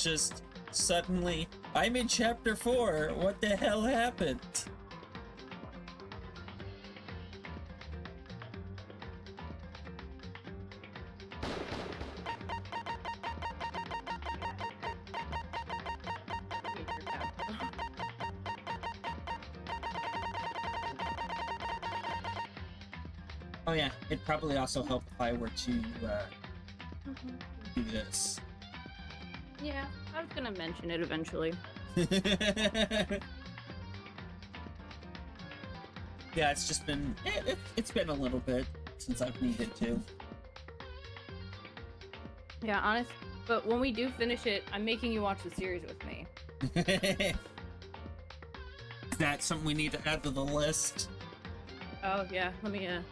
just suddenly, I'm in chapter 4. What the hell happened? Oh yeah, it'd probably also help if I were to do this. Yeah, I was gonna mention it eventually. Yeah, it's just been it's been a little bit since I've needed to. Yeah, honest. But when we do finish it, I'm making you watch the series with me. That's something we need to add to the list. Oh yeah, let me add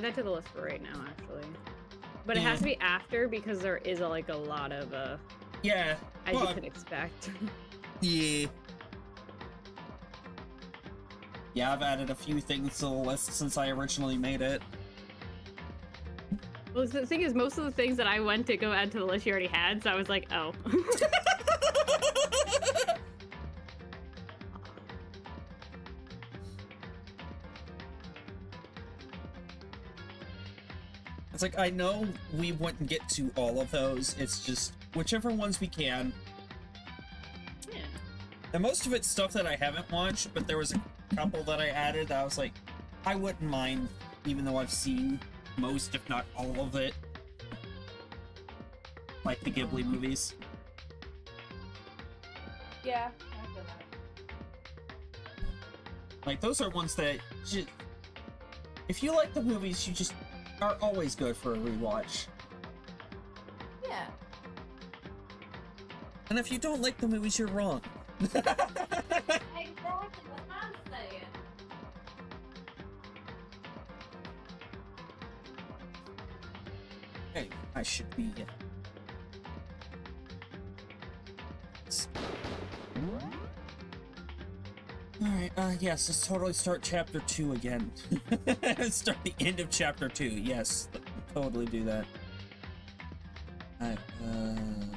that to the list for right now, actually. But it has to be after because there is a lot of yeah, as you could expect. Yeah. Yeah, I've added a few things to the list since I originally made it. Well, the thing is, most of the things that I went to go add to the list you already had, so I was like, oh. It's like, I know we wouldn't get to all of those, it's just whichever ones we can. Yeah. And most of it's stuff that I haven't watched, but there was a couple that I added that I was like, I wouldn't mind, even though I've seen most, if not all of it. Like the Ghibli movies. Yeah. Like, those are ones that just, if you like the movies, you just are always good for a rewatch. Yeah. And if you don't like the movies, you're wrong. Exactly what I'm saying. Hey, I should be. Alright, yes, let's totally start chapter 2 again. Start the end of chapter 2, yes. Totally do that. Alright,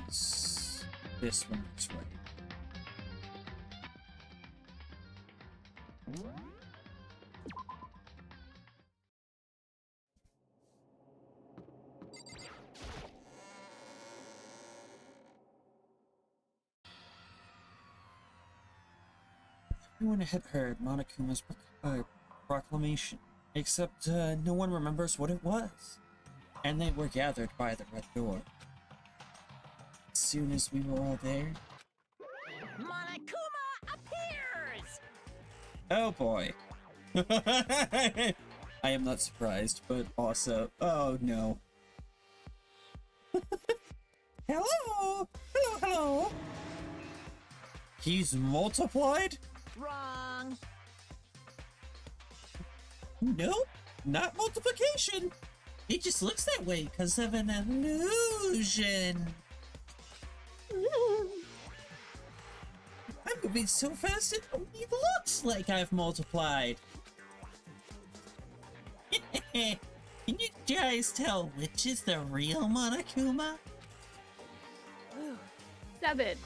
this one looks right. Everyone had heard Monokuma's proclamation, except no one remembers what it was. And they were gathered by the red door. As soon as we were all there... Monokuma appears! Oh boy. I am not surprised, but also... Oh no. Hello! Hello, hello! He's multiplied? Wrong. Nope, not multiplication. It just looks that way because of an illusion. I'm moving so fast it only looks like I've multiplied. Can you guys tell which is the real Monokuma? 7.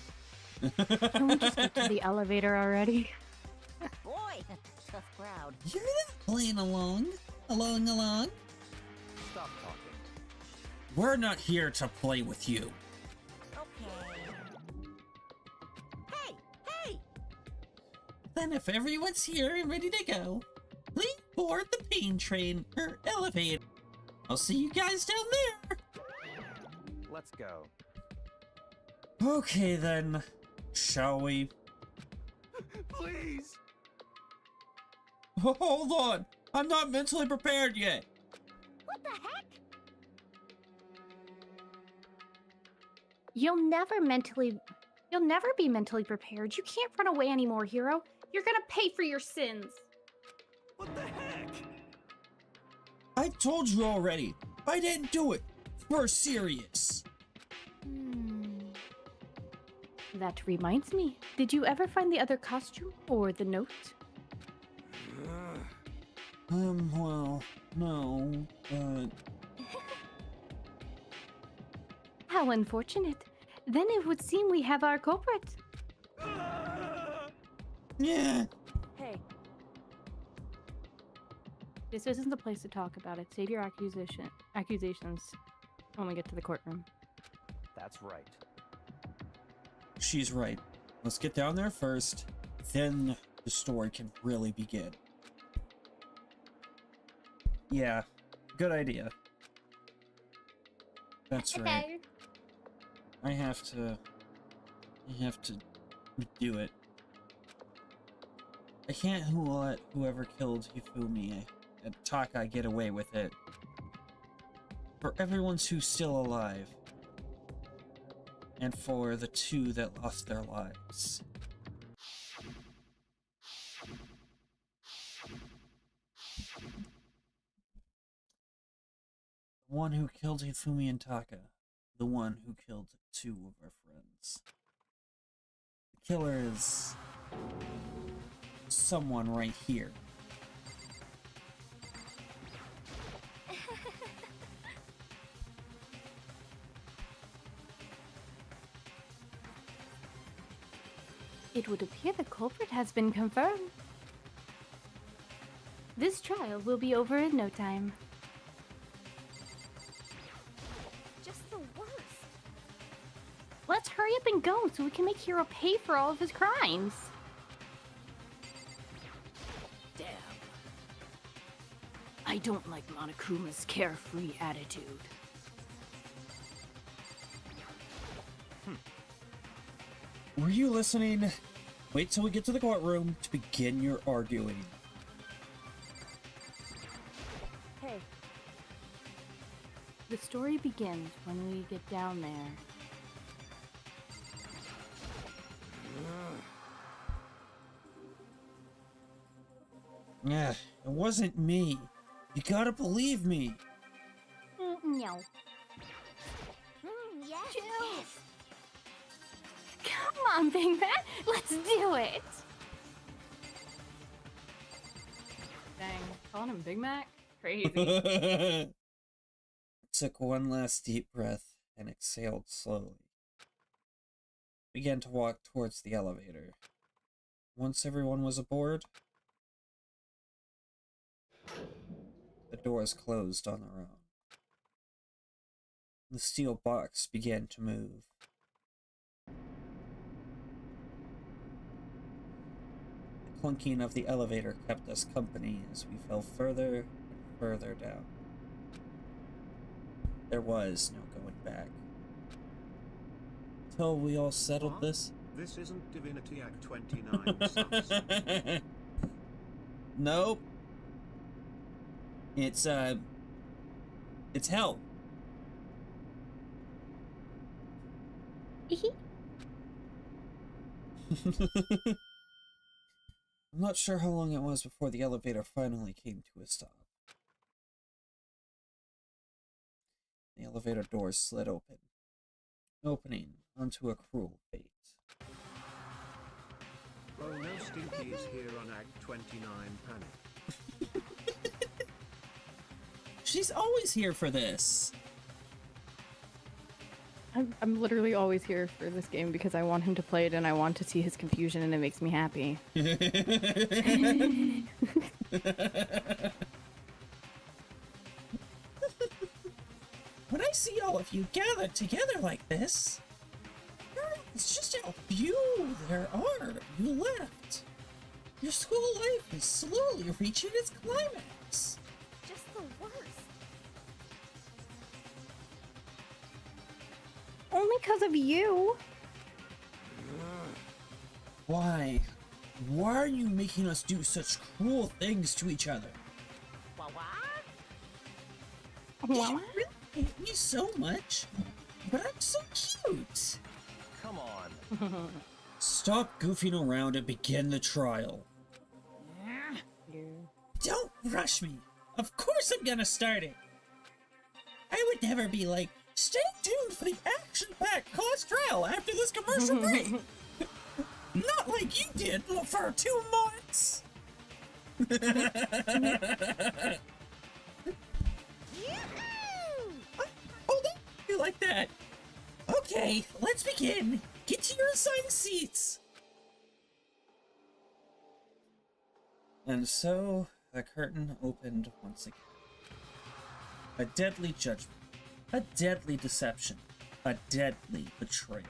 Can we just get to the elevator already? Boy, tough crowd. You're not playing along. Along. Stop talking. We're not here to play with you. Okay. Hey! Then if everyone's here and ready to go, please board the pain train or elevator. I'll see you guys down there. Let's go. Okay then, shall we? Please! Hold on, I'm not mentally prepared yet. What the heck? You'll never be mentally prepared. You can't run away anymore, hero. You're gonna pay for your sins. What the heck? I told you already, I didn't do it. We're serious. That reminds me. Did you ever find the other costume or the note? Well, no, but... How unfortunate. Then it would seem we have our culprit. Yeah. Hey, This isn't the place to talk about it. Save your accusations when we get to the courtroom. That's right. She's right. Let's get down there first. Then the story can really begin. Yeah. Good idea. That's right. I have to do it. I can't let whoever killed Hifumi and Taka get away with it. For everyone who's still alive. And for the two that lost their lives. The one who killed Hifumi and Taka. The one who killed two of our friends. The killer is someone right here. It would appear the culprit has been confirmed. This trial will be over in no time. just the worst. Let's hurry up and go so we can make Hiro pay for all of his crimes. Damn. I don't like Monokuma's carefree attitude. Were you listening? Wait till we get to the courtroom to begin your arguing. Hey, The story begins when we get down there. Yeah, it wasn't me. You gotta believe me. No. yes, Chill. yes. Come on, Big Man. Let's do it. Dang, calling him Big Mac? Crazy. Took one last deep breath and exhaled slowly. Began to walk towards the elevator. Once everyone was aboard, the doors closed on their own. The steel box began to move. The clunking of the elevator kept us company as we fell further and further down. There was no going back. Till we all settled What? this. This isn't Divinity Act 29 sus. Nope. It's hell. I'm not sure how long it was before the elevator finally came to a stop. The elevator doors slid open, opening onto a cruel fate. Oh, no stinkies here on Act 29 Panic. She's always here for this. I'm literally always here for this game because I want him to play it and I want to see his confusion and it makes me happy. When I see all of you gathered together like this, it's just how few there are you left. Your school life is slowly reaching its climax. Just the worst. Only because of you. Why? Why are you making us do such cruel things to each other? What? You really hate me so much, but I'm so cute. Come on. Stop goofing around and begin the trial. Don't rush me. Of course I'm gonna start it. I would never be like, stay tuned for the action-packed cause trial after this commercial break. Not like you did for 2 months. Yoo-hoo! Hold on, you like that? Okay, Okay, let's begin. Get to your assigned seats. And so the curtain opened once again. A deadly judgment, a deadly deception, a deadly betrayal.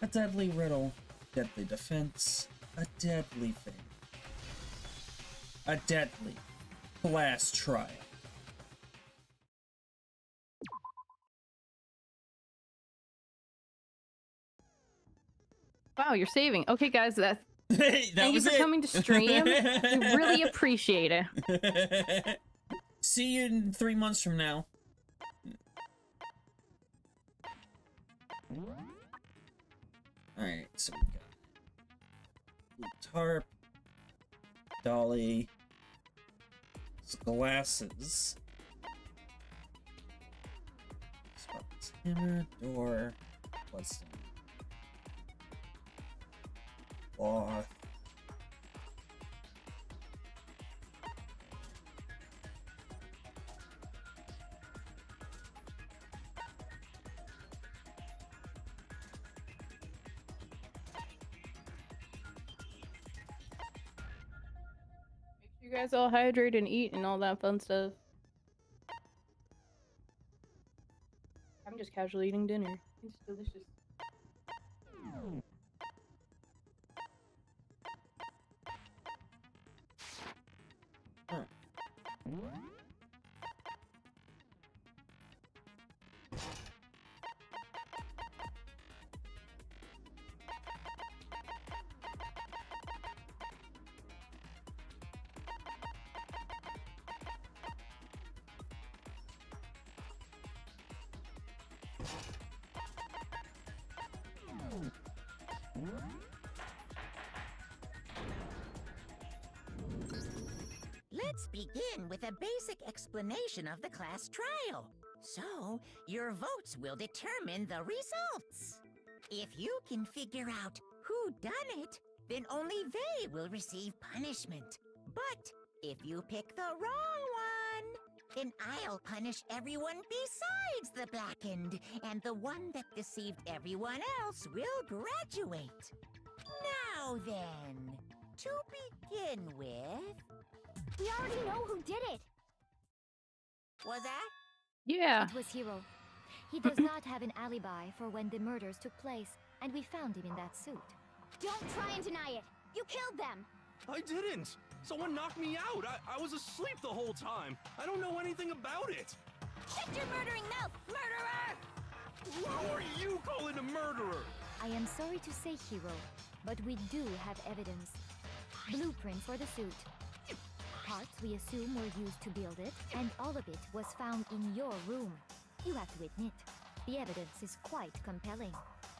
A deadly riddle, deadly defense, a deadly fate. A deadly class trial. Wow, you're saving. Okay, guys, that Hey, that thank you was for it. coming to stream. We really appreciate it. See you in 3 months from now. Alright, so we got Blue Tarp, Dolly, glasses, Spotless hammer, door, what's cloth. You guys all hydrate and eat and all that fun stuff. I'm just casually eating dinner. It's delicious. Let's begin with a basic explanation of the class trial. So, your votes will determine the results. If you can figure out who done it, then only they will receive punishment. But if you pick the wrong one, then I'll punish everyone besides the blackened, and the one that deceived everyone else will graduate. Now then, to begin with... We already know who did it. Was that? Yeah. It was Hiro. He does not have an alibi for when the murders took place, and we found him in that suit. Don't try and deny it. You killed them. I didn't! Someone knocked me out! I was asleep the whole time! I don't know anything about it! Shut your murdering mouth, murderer! Who are you calling a murderer? I am sorry to say, Hiro, but we do have evidence. Blueprints for the suit. Parts we assume were used to build it, and all of it was found in your room. You have to admit, the evidence is quite compelling.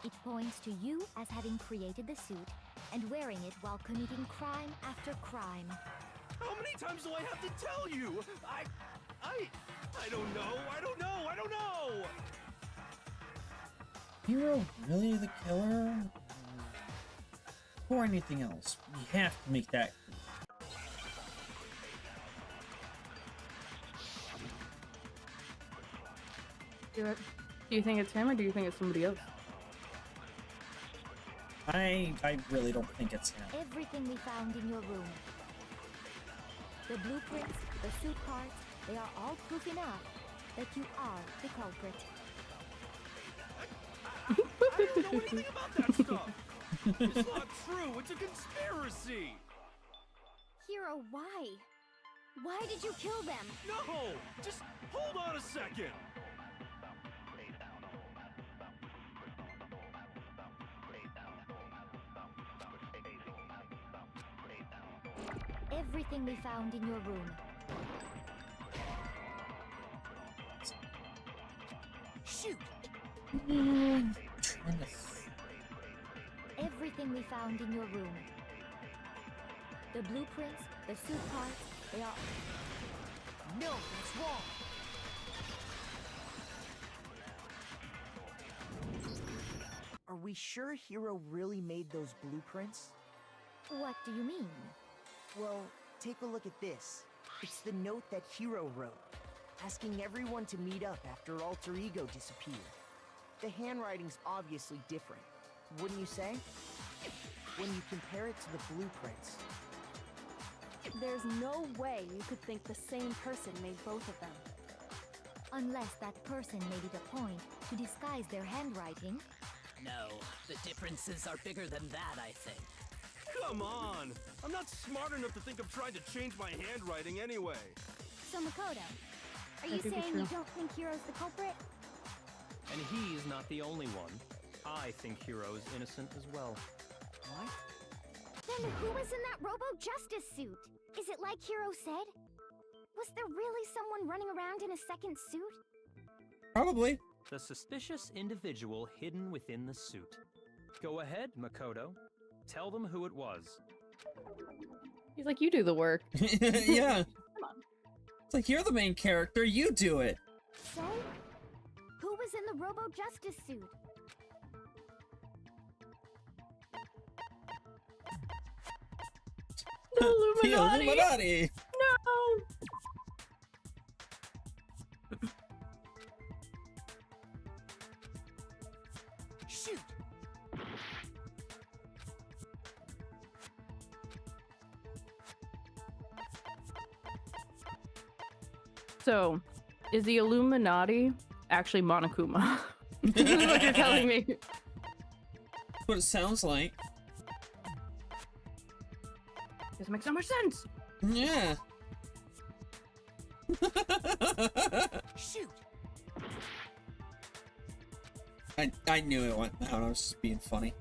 It points to you as having created the suit and wearing it while committing crime after crime. How many times do I have to tell you? I don't know, I don't know! Hero really the killer? Or anything else? We have to make that clear. Do you think it's him or do you think it's somebody else? I really don't think it's him. Everything we found in your room. The blueprints, the suit parts, they are all proof enough that you are the culprit. I don't know anything about that stuff! It's not true, it's a conspiracy! Hiro, why? Why did you kill them? No! Just hold on a second! Everything we found in your room. Shoot! Everything we found in your room. The blueprints, the suit parts, they are... No, that's wrong! Are we sure Hiro really made those blueprints? What do you mean? Well, take a look at this. It's the note that Hiro wrote, asking everyone to meet up after Alter Ego disappeared. The handwriting's obviously different, wouldn't you say? When you compare it to the blueprints. There's no way you could think the same person made both of them. Unless that person made it a point to disguise their handwriting. No, the differences are bigger than that, I think. Come on! I'm not smart enough to think of trying to change my handwriting anyway. So Makoto, are you That could be saying true. you don't think Hiro's the culprit? And he's not the only one. I think Hiro is innocent as well. What? Then who was in that Robo-Justice suit? Is it like Hiro said? Was there really someone running around in a second suit? Probably. The suspicious individual hidden within the suit. Go ahead, Makoto. Tell them who it was. He's like, you do the work. Yeah. It's like, you're the main character, you do it. So, who was in the Robo-Justice suit? The Illuminati. The Illuminati. No. Shoot! So, is the Illuminati actually Monokuma? This is what you're telling me. That's what it sounds like. This makes so much sense. Yeah. Shoot! I knew it went down. I was just being funny.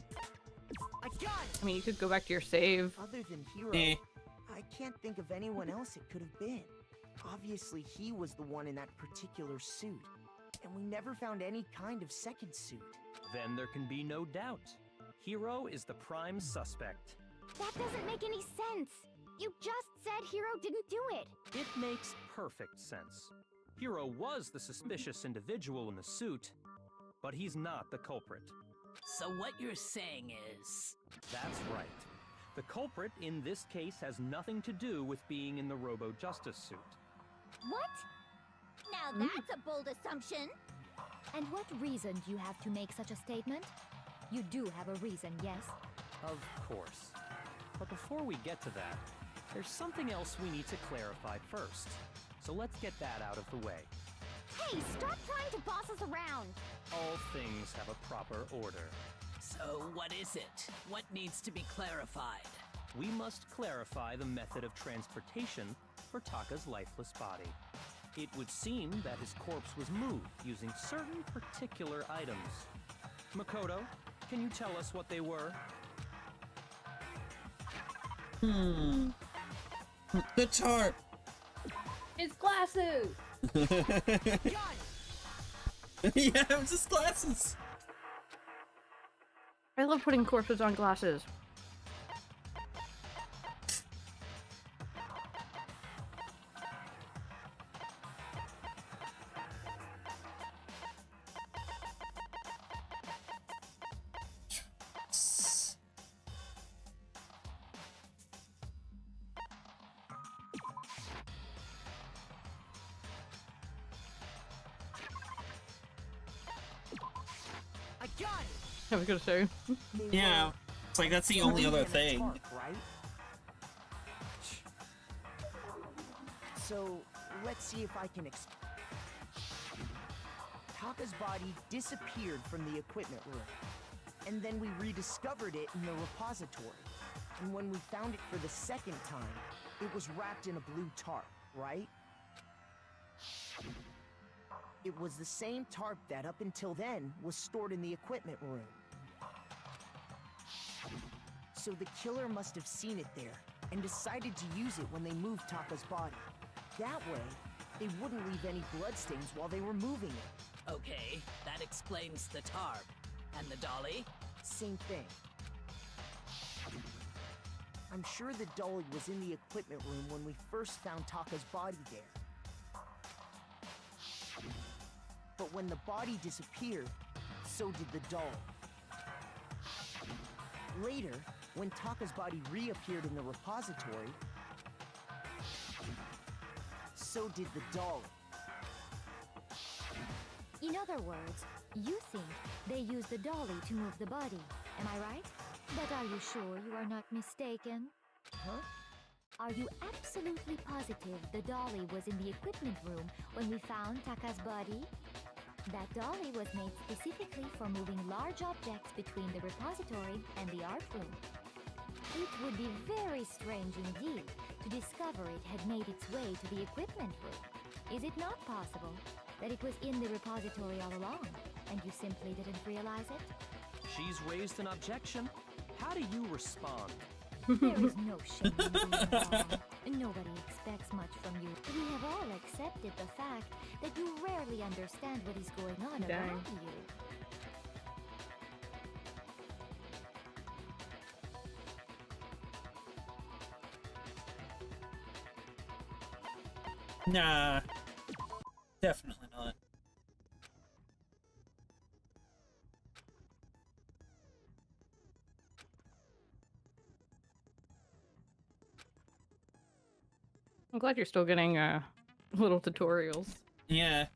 I got it! I mean, you could go back to your save. Other than Hiro, Eh. I can't think of anyone else it could have been. Obviously, he was the one in that particular suit. And we never found any kind of second suit. Then there can be no doubt. Hiro is the prime suspect. That doesn't make any sense. You just said Hiro didn't do it. It makes perfect sense. Hiro was the suspicious individual in the suit, but he's not the culprit. So what you're saying is... That's right. The culprit in this case has nothing to do with being in the Robo-Justice suit. What? Now that's a bold assumption. And what reason do you have to make such a statement? You do have a reason, yes? Of course. But before we get to that, there's something else we need to clarify first. So let's get that out of the way. Hey, stop trying to boss us around. All things have a proper order. So what is it? What needs to be clarified? We must clarify the method of transportation for Taka's lifeless body. It would seem that his corpse was moved using certain particular items. Makoto, can you tell us what they were? The tarp. His glasses. Yeah, it was his glasses. I love putting corpses on glasses. I got it! I was gonna say. They Yeah. were It's like, that's the only turned other in a thing. tarp, right? So, let's see if I can Taka's body disappeared from the equipment room. And then we rediscovered it in the repository. And when we found it for the second time, it was wrapped in a blue tarp, right? It was the same tarp that up until then was stored in the equipment room. So the killer must have seen it there and decided to use it when they moved Taka's body. That way, they wouldn't leave any bloodstains while they were moving it. Okay, that explains the tarp. And the dolly? Same thing. I'm sure the dolly was in the equipment room when we first found Taka's body there. But when the body disappeared, so did the doll. Later, when Taka's body reappeared in the repository, so did the doll. In other words, You think they used the dolly to move the body, am I right? But are you sure you are not mistaken? Huh? Are you absolutely positive the dolly was in the equipment room when we found Taka's body? That dolly was made specifically for moving large objects between the repository and the art room. It would be very strange indeed to discover it had made its way to the equipment room. Is it not possible that it was in the repository all along, and you simply didn't realize it? She's raised an objection. How do you respond? There is no shame in being wrong. Nobody expects much from you. We have all accepted the fact that you rarely understand what is going on Dang. around you. Nah. Definitely not. I'm glad you're still getting little tutorials. Yeah.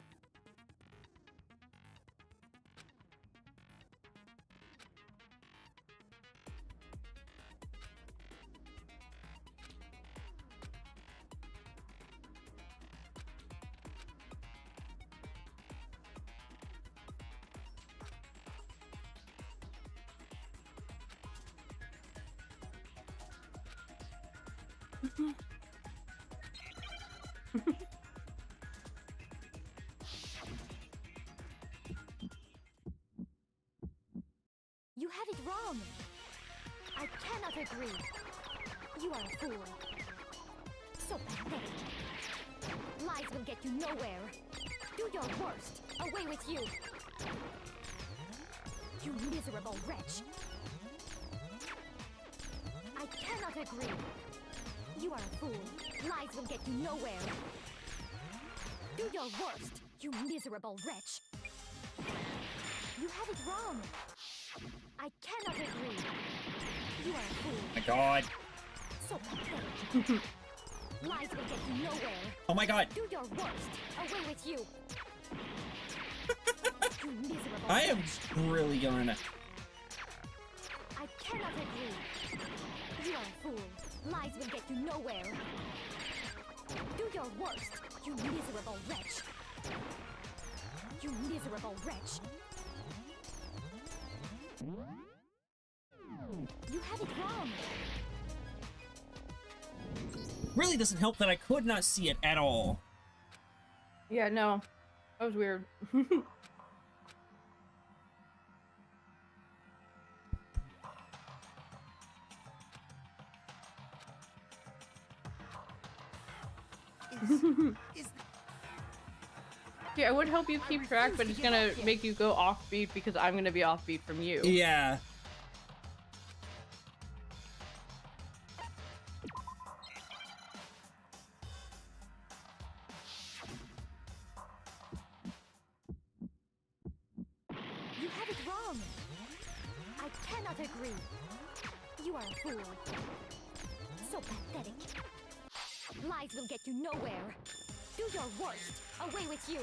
You have it wrong. I cannot agree. You are a fool. So pathetic. Lies will get you nowhere. Do your worst. Away with you. You miserable wretch. I cannot agree. You are a fool. Lies will get you nowhere. Do your worst, you miserable wretch. You have it wrong. I cannot agree. You are a fool. My God. So pathetic. Lies will get you nowhere. Oh my God. Do your worst. Away with you. You miserable I am wretch. really gonna. I cannot agree. You are a fool. Lies will get you nowhere. Do your worst, you miserable wretch. You miserable wretch. You have it wrong. Really doesn't help that I could not see it at all. Yeah, no. That was weird. Yeah, I would help you keep track, but it's gonna make you go offbeat because I'm gonna be offbeat from you. Yeah. You have it wrong. I cannot agree. You are a fool. So pathetic. Lies will get you nowhere. Do your worst. Away with you.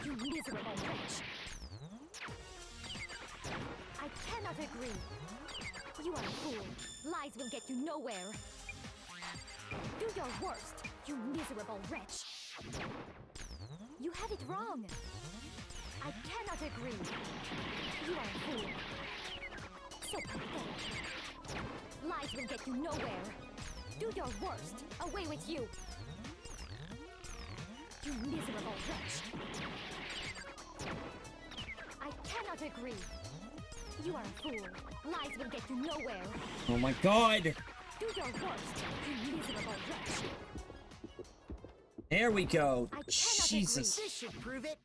You miserable wretch. I cannot agree. You are a fool. Lies will get you nowhere. Do your worst, you miserable wretch. You have it wrong. I cannot agree. You are a fool. So pathetic. Lies will get you nowhere. Do your worst. Away with you. You miserable wretch. I cannot agree. You are a fool. Lies will get you nowhere. Oh my God. Do your worst, you miserable wretch. There we go. I cannot Jesus. agree. This should prove it.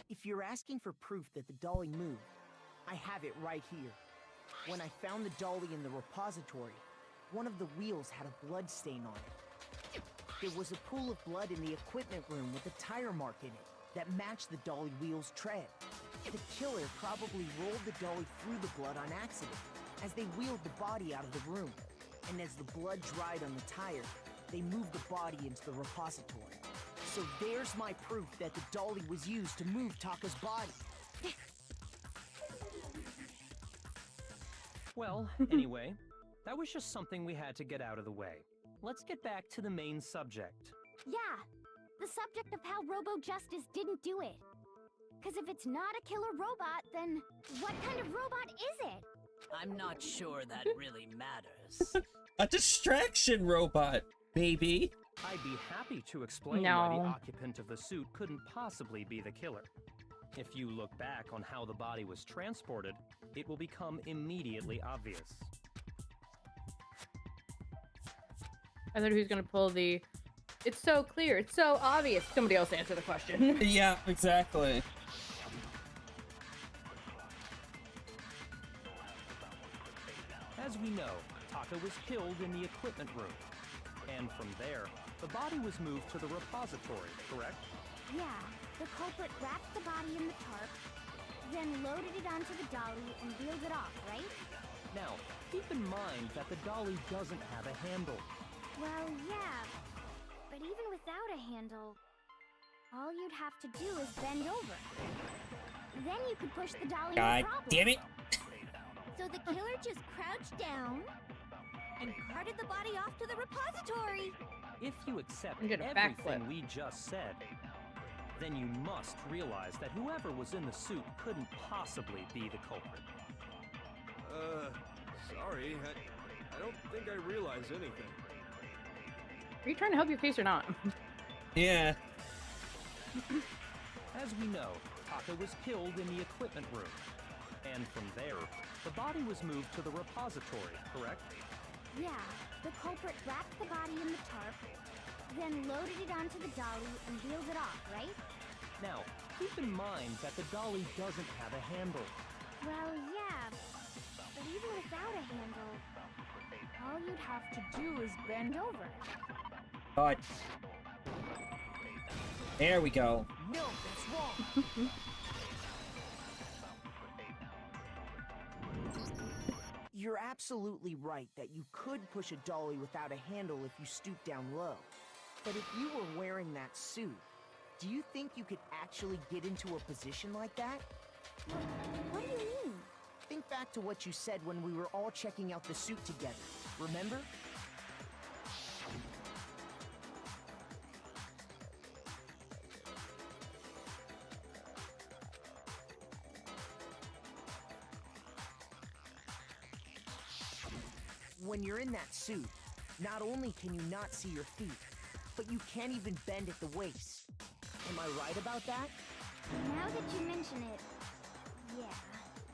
If you're asking for proof that the dolly moved, I have it right here. When I found the dolly in the repository, one of the wheels had a blood stain on it. There was a pool of blood in the equipment room with a tire mark in it that matched the dolly wheel's tread. The killer probably rolled the dolly through the blood on accident as they wheeled the body out of the room. And as the blood dried on the tire, they moved the body into the repository. So there's my proof that the dolly was used to move Taka's body. Well, anyway, that was just something we had to get out of the way. Let's get back to the main subject. Yeah, the subject of how Robo-Justice didn't do it. Because if it's not a killer robot, then what kind of robot is it? I'm not sure that really matters. A distraction robot, baby. I'd be happy to explain No. why the occupant of the suit couldn't possibly be the killer. If you look back on how the body was transported, it will become immediately obvious. I thought he was gonna pull the. It's so clear. It's so obvious. Somebody else answer the question. Yeah, exactly. As we know, Taka was killed in the equipment room. And from there, the body was moved to the repository, correct? Yeah, the culprit wrapped the body in the tarp, then loaded it onto the dolly and wheeled it off, right? Now, keep in mind that the dolly doesn't have a handle. Well, yeah, but even without a handle, all you'd have to do is bend over. Then you could push the dolly, God no problem. damn it. So the killer just crouched down and carted the body off to the repository. If you accept You get a everything backflip. we just said, then you must realize that whoever was in the suit couldn't possibly be the culprit. Sorry, I don't think I realize anything. Are you trying to help your case or not? Yeah. As we know, Taka was killed in the equipment room. And from there, the body was moved to the repository, correct? Yeah, the culprit wrapped the body in the tarp, then loaded it onto the dolly and wheeled it off, right? Now, keep in mind that the dolly doesn't have a handle. Well, yeah, but even without a handle, all you'd have to do is bend over. God. There we go. No, that's wrong. You're absolutely right that you could push a dolly without a handle if you stoop down low. But if you were wearing that suit, do you think you could actually get into a position like that? What do you mean? Think back to what you said when we were all checking out the suit together. Remember? When you're in that suit, not only can you not see your feet, but you can't even bend at the waist. Am I right about that? Now that you mention it, yeah.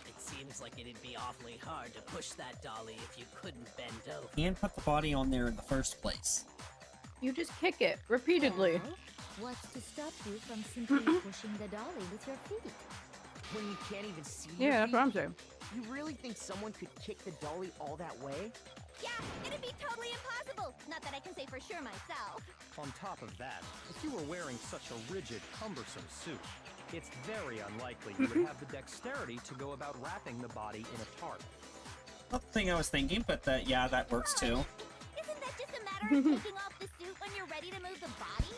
It seems like it'd be awfully hard to push that dolly if you couldn't bend over. And put the body on there in the first place. You just kick it repeatedly. Well, what's to stop you from simply pushing the dolly with your feet? When you can't even see your Yeah, that's what I'm feet? saying. You really think someone could kick the dolly all that way? Yeah, it'd be totally impossible. Not that I can say for sure myself. On top of that, if you were wearing such a rigid, cumbersome suit, it's very unlikely you would have the dexterity to go about wrapping the body in a tarp. Not the thing I was thinking, but yeah, that works too. Isn't that just a matter of taking off the suit when you're ready to move the body?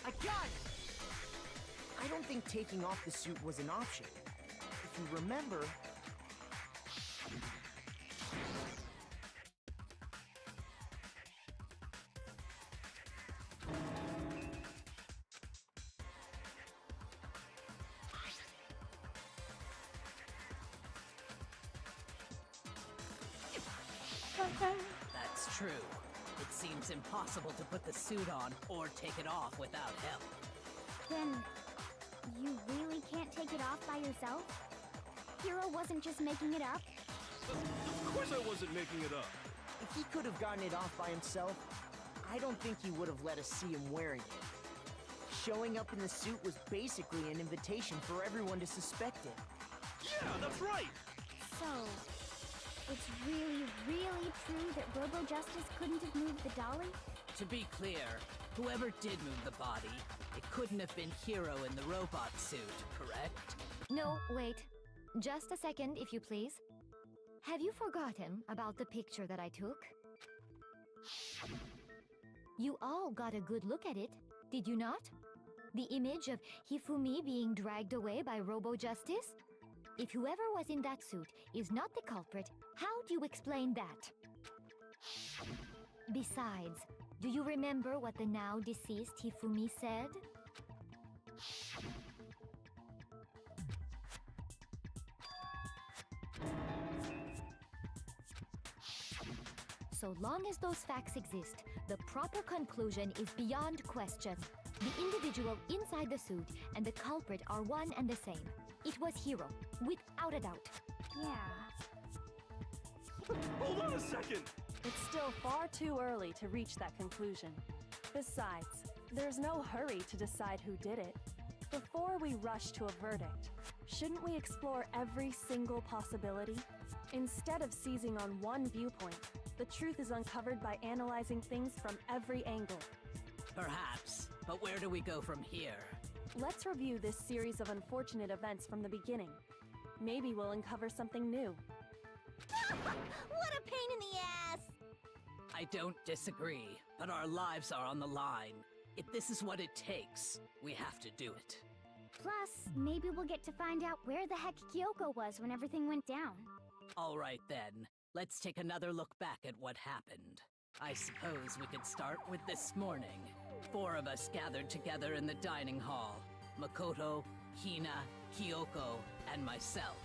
I got it! I don't think taking off the suit was an option. If you remember... That's true. It seems impossible to put the suit on or take it off without help. Then, you really can't take it off by yourself? Hero wasn't just making it up? Of course I wasn't making it up. If he could have gotten it off by himself, I don't think he would have let us see him wearing it. Showing up in the suit was basically an invitation for everyone to suspect it. Yeah, that's right. So, it's really, really true that Robo-Justice couldn't have moved the dolly? To be clear, whoever did move the body, it couldn't have been Hero in the robot suit, correct? No, wait. Just a second, if you please. Have you forgotten about the picture that I took? You all got a good look at it, did you not? The image of Hifumi being dragged away by Robo-Justice? If whoever was in that suit is not the culprit, how do you explain that? Besides, do you remember what the now deceased Hifumi said? So long as those facts exist, the proper conclusion is beyond question. The individual inside the suit and the culprit are one and the same. It was Hiro, without a doubt. Yeah. Hold on a second! It's still far too early to reach that conclusion. Besides, there's no hurry to decide who did it. Before we rush to a verdict, shouldn't we explore every single possibility? Instead of seizing on one viewpoint, the truth is uncovered by analyzing things from every angle. Perhaps, but where do we go from here? Let's review this series of unfortunate events from the beginning. Maybe we'll uncover something new. What a pain in the ass! I don't disagree, but our lives are on the line. If this is what it takes, we have to do it. Plus, maybe we'll get to find out where the heck Kyoko was when everything went down. All right then, let's take another look back at what happened. I suppose we could start with this morning. 4 of us gathered together in the dining hall. Makoto, Hina, Kyoko, and myself.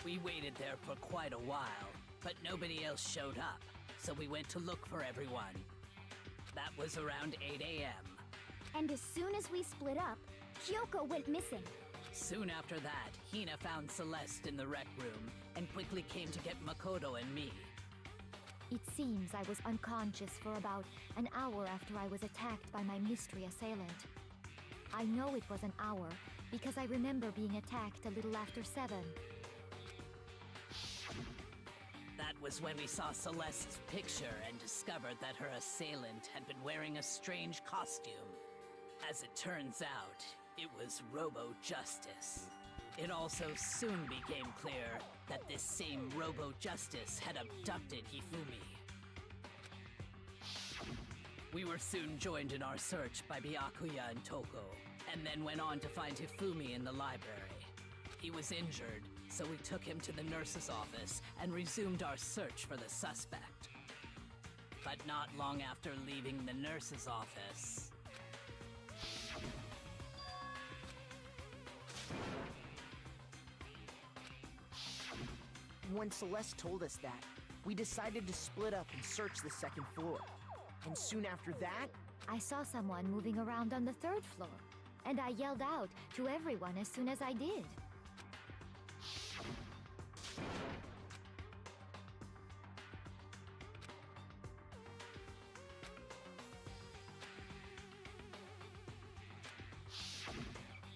We waited there for quite a while, but nobody else showed up, so we went to look for everyone. That was around 8 a.m. And as soon as we split up, Kyoko went missing. Soon after that, Hina found Celeste in the rec room and quickly came to get Makoto and me. It seems I was unconscious for about an hour after I was attacked by my mystery assailant. I know it was an hour because I remember being attacked a little after 7. That was when we saw Celeste's picture and discovered that her assailant had been wearing a strange costume. As it turns out, it was Robo-Justice. It also soon became clear that this same Robo-Justice had abducted Hifumi. We were soon joined in our search by Byakuya and Toko, and then went on to find Hifumi in the library. He was injured, so we took him to the nurse's office and resumed our search for the suspect. But not long after leaving the nurse's office... When Celeste told us that, we decided to split up and search the 2nd floor. And soon after that, I saw someone moving around on the 3rd floor, and I yelled out to everyone as soon as I did.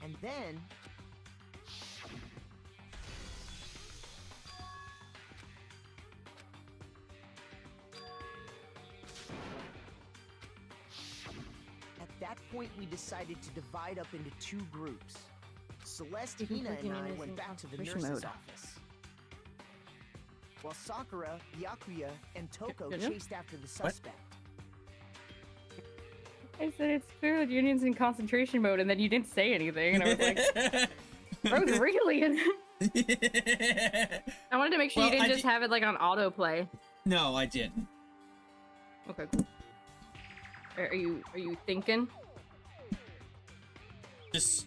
and then... At that point, we decided to divide up into 2 groups. Celeste, Hina, and I went back to the nurse's office. While Sakura, Byakuya, and Toko chased after the suspect. I said it's clear that Union's in concentration mode, and then you didn't say anything, and I was like, Bro's really in I wanted to make sure you didn't just have it like on autoplay. No, I didn't. Okay, cool. Are you thinking? Just...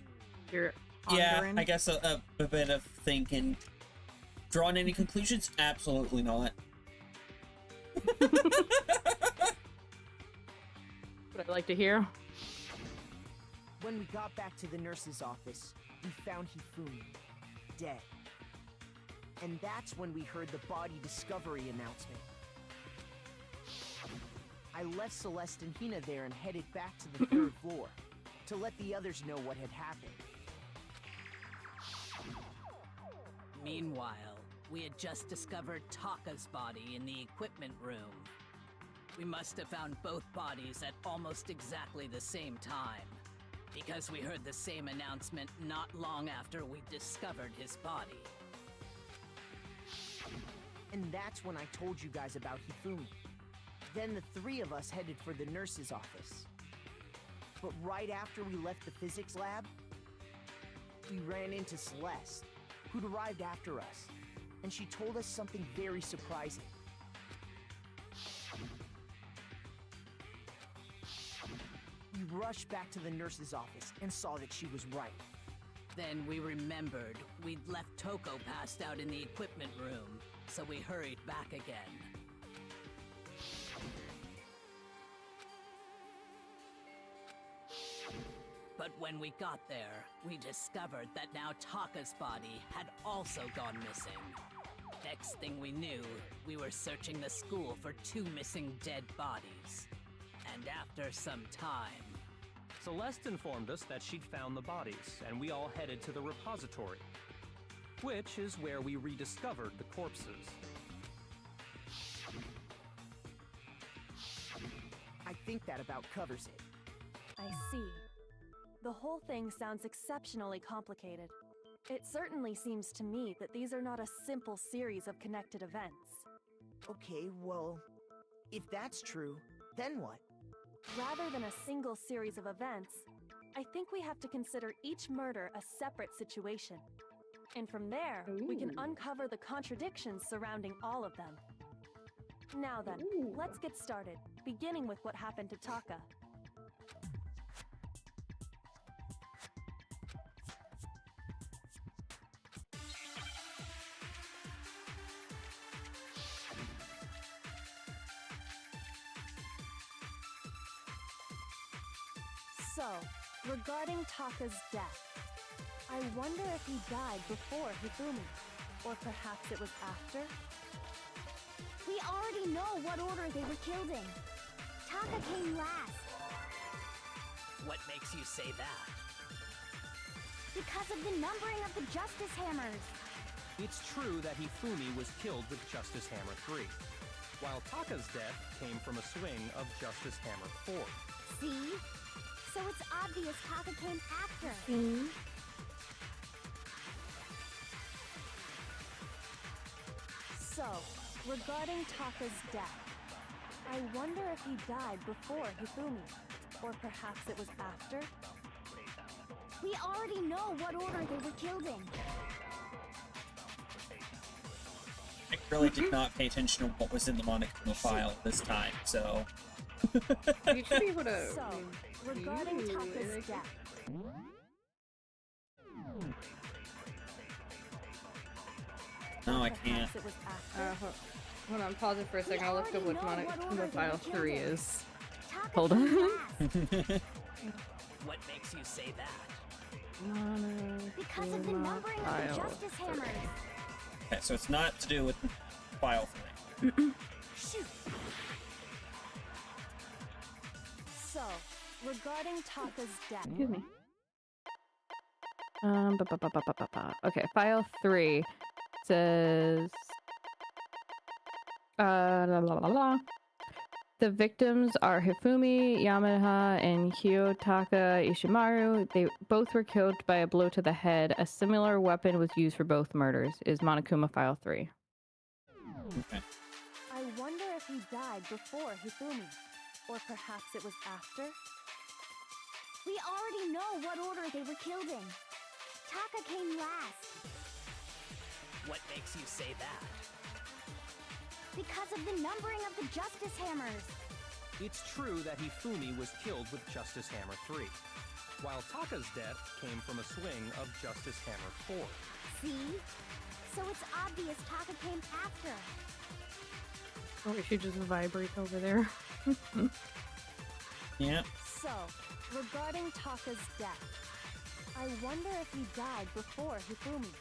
You're yeah, pondering? I guess a bit of thinking. Drawn any conclusions? Absolutely not. What I'd like to hear. When we got back to the nurse's office, we found Hifumi, dead. And that's when we heard the body discovery announcement. I left Celeste and Hina there and headed back to the 3rd floor to let the others know what had happened. Meanwhile, we had just discovered Taka's body in the equipment room. We must have found both bodies at almost exactly the same time, because we heard the same announcement not long after we discovered his body. And that's when I told you guys about Hifumi. Then the three of us headed for the nurse's office. But right after we left the physics lab, we ran into Celeste, who'd arrived after us, and she told us something very surprising. We rushed back to the nurse's office and saw that she was right. Then we remembered we'd left Toko passed out in the equipment room, so we hurried back again. But when we got there, we discovered that now Taka's body had also gone missing. Next thing we knew, we were searching the school for 2 missing dead bodies. And after some time... Celeste informed us that she'd found the bodies, and we all headed to the repository, which is where we rediscovered the corpses. I think that about covers it. I see. The whole thing sounds exceptionally complicated. It certainly seems to me that these are not a simple series of connected events. Okay, well, if that's true, then what? Rather than a single series of events, I think we have to consider each murder a separate situation. And from there, we can uncover the contradictions surrounding all of them. Now then, let's get started, beginning with what happened to Taka. So, regarding Taka's death, I wonder if he died before Hifumi, or perhaps it was after? We already know what order they were killed in. Taka came last. What makes you say that? Because of the numbering of the Justice Hammers. It's true that Hifumi was killed with Justice Hammer 3, while Taka's death came from a swing of Justice Hammer 4. See? So it's obvious Taka came after. So, regarding Taka's death, I wonder if he died before Hifumi, or perhaps it was after? We already know what order they were killed in. I really did not pay attention to what was in the Monokuma file this time, so... You should be able to... So, regarding Taka's death... No, I can't. Perhaps it was after? Hold on, pause it for a second. I'll look up what Monokuma file 3 is. Taka Hold on. came last. What makes you say that? Because of the numbering of the Justice Hammers. Okay, so it's not to do with file 3. Shoot. So, regarding Taka's death... Excuse me. Okay, file 3 says... The victims are Hifumi, Yamaha, and Kiyotaka Ishimaru. They both were killed by a blow to the head. A similar weapon was used for both murders. Is Monokuma file 3. Okay. I wonder if he died before Hifumi, or perhaps it was after? We already know what order they were killed in. Taka came last. What makes you say that? Because of the numbering of the Justice Hammers. It's true that Hifumi was killed with Justice Hammer 3, while Taka's death came from a swing of Justice Hammer 4. See? So it's obvious Taka came after. Oh, we should just vibrate over there. Yeah. So, regarding Taka's death, I wonder if he died before Hifumi,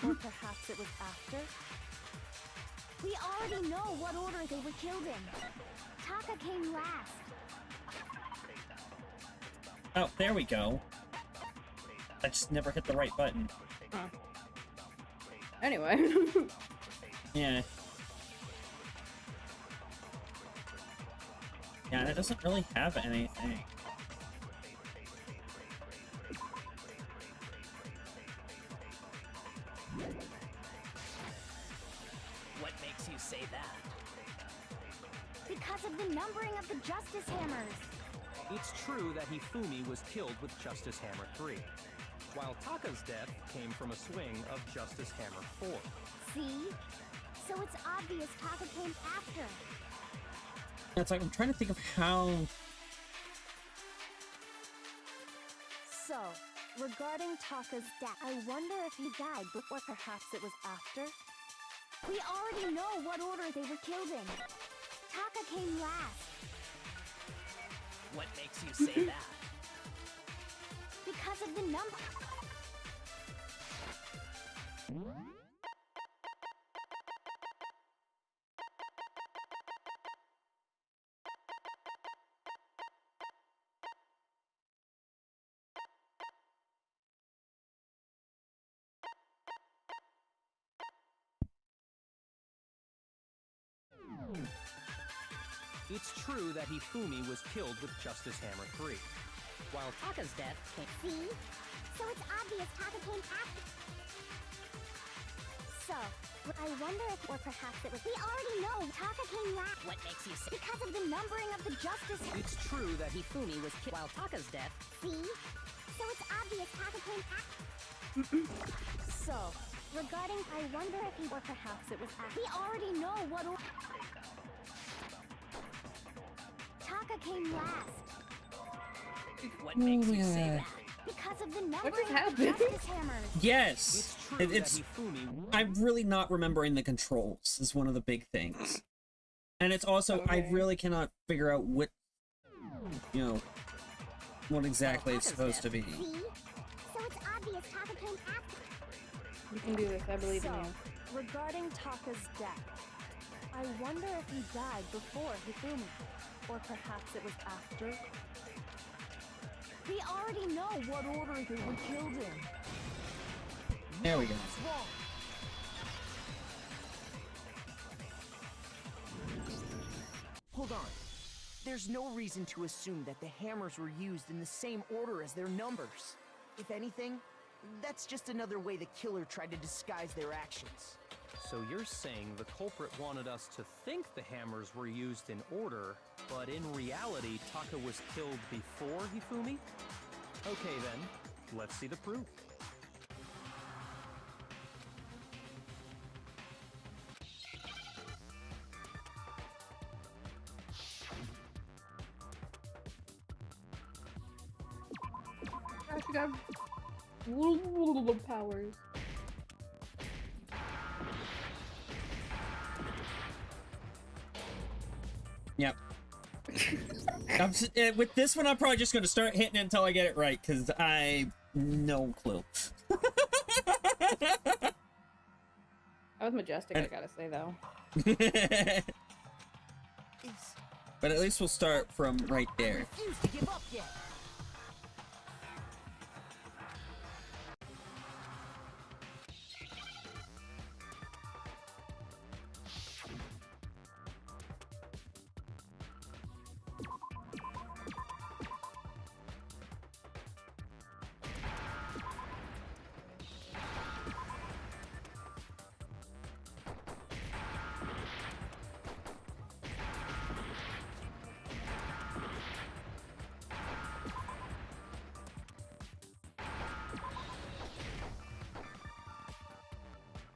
or perhaps it was after? We already know what order they were killed in. Taka came last. Oh, there we go. I just never hit the right button. Anyway. Yeah. Yeah, and it doesn't really have anything. What makes you of the numbering of the Justice Hammers. It's true that Hifumi was killed with Justice Hammer 3, while Taka's death came from a swing of Justice Hammer 4. See? So it's obvious Taka came after. It's like I'm trying to think of how. So, regarding Taka's death, I wonder if he died before perhaps it was after? We already know what order they were killed in. Taka came last. What makes you say that? Because of the number. It's true that Hifumi was killed with Justice Hammer 3, while Taka's death came... See? So it's obvious Taka came after. So, I wonder if, or perhaps it was. We already know Taka came last. What makes you say... Because of the numbering of the Justice. It's true that Hifumi was killed while Taka's death... See? So it's obvious Taka came after. So, regarding, I wonder if he, or perhaps it was after. We already know what order. Taka came last. What makes you say that? Because of the What numbering just of the happened? Justice Hammers. Yes, It's true it's. that Hifumi... I'm really not remembering the controls. Is one of the big things, and it's also I Okay. really cannot figure out what, what exactly it's supposed to be. See? So it's obvious Taka came after. You can do this. I believe in So, you. regarding Taka's death, I wonder if he died before Hifumi, or perhaps it was after? We already know what order they were killed in. There we go. What's wrong? Hold on. There's no reason to assume that the hammers were used in the same order as their numbers. If anything, that's just another way the killer tried to disguise their actions. So you're saying the culprit wanted us to think the hammers were used in order, but in reality, Taka was killed before Hifumi? Okay then, let's see the proof. I should have little powers. Yep. With this one, I'm probably just going to start hitting it until I get it right, because I no clue. That was majestic, I gotta say, though. But at least we'll start from right there. Refuse to give up yet.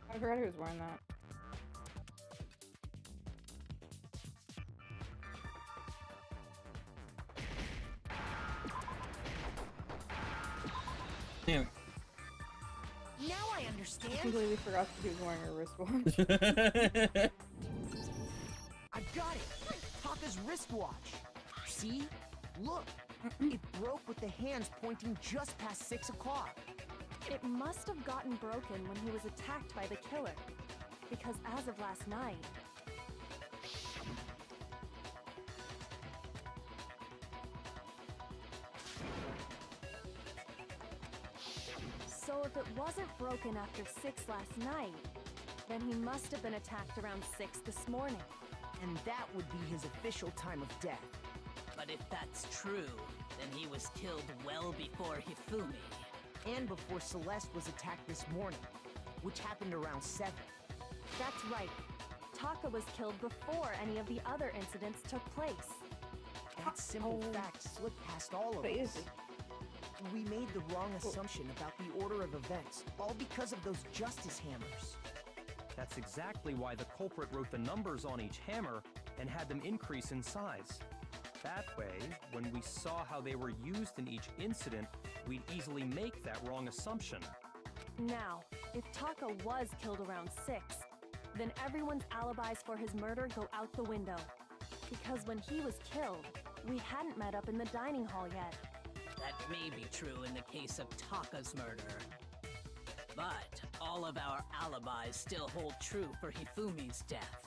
I forgot who was wearing that. Anyway. Now I I understand. completely forgot that he was wearing a wristwatch. I've got it. Taka's wristwatch. See? Look. It broke with the hands pointing just past 6 o'clock. It must have gotten broken when he was attacked by the killer. Because as of last night... So if it wasn't broken after 6 last night, then he must have been attacked around 6 this morning. And that would be his official time of death. But if that's true, then he was killed well before Hifumi. And before Celeste was attacked this morning, which happened around 7. That's right. Taka was killed before any of the other incidents took place. That simple fact slipped past all of us. We made the wrong assumption about the order of events, all because of those justice hammers. That's exactly why the culprit wrote the numbers on each hammer and had them increase in size. That way, when we saw how they were used in each incident, we'd easily make that wrong assumption. Now, if Taka was killed around 6, then everyone's alibis for his murder go out the window. Because when he was killed, we hadn't met up in the dining hall yet. That may be true in the case of Taka's murder. But all of our alibis still hold true for Hifumi's death.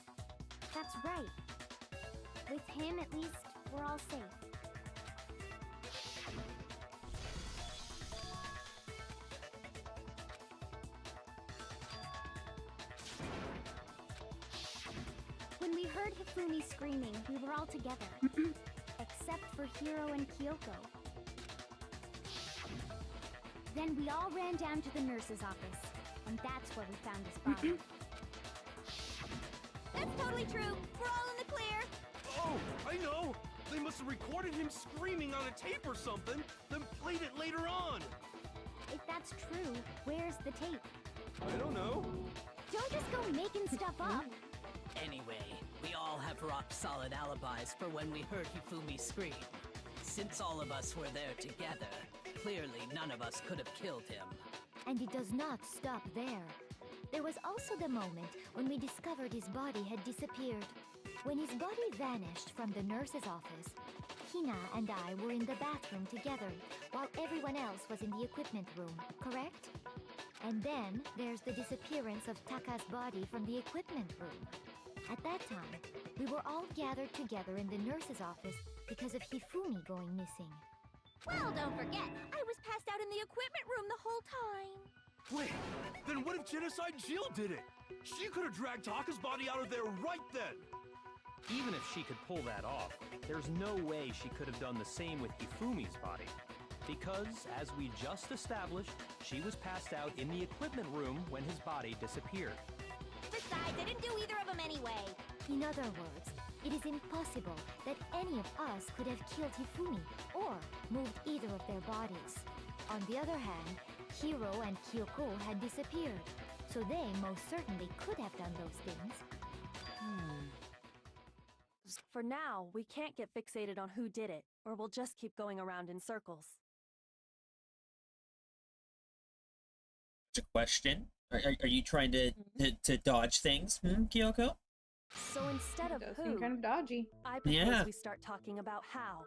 That's right. With him, at least, we're all safe. When we heard Hifumi screaming, we were all together. Except for Hiro and Kyoko. Then we all ran down to the nurse's office, and that's where we found his body. That's totally true. We're all in the clear. Oh, I know! They must have recorded him screaming on a tape or something, then played it later on! If that's true, where's the tape? I don't know. Don't just go making stuff up. Anyway, we all have rock-solid alibis for when we heard Hifumi scream. Since all of us were there together, clearly none of us could have killed him. And it does not stop there. There was also the moment when we discovered his body had disappeared. When his body vanished from the nurse's office, Hina and I were in the bathroom together, while everyone else was in the equipment room, correct? And then there's the disappearance of Taka's body from the equipment room. At that time, we were all gathered together in the nurse's office because of Hifumi going missing. Well, don't forget, I was passed out in the equipment room the whole time. Wait, then what if Genocide Jill did it? She could have dragged Taka's body out of there right then! Even if she could pull that off, there's no way she could have done the same with Hifumi's body. Because, as we just established, she was passed out in the equipment room when his body disappeared. Besides, I didn't do either of them anyway. In other words, it is impossible that any of us could have killed Hifumi or moved either of their bodies. On the other hand, Hiro and Kyoko had disappeared, so they most certainly could have done those things. For now, we can't get fixated on who did it, or we'll just keep going around in circles. It's a question. Are you trying to dodge things, Kyoko? So instead of Does who, seem kind of dodgy. I propose Yeah. we start talking about how.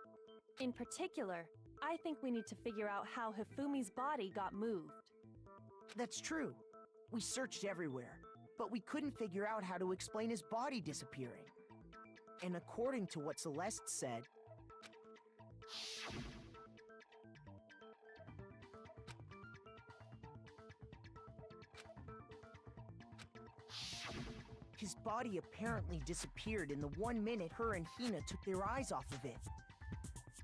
In particular, I think we need to figure out how Hifumi's body got moved. That's true. We searched everywhere, but we couldn't figure out how to explain his body disappearing. And according to what Celeste said, his body apparently disappeared in the 1 minute her and Hina took their eyes off of it.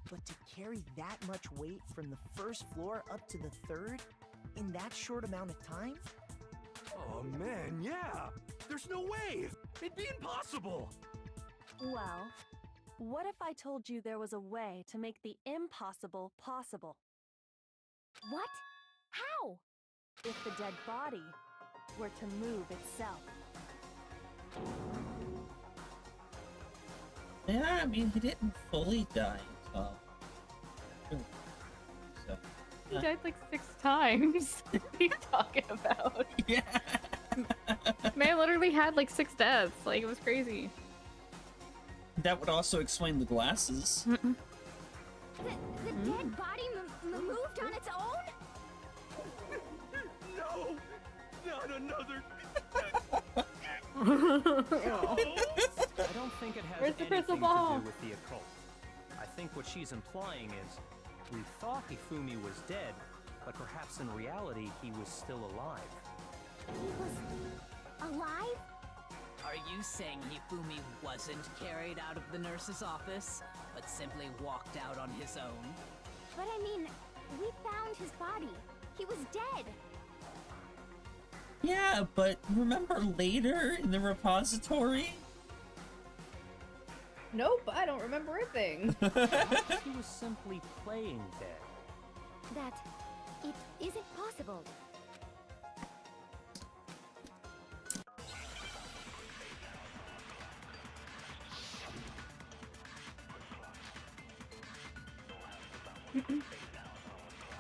But to carry that much weight from the first floor up to the third in that short amount of time? Oh man, yeah! There's no way! It'd be impossible! Well, what if I told you there was a way to make the impossible possible? What? How? If the dead body were to move itself. Yeah, I mean, he didn't fully die, so... He died like 6 times. What are you talking about? Yeah. Man literally had like 6 deaths. Like, it was crazy. That would also explain the glasses. The dead body moved on its own? No! Not another... I don't think it has Where's the anything crystal to ball? do with the occult. I think what she's implying is, we thought Hifumi was dead, but perhaps in reality he was still alive. He was alive? Are you saying Hifumi wasn't carried out of the nurse's office, but simply walked out on his own? But I mean, we found his body. He was dead. Yeah, but remember later in the repository? Nope, I don't remember a thing. Perhaps he was simply playing dead. That it isn't possible.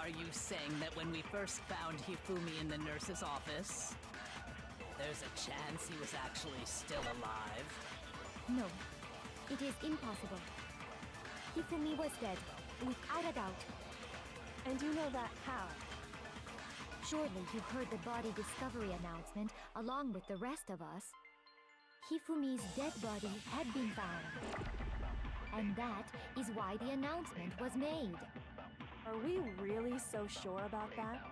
Are you saying that when we first found Hifumi in the nurse's office, there's a chance he was actually still alive? No, it is impossible. Hifumi was dead, without a doubt. And you know that how? Surely you heard the body discovery announcement along with the rest of us. Hifumi's dead body had been found. And that is why the announcement was made. Are we really so sure about that?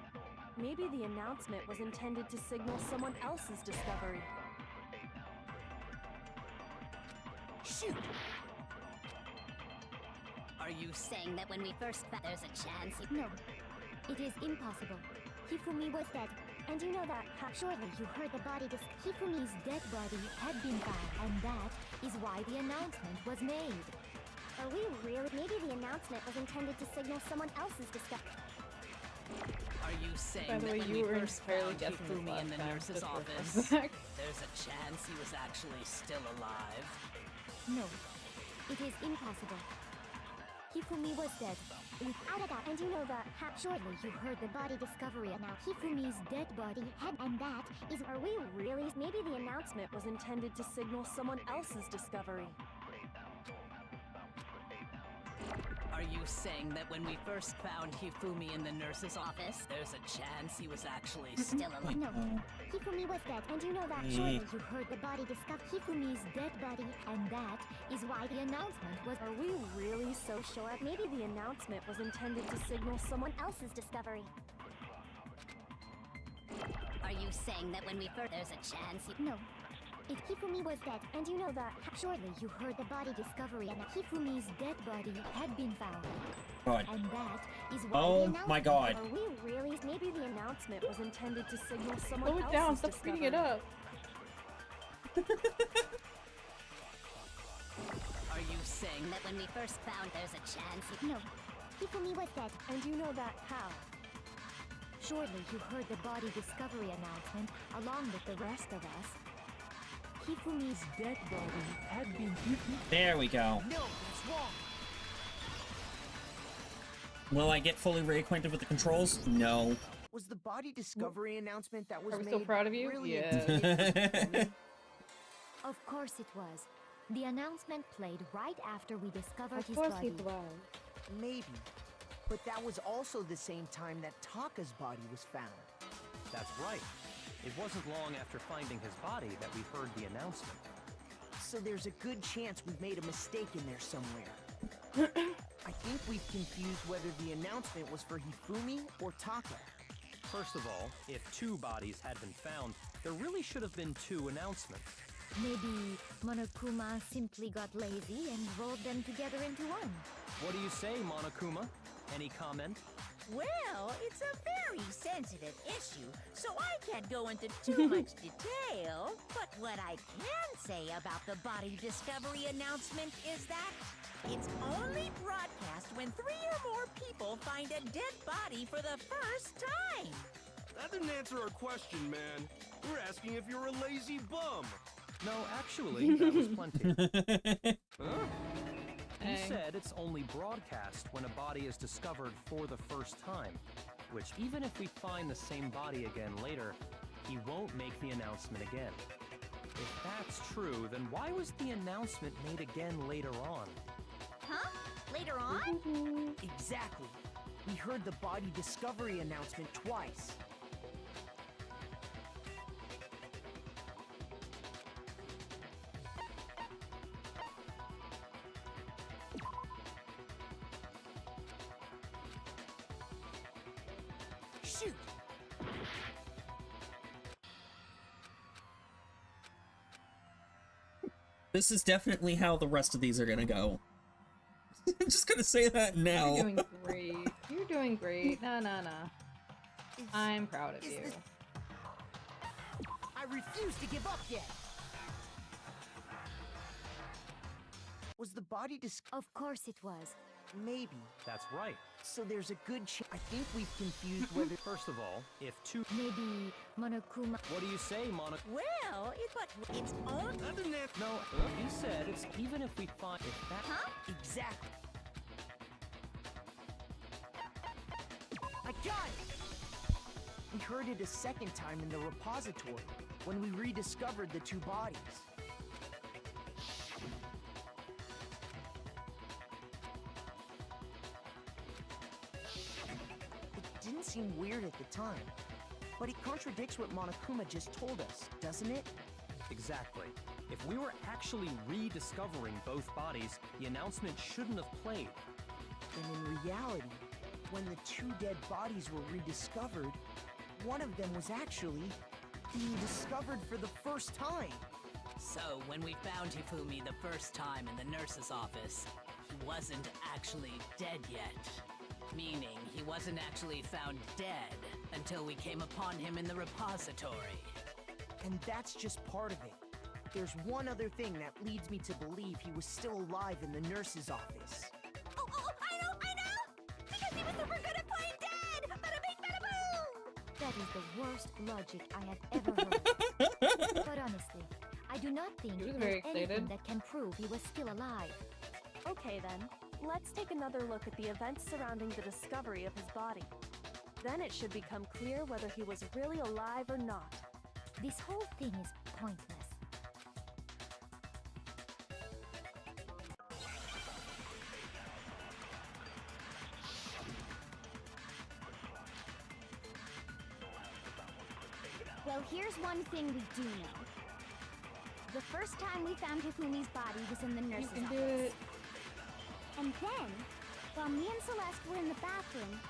Maybe the announcement was intended to signal someone else's discovery. Shoot! Are you saying that when we first found there's a chance No, it is impossible. Hifumi was dead. And you know that how? Surely you heard the body Hifumi's dead body had been found, and that is why the announcement was made. Are we really? Maybe the announcement was intended to signal someone else's discovery. Are you saying By the that way, when you we were first entirely found guessing this Hifumi last in the time, nurse's just for office, context. there's a chance he was actually still alive? No, it is impossible. Hifumi was dead, without a doubt. And you know that how? Surely you heard the body discovery announcement. Hifumi's dead body had, and that is. Are we really? Maybe the announcement was intended to signal someone else's discovery. Are you saying that when we first found Hifumi in the nurse's office, there's a chance he was actually still alive? No, Hifumi was dead, and you know that. Surely you heard the body discovery. Hifumi's dead body, and that is why the announcement was. Are we really so sure? Maybe the announcement was intended to signal someone else's discovery. Are you saying that when we first there's a chance No. If Hifumi was dead, And you know that how? surely you heard the body discovery and Hifumi's dead body had been found. God. And that is why the Oh announcement. my god. Are we really? Maybe the announcement was intended to signal someone Slow it else's down, stop discovery. speeding it up. Are you saying that when we first found there's a chance No, Hifumi was dead. And you know that how? Surely you heard the body discovery announcement along with the rest of us. Hifumi's dead body had been. There we go. No, that's wrong. Will I get fully reacquainted with the controls? No. Was the body discovery announcement that was Are we made still proud of you? really Yeah. intended for Hifumi? Of course it was. The announcement played right after we discovered Of his course body. he was. Maybe. But that was also the same time that Taka's body was found. That's right. It wasn't long after finding his body that we heard the announcement. So there's a good chance we've made a mistake in there somewhere. I think we've confused whether the announcement was for Hifumi or Taka. First of all, if two bodies had been found, there really should have been two announcements. Maybe Monokuma simply got lazy and rolled them together into one. What do you say, Monokuma? Any comment? Well, it's a very sensitive issue, so I can't go into too much detail. But what I can say about the body discovery announcement is that it's only broadcast when 3 or more people find a dead body for the first time. That didn't answer our question, man. We're asking if you're a lazy bum. No, actually, that was plenty. Huh? He Dang. said it's only broadcast when a body is discovered for the first time, which even if we find the same body again later, he won't make the announcement again. If that's true, then why was the announcement made again later on? Huh? Later on? Exactly. We heard the body discovery announcement twice. Shoot! This is definitely how the rest of these are gonna go. I'm just gonna say that now. You're doing great. You're doing great. No. I'm proud of you. refuse to give up yet. Was the body Of course it was. Maybe. That's right. So there's a good chance. I think we've confused whether. First of all, if two. Maybe Monokuma. What do you say, Monica? Well, it's all. No, you said it's even if we find. If that. Huh? Exactly. I got it! We heard it a second time in the repository when we rediscovered the two bodies. It didn't seem weird at the time, but it contradicts what Monokuma just told us, doesn't it? Exactly. If we were actually rediscovering both bodies, the announcement shouldn't have played. And in reality, when the two dead bodies were rediscovered, one of them was actually being discovered for the first time. So, when we found Hifumi the first time in the nurse's office, he wasn't actually dead yet. Meaning, he wasn't actually found dead until we came upon him in the repository. And that's just part of it. There's one other thing that leads me to believe he was still alive in the nurse's office. Oh, I know! Because he was super good at playing dead! Bada bing, bada boom! That is the worst logic I have ever heard. But honestly, I do not think He was there's very anything excited. that can prove he was still alive. Okay then, let's take another look at the events surrounding the discovery of his body. Then it should become clear whether he was really alive or not. This whole thing is pointless. Well, here's one thing we do know. The first time we found Hifumi's body was in the nurse's can do office. it. And then, while me and Celeste were in the bathroom,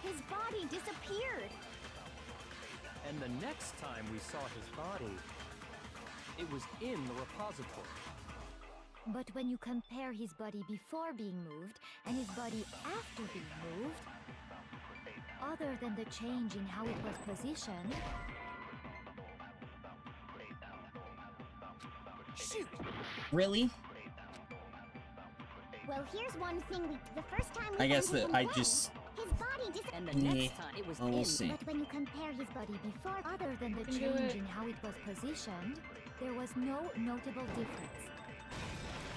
his body disappeared. And the next time we saw his body, it was in the repository. But when you compare his body before being moved and his body after being moved, other than the change in how it was positioned, Shoot! Really? Well, here's one thing the first time we I guess found that him I dead, just. his body disappeared. And the Yeah. next time it was Well, we'll in. see. But when you compare his body before, other than the can do change it. in how it was positioned, there was no notable difference.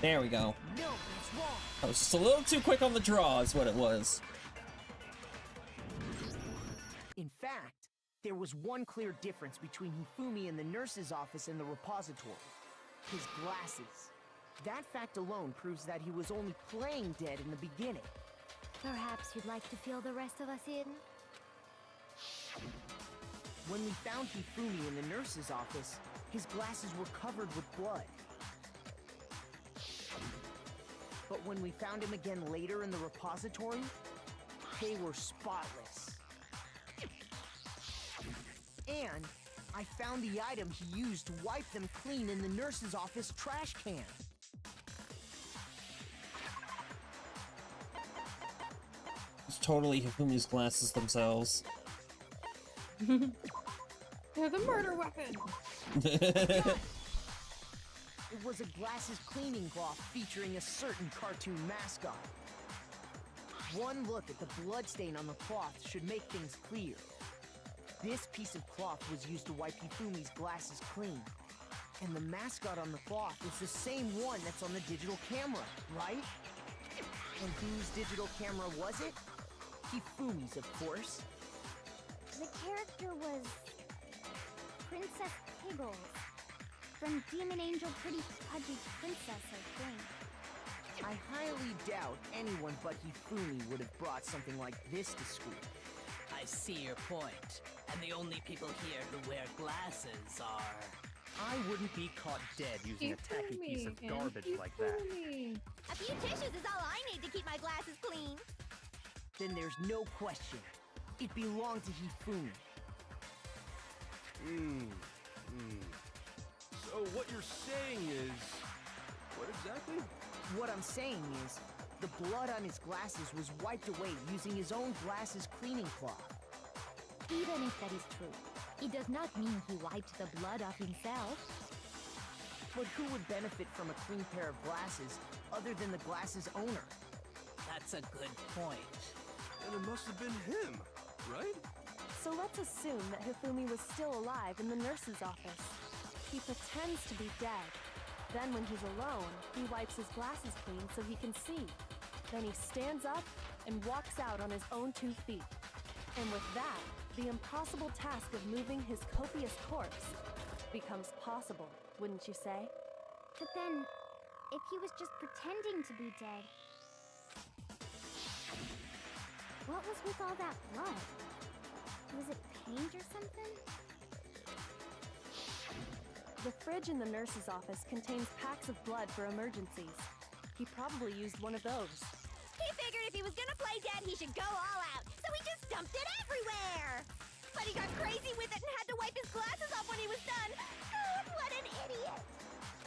There we go. No, it's wrong. I was just a little too quick on the draw, is what it was. In fact, there was one clear difference between Hifumi in the nurse's office and the repository. His glasses. That fact alone proves that he was only playing dead in the beginning. Perhaps you'd like to fill the rest of us in? When we found Hifumi in the nurse's office, his glasses were covered with blood. But when we found him again later in the repository, they were spotless. And I found the item he used to wipe them clean in the nurse's office trash can. It's totally Hifumi's glasses themselves. They're the murder weapon! It was a glasses cleaning cloth featuring a certain cartoon mascot. One look at the bloodstain on the cloth should make things clear. This piece of cloth was used to wipe Hifumi's glasses clean. And the mascot on the cloth is the same one that's on the digital camera, right? And whose digital camera was it? Hifumi's, of course. The character was Princess Piggles from Demon Angel Pretty Pudgy Princess, I think. I highly doubt anyone but Hifumi would have brought something like this to school. I see your point. And the only people here who wear glasses are... I wouldn't be caught dead using a tacky piece of garbage like that. A few tissues is all I need to keep my glasses clean. Then there's no question. It belonged to Hifumi. So what you're saying is... What exactly? What I'm saying is, the blood on his glasses was wiped away using his own glasses cleaning cloth. Even if that is true, It does not mean he wiped the blood off himself. But who would benefit from a clean pair of glasses other than the glasses' owner? That's a good point. And it must have been him, right? So let's assume that Hifumi was still alive in the nurse's office. He pretends to be dead. Then when he's alone, he wipes his glasses clean so he can see. Then he stands up and walks out on his own 2 feet. And with that, the impossible task of moving his copious corpse becomes possible, wouldn't you say? But then, if he was just pretending to be dead, what was with all that blood? Was it paint or something? The fridge in the nurse's office contains packs of blood for emergencies. He probably used one of those. He figured if he was gonna play dead, he should go all out, so he just dumped it everywhere! But he got crazy with it and had to wipe his glasses off when he was done! God, what an idiot!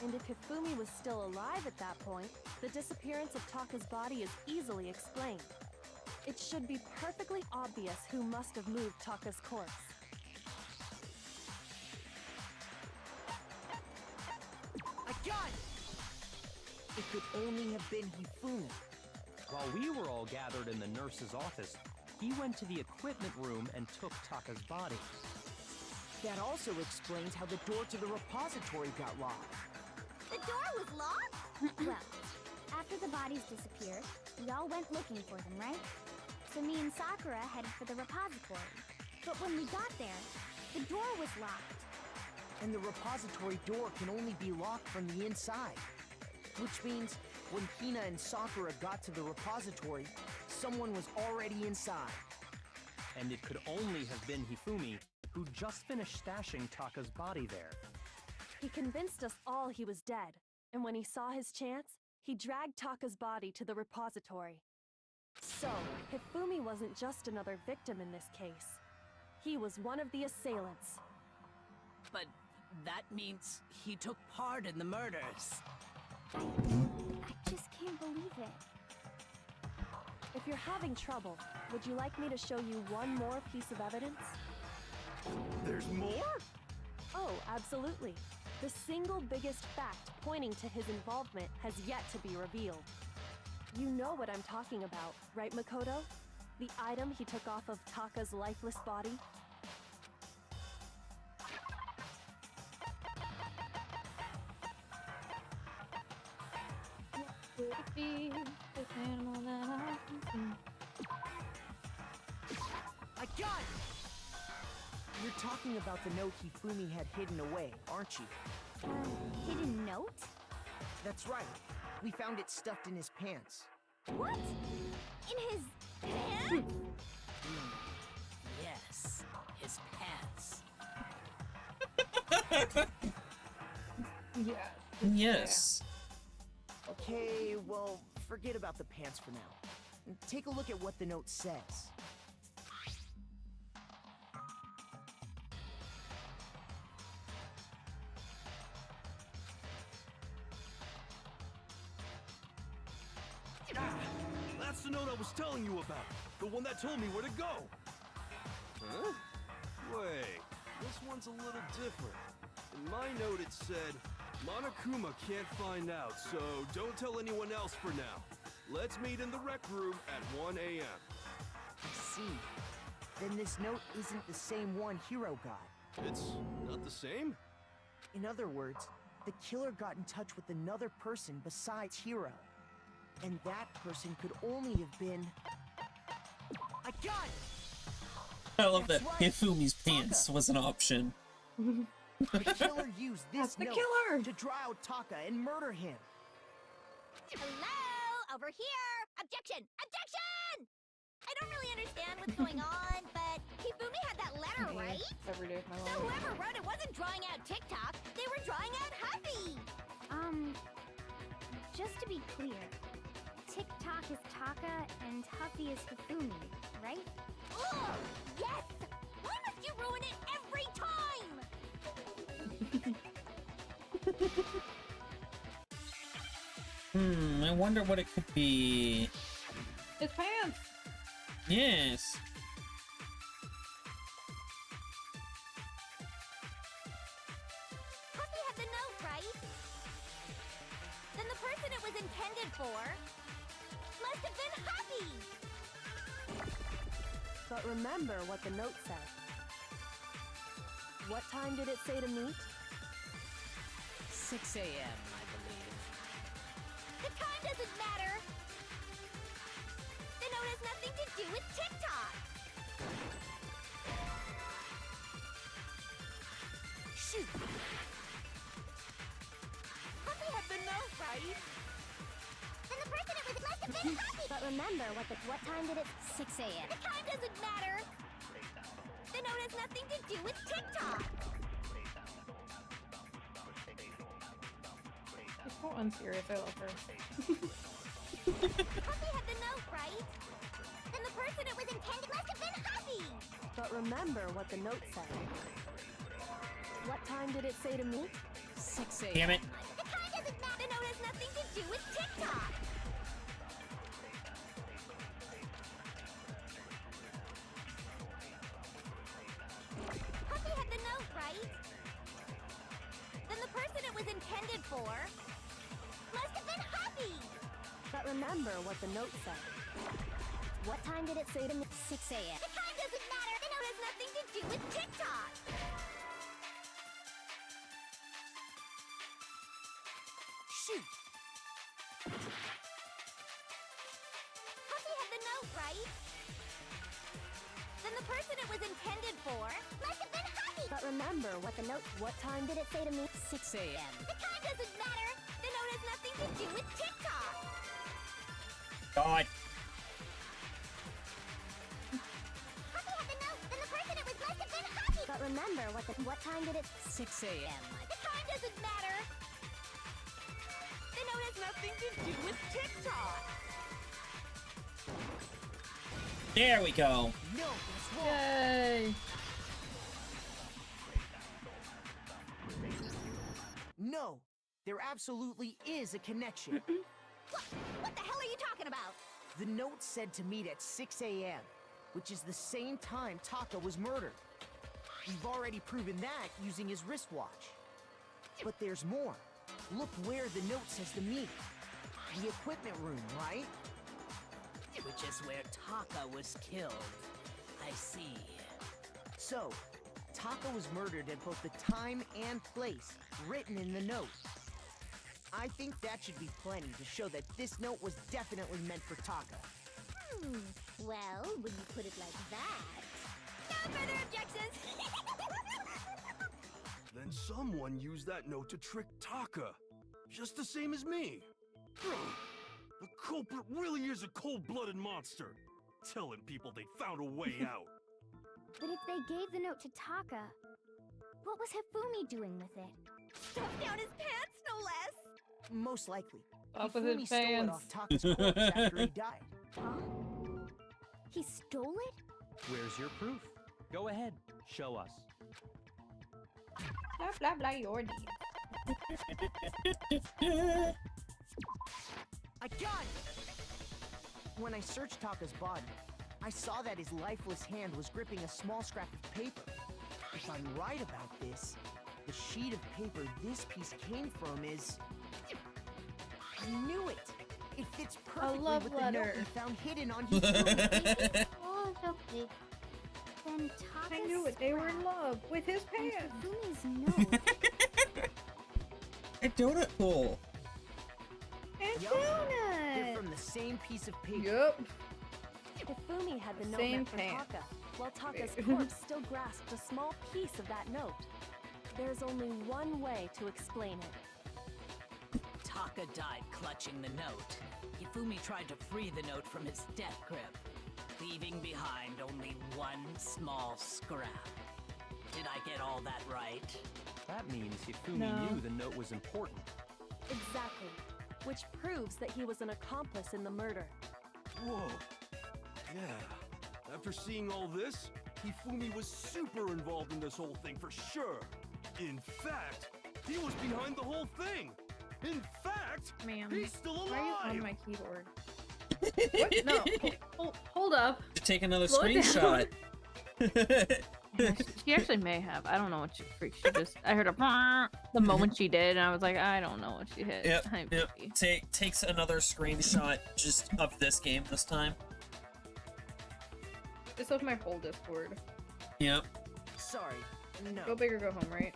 And if Hifumi was still alive at that point, the disappearance of Taka's body is easily explained. It should be perfectly obvious who must have moved Taka's corpse. I got it! It could only have been Hifumi. While we were all gathered in the nurse's office, he went to the equipment room and took Taka's body. That also explains how the door to the repository got locked. The door was locked? Well, after the bodies disappeared, we all went looking for them, right? So me and Sakura headed for the repository. But when we got there, the door was locked. And the repository door can only be locked from the inside. Which means when Hina and Sakura got to the repository, someone was already inside. And it could only have been Hifumi, who just finished stashing Taka's body there. He convinced us all he was dead, and when he saw his chance, he dragged Taka's body to the repository. So, Hifumi wasn't just another victim in this case. He was one of the assailants. But that means he took part in the murders. I just can't believe it. If you're having trouble, would you like me to show you one more piece of evidence? There's more? Oh, absolutely. The single biggest fact pointing to his involvement has yet to be revealed. You know what I'm talking about, right, Makoto? The item he took off of Taka's lifeless body? I got it! You're talking about the note Hifumi had hidden away, aren't you? Hidden note? That's right. We found it stuffed in his pants. What? In his pants? Yes, his pants. Yes. Okay, well, forget about the pants for now. Take a look at what the note says. That's the note I was telling you about. The one that told me where to go. Huh? Wait, this one's a little different. In my note it said, Monokuma can't find out, so don't tell anyone else for now. Let's meet in the rec room at 1 a.m. I see. Then this note isn't the same one Hiro got. It's not the same? In other words, the killer got in touch with another person besides Hiro. And that person could only have been... I got it! I love That's that right. Hifumi's pants was an option. The killer used this the note killer. to draw out Taka and murder him. Hello? Over here! Objection! Objection! I don't really understand what's going on, but Hifumi had that letter, right? Every day of my So life. whoever wrote it wasn't drawing out TikTok, they were drawing out Happy! Just to be clear, TikTok is Taka and Huffy is Hifumi, right? Ugh! Yes! Why must you ruin it every time? I wonder what it could be. His pants! Yes. person it was intended for must have been Happy! But remember what the note said. What time did it say to meet? 6 a.m., I believe. The time doesn't matter! The note has nothing to do with TikTok! Shoot! Happy had the note, right? Then the person it was must have been Happy! But remember what time did it? 6 a.m. The time doesn't matter! The note has nothing to do with TikTok! She's so unserious. I love her. Happy had the note, right? Then the person it was intended must have been Happy! But remember what the note said. What time did it say to meet? 6 a.m. Damn it. The time doesn't matter! The note has nothing to do with TikTok! Happy had the note, right? Then the person it was intended for must have been Happy! But remember what the note said. What time did it say to meet? 6 a.m. The time doesn't matter! The note has nothing to do with TikTok! Shoot! Happy had the note, right? Then the person it was intended for must have been Happy! But remember what the note. What time did it say to meet? 6 a.m. The time doesn't matter! The note has nothing to do with TikTok! God. Happy had the note! Then the person it was must have been Happy! But remember what time did it? 6 a.m. The time doesn't matter! The note has nothing to do with TikTok! There we go. No, that's wrong. Yay! No, there absolutely is a connection. What the hell are you talking about? The note said to meet at 6 a.m., which is the same time Taka was murdered. We've already proven that using his wristwatch. But there's more. Look where the note says to meet. The equipment room, right? Which is where Taka was killed. I see. So, Taka was murdered at both the time and place written in the note. I think that should be plenty to show that this note was definitely meant for Taka. Well, when you put it like that... No further objections! Then someone used that note to trick Taka, just the same as me. The culprit really is a cold-blooded monster, telling people they found a way out. But if they gave the note to Taka, what was Hifumi doing with it? Stuffed down his pants, no less! Most likely. Up with Hifumi his stole it pants. off Taka's corpse after he died. Huh? He stole it? Where's your proof? Go ahead, show us. Blah blah blah. Your name. I got it! When I searched Taka's body, I saw that his lifeless hand was gripping a small scrap of paper. If I'm right about this, the sheet of paper this piece came from is... I knew it! It fits perfectly love with the note letter. we found hidden on his room. Oh, okay. Then Taka's I knew it. They were in love with his and pants. Hifumi's note. A donut bowl. And Yup. They're donut. from the same piece of paper. Yup. Hifumi had the note Same meant for pants. Taka, while Taka's corpse still grasped a small piece of that note. There's only one way to explain it. Taka died clutching the note. Hifumi tried to free the note from its death grip, leaving behind only one small scrap. Did I get all that right? That means Hifumi No. knew the note was important. Exactly. Which proves that he was an accomplice in the murder. Whoa. Yeah. After seeing all this, Hifumi was super involved in this whole thing for sure. In fact, he was behind the whole thing. In fact, Ma'am, he's still alive. why are you on my keyboard? What? No. Hold up. To take another Slow screenshot. Yeah, she actually may have. I don't know what she freaked. She just, I heard a the moment she did, and I was like, I don't know what she hit. Yep. Takes another screenshot just of this game this time. Just of my whole Discord. Yep. Sorry, no. Go big or go home, right?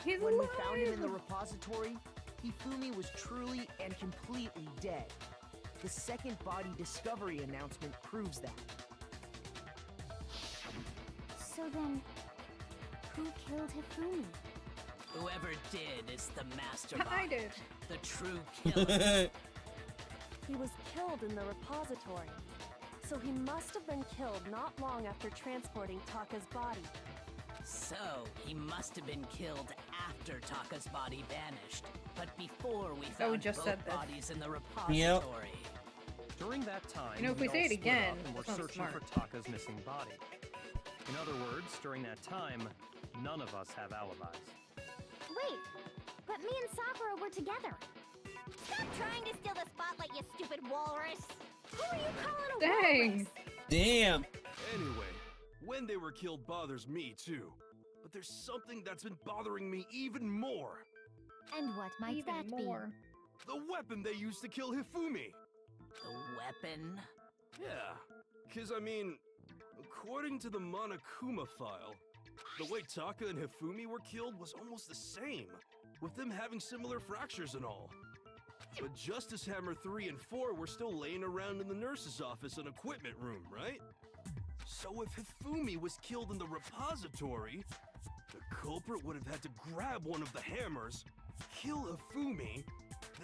He's when alive! we found him in the repository, Hifumi was truly and completely dead. The second body discovery announcement proves that. So then, who killed Hifumi? Whoever did is the mastermind. I did. The true killer. He was killed in the repository. So he must have been killed not long after transporting Taka's body. So, he must have been killed after Taka's body vanished, but before we found both bodies in the repository. Yep. During that time, You know, if we all say it split again, up and were it's not searching smart. for Taka's missing body. In other words, during that time, none of us have alibis. Wait, but me and Sakura were together. Stop trying to steal the spotlight, you stupid walrus! Who are you calling a walrus? Damn. Anyway, when they were killed bothers me too. But there's something that's been bothering me even more. And what might that be? The weapon they used to kill Hifumi. The weapon? Yeah, because I mean, according to the Monokuma file, the way Taka and Hifumi were killed was almost the same, with them having similar fractures and all. But Justice Hammer 3 and 4 were still laying around in the nurse's office and equipment room, right? So if Hifumi was killed in the repository, the culprit would have had to grab one of the hammers, kill Hifumi,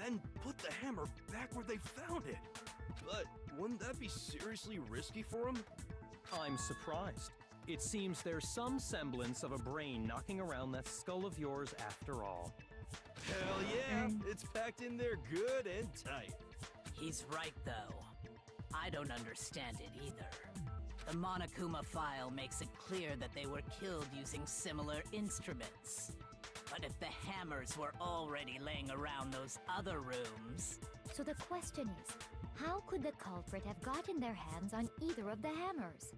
then put the hammer back where they found it. But wouldn't that be seriously risky for him? I'm surprised. It seems there's some semblance of a brain knocking around that skull of yours after all. Hell yeah, it's packed in there good and tight. He's right, though. I don't understand it either. The Monokuma file makes it clear that they were killed using similar instruments. But if the hammers were already laying around those other rooms... So the question is, how could the culprit have gotten their hands on either of the hammers?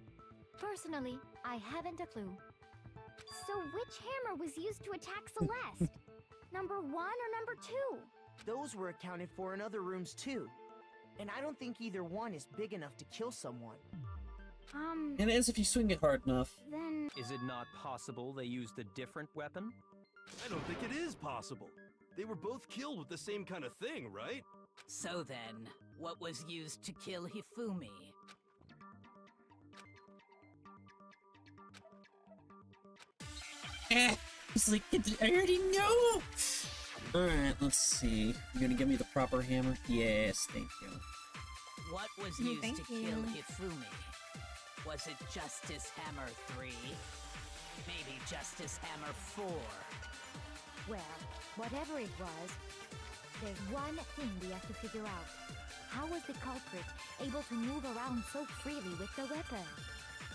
Personally, I haven't a clue. So which hammer was used to attack Celeste? Number 1 or number 2? Those were accounted for in other rooms too. And I don't think either one is big enough to kill someone. It is if you swing it hard enough. Then... Is it not possible they used a different weapon? I don't think it is possible. They were both killed with the same kind of thing, right? So then, what was used to kill Hifumi? He's like, I already know! Alright, let's see. You gonna give me the proper hammer? Yes, thank you. What was used to kill Hifumi? Was it Justice Hammer 3? Maybe Justice Hammer 4? Well, whatever it was, there's one thing we have to figure out. How was the culprit able to move around so freely with the weapon?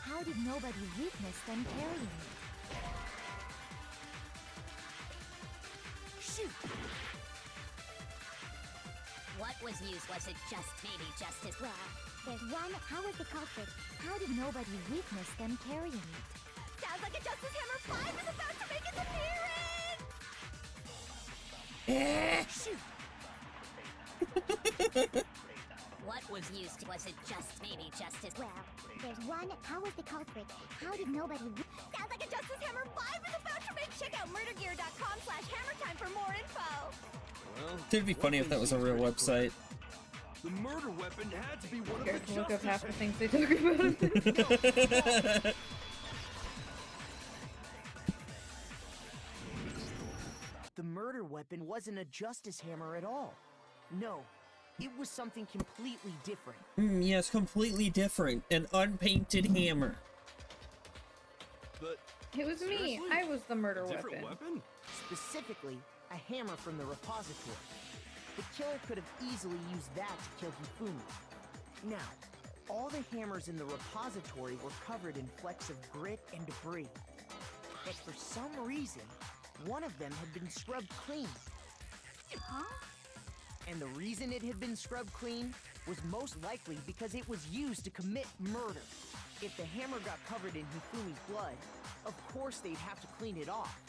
How did nobody witness them carrying it? Shoot! What was used? Was it just maybe Justice? Well, there's one. How was the culprit? How did nobody witness them carrying it? Sounds like a Justice Hammer 5 is about to make its appearance! What was used? Was it just maybe Justice? Well, there's one. How was the culprit? How did nobody... Sounds like a Justice Hammer 5 is about to make... Check out murdergear.com/hammertime for more info! Well, It'd be funny if that was a real website. The murder weapon had to be one of You the guys can look up Justice half the things they talk about. The murder weapon wasn't a Justice Hammer at all. No, it was something completely different. Yes, completely different. An unpainted hammer. But It was me. seriously? I was the murder Different weapon. weapon? Specifically, a hammer from the repository. The killer could have easily used that to kill Hifumi. Now, all the hammers in the repository were covered in flecks of grit and debris. But for some reason, one of them had been scrubbed clean. Huh? And the reason it had been scrubbed clean was most likely because it was used to commit murder. If the hammer got covered in Hifumi's blood, of course they'd have to clean it off.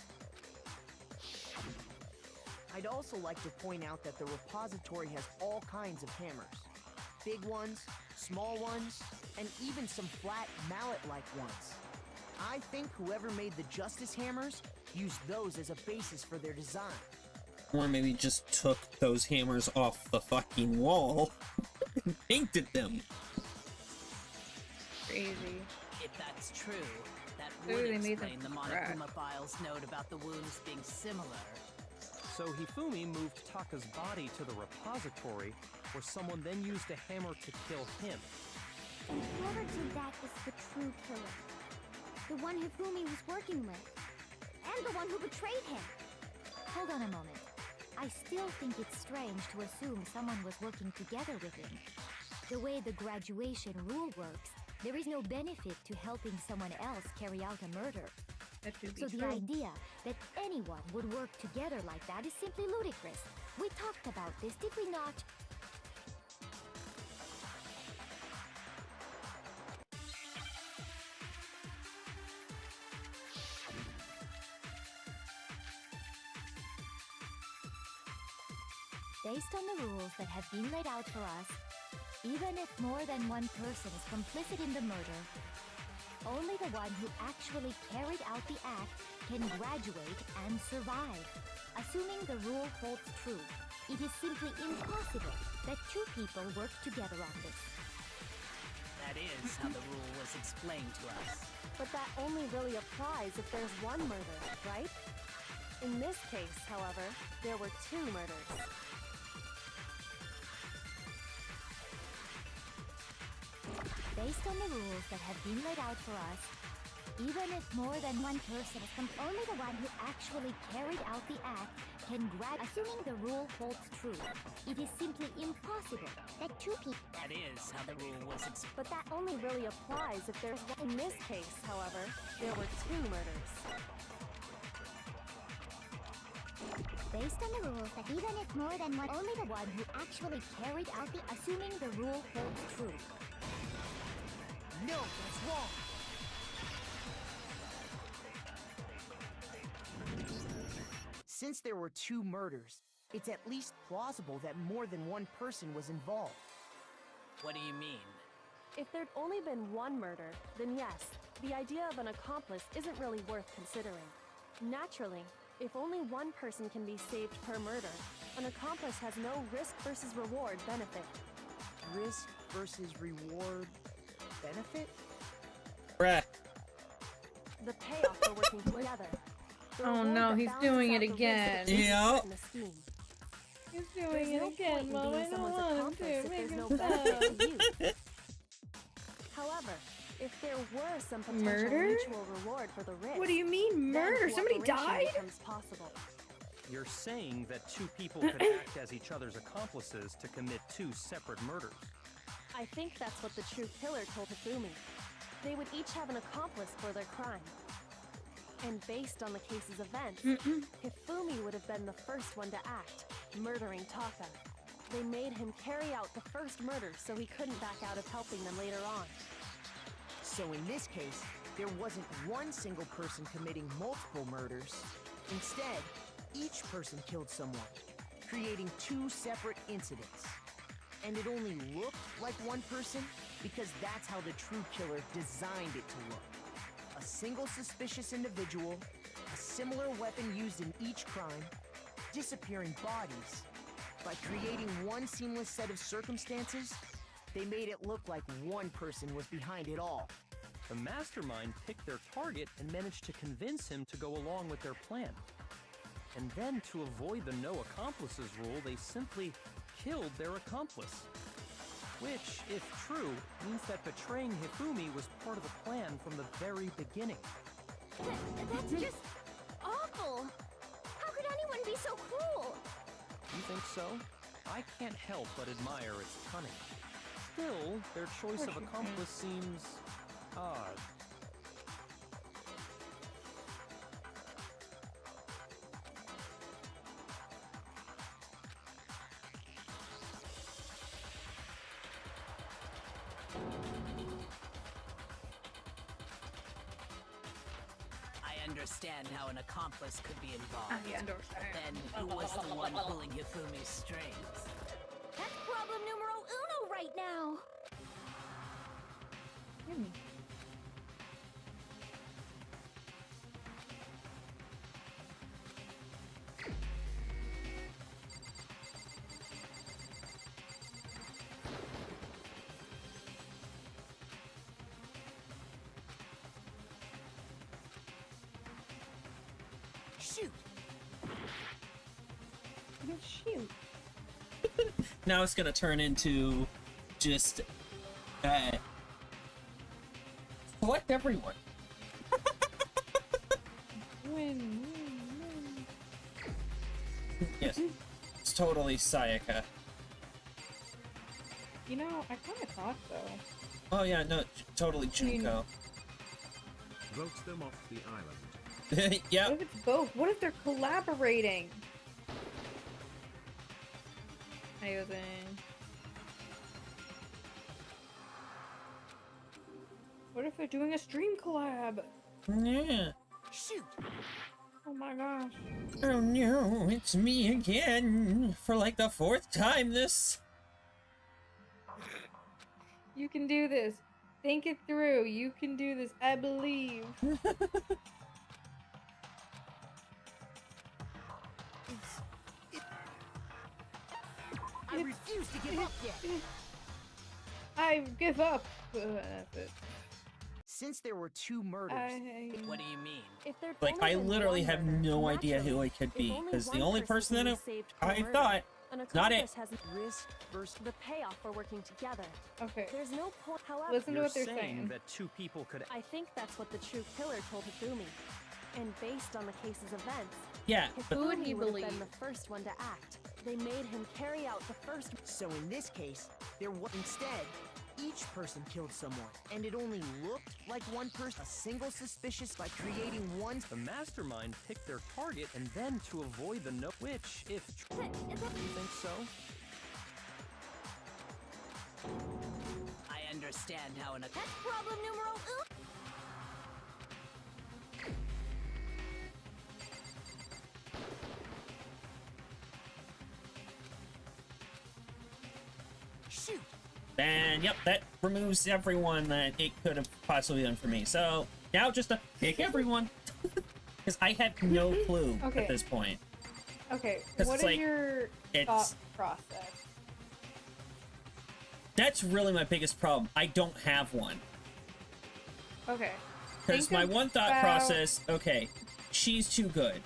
I'd also like to point out that the repository has all kinds of hammers. Big ones, small ones, and even some flat mallet-like ones. I think whoever made the Justice hammers used those as a basis for their design. Or maybe just took those hammers off the fucking wall and painted them. Crazy. If that's true, that Ooh, would they made them explain the from scratch. Monokuma file's note about the wounds being similar. So Hifumi moved Taka's body to the repository, where someone then used a hammer to kill him. And whoever did that is the true killer. The one Hifumi was working with. And the one who betrayed him. Hold on a moment. I still think it's strange to assume someone was working together with him. The way the graduation rule works, there is no benefit to helping someone else carry out a murder. That should be So the true. idea that anyone would work together like that is simply ludicrous. We talked about this, did we not? Based on the rules that have been laid out for us, even if more than one person is complicit in the murder, only the one who actually carried out the act can graduate and survive. Assuming the rule holds true, it is simply impossible that two people work together on this. That is how the rule was explained to us. But that only really applies if there's one murder, right? In this case, however, there were two murders. Based on the rules that have been laid out for us, even if more than one person is only the one who actually carried out the act can assuming the rule holds true, it is simply impossible that two people. That is how the rule was explained. But that only really applies if there's one. In this case, however, there were two murders. Based on the rules that even if more than one, Only the one who actually carried out the assuming the rule holds true. No, that's wrong. Since there were two murders, it's at least plausible that more than one person was involved. What do you mean? If there'd only been one murder, then yes, the idea of an accomplice isn't really worth considering. Naturally, if only one person can be saved per murder, an accomplice has no risk versus reward benefit. Risk versus reward benefit? Bruh. The payoff for working together. The Oh reward no, that he's balances doing out it the risk again. that takes Yeah. part in the scheme. He's There's doing no it again, point in Mom. being I don't someone's want him accomplice to. if Make there's no him benefit to stop. you. However, if there were some potential Murder? mutual reward for the risk, What do you mean, then murder? Somebody cooperation died? becomes possible. You're saying that two people could act as each other's accomplices to commit two separate murders. I think that's what the true killer told Hifumi. They would each have an accomplice for their crime. And based on the case's events, Hifumi would have been the first one to act, murdering Taka. They made him carry out the first murder so he couldn't back out of helping them later on. So in this case, there wasn't one single person committing multiple murders. Instead, each person killed someone, creating two separate incidents. And it only looked like one person because that's how the true killer designed it to look. A single suspicious individual, a similar weapon used in each crime, disappearing bodies. By creating one seamless set of circumstances, they made it look like one person was behind it all. The mastermind picked their target and managed to convince him to go along with their plan. And then, to avoid the no accomplices rule, they simply killed their accomplice. Which, if true, means that betraying Hifumi was part of the plan from the very beginning. That's just awful. How could anyone be so cruel? You think so? I can't help but admire its cunning. Still, their choice of accomplice seems odd. understand how an accomplice could be involved. I understand. Then who was the one pulling Hifumi's strings? That's problem numero uno right now. Shoot! Shoot. Now it's gonna turn into just select everyone. Win. Yes, it's totally Sayaka. You know, I kind of thought so. Oh yeah, no, totally Junko. Vote them off the island. Yep. What if it's both? What if they're collaborating? What if they're doing a stream collab? Yeah. Shoot! Oh my gosh. Oh no, it's me again for like the 4th time this. You can do this. Think it through. You can do this. I believe. I refuse to give up yet. I give up. Since there were 2 murders, What do you mean? If there'd Like, only I been literally one have murder, no idea who naturally, it could if be, only because the one only person can that be saved per I murder, thought, an not it. accomplice has risk versus the payoff for working together. Okay. There's no point. However, Listen to You're what they're saying saying. that 2 people could. I think that's what the true killer told Hifumi. And based on the case's events, Yeah, but Who would he Hifumi would have believe? been the first one to act. They made him carry out the first. So in this case, there was instead each person killed someone, and it only looked like one person. A single suspicious by creating one. The mastermind picked their target and then to avoid the no. Which, if true, you think so? I understand how an That's problem numero uno. Shoot! then yep, that removes everyone that it could have possibly done for me. So now just to pick everyone, because I have no clue Okay. at this point. Okay, 'Cause what it's is like- your it's- thought process? That's really my biggest problem. I don't have one. Okay. Because Think my one thought about- process, okay, she's too good.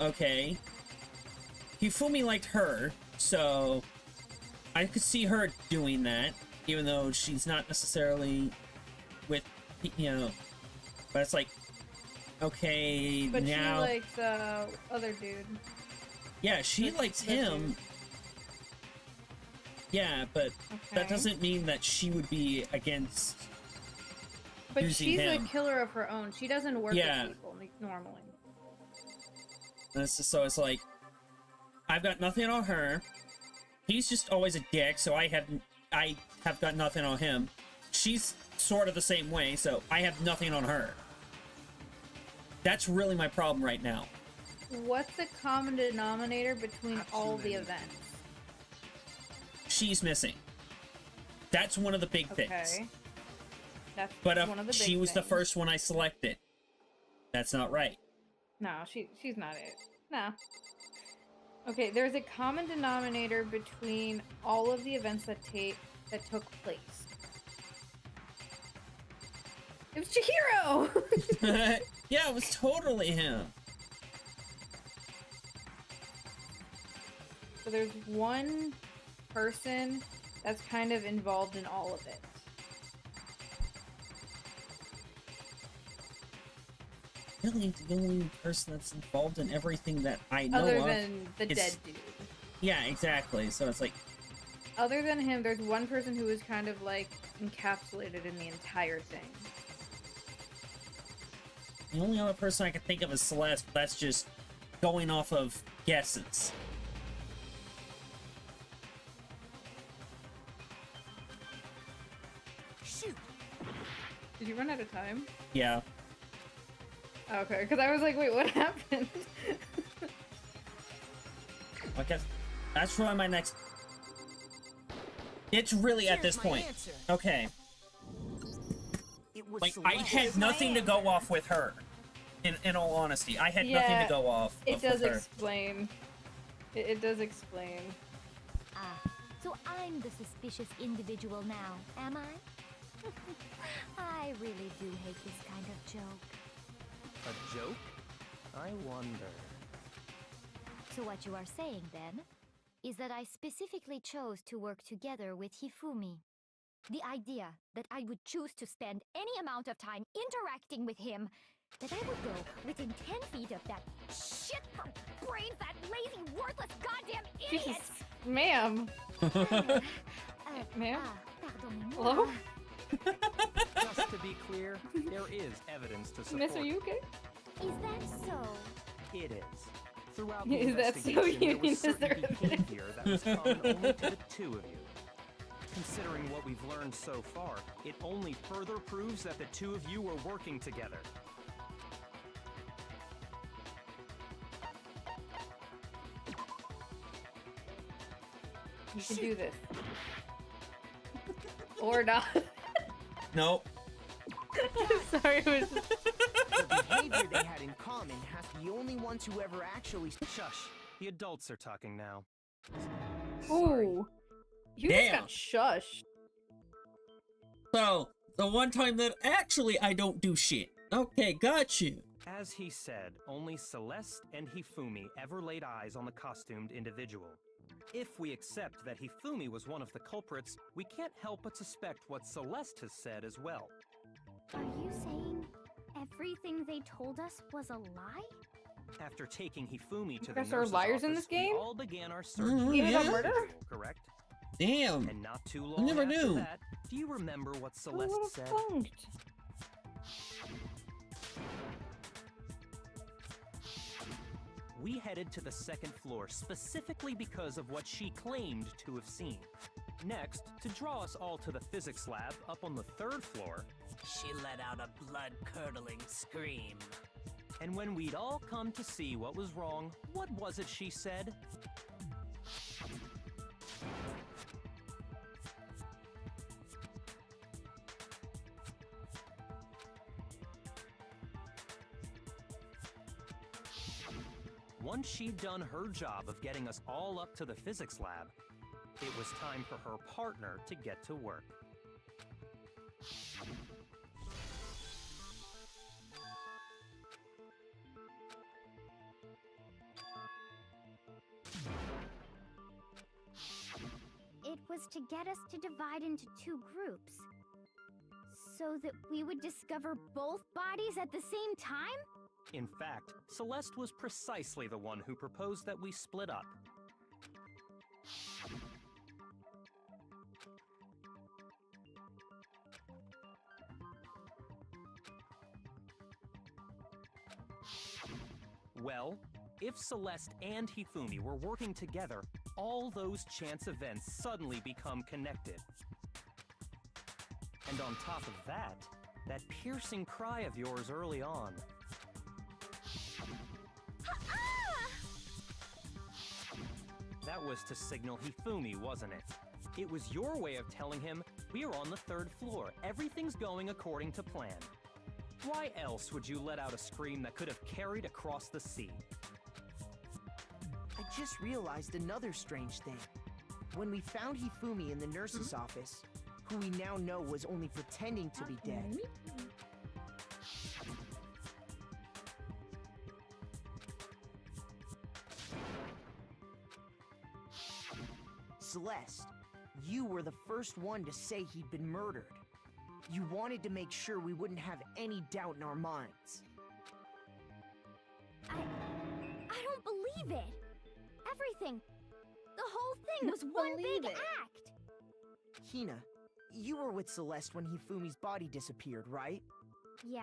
Okay. Hifumi liked her, so I could see her doing that, even though she's not necessarily with, you know, but it's like, okay, But now... she likes other dude. Yeah, she the- likes the him. dude. Yeah, but that Okay. doesn't mean that she would be against But using she's him. a killer of her own. She doesn't work Yeah. with people normally. And it's just, so it's like, I've got nothing on her. He's just always a dick, so I have got nothing on him. She's sort of the same way, so I have nothing on her. That's really my problem right now. What's the common denominator between all the Absolutely. events? She's missing. That's one of the big things. Okay. That's But one of the big she was the things. first one I selected. That's not right. No, she's not it. No. Okay, there's a common denominator between all of the events that took place. It was Chihiro! Yeah, it was totally him. So there's one person that's kind of involved in all of it. Really, the only person that's involved in everything that I know Other of than the is- dead dude. Yeah, exactly. So it's like, Other than him, there's one person who is kind of like encapsulated in the entire thing. the only other person I can think of is Celeste, but that's just going off of guesses. Shoot! Did you run out of time? Yeah. Okay, because I was like, wait, what happened? Okay, that's probably my next. It's really at this point. Okay. It was Like, I Celeste. had nothing to go off with her. In all honesty, I had nothing to go off It of does with her. explain. It does explain. Ah, so I'm the suspicious individual now, am I? I really do hate this kind of joke. A joke? I wonder. So what you are saying, then, is that I specifically chose to work together with Hifumi. The idea that I would choose to spend any amount of time interacting with him, that I would go within 10 feet of that shit brain-fat, lazy, worthless goddamn idiot! Jesus, ma'am. Ma'am? Pardonnez-moi. Hello? Just to be clear, there is evidence to support. Miss, are you okay? Is that so? It is. Throughout the Is that so? investigation, You there mean was is there certain behavior that was common only to the two of you. Considering what we've learned so far, it only further proves that the two of you were working together. You can do this. Or not. Nope. Sorry, it was just... The behavior they had in common has the only ones who ever actually. Shush. The adults are talking now. Ooh. You Damn. just got shushed. So, the one time that actually I don't do shit. Okay, got you. As he said, only Celeste and Hifumi ever laid eyes on the costumed individual. If we accept that Hifumi was one of the culprits, we can't help but suspect what Celeste has said as well. Are you saying everything they told us was a lie? After taking Hifumi to the guys are nurse's liars in office, this game? we all began our search Mhm, for Even the about murder? individual, correct? Damn. And not too long never after knew. that, do you remember what Celeste What a said? funked. We headed to the second floor specifically because of what she claimed to have seen. Next, to draw us all to the physics lab up on the third floor, She let out a blood-curdling scream. and when we'd all come to see what was wrong, what was it she said? Once she'd done her job of getting us all up to the physics lab, it was time for her partner to get to work. It was to get us to divide into two groups. So that we would discover both bodies at the same time? In fact, Celeste was precisely the one who proposed that we split up. Well, if Celeste and Hifumi were working together, all those chance events suddenly become connected. And on top of that, that piercing cry of yours early on. That was to signal Hifumi, wasn't it? It was your way of telling him, we're on the third floor, everything's going according to plan. Why else would you let out a scream that could have carried across the sea? I just realized another strange thing. When we found Hifumi in the nurse's office, who we now know was only pretending to be dead, Celeste, you were the first one to say he'd been murdered. You wanted to make sure we wouldn't have any doubt in our minds. I don't believe it. Everything. The whole thing was one big act. Hina, you were with Celeste when Hifumi's body disappeared, right? Yeah.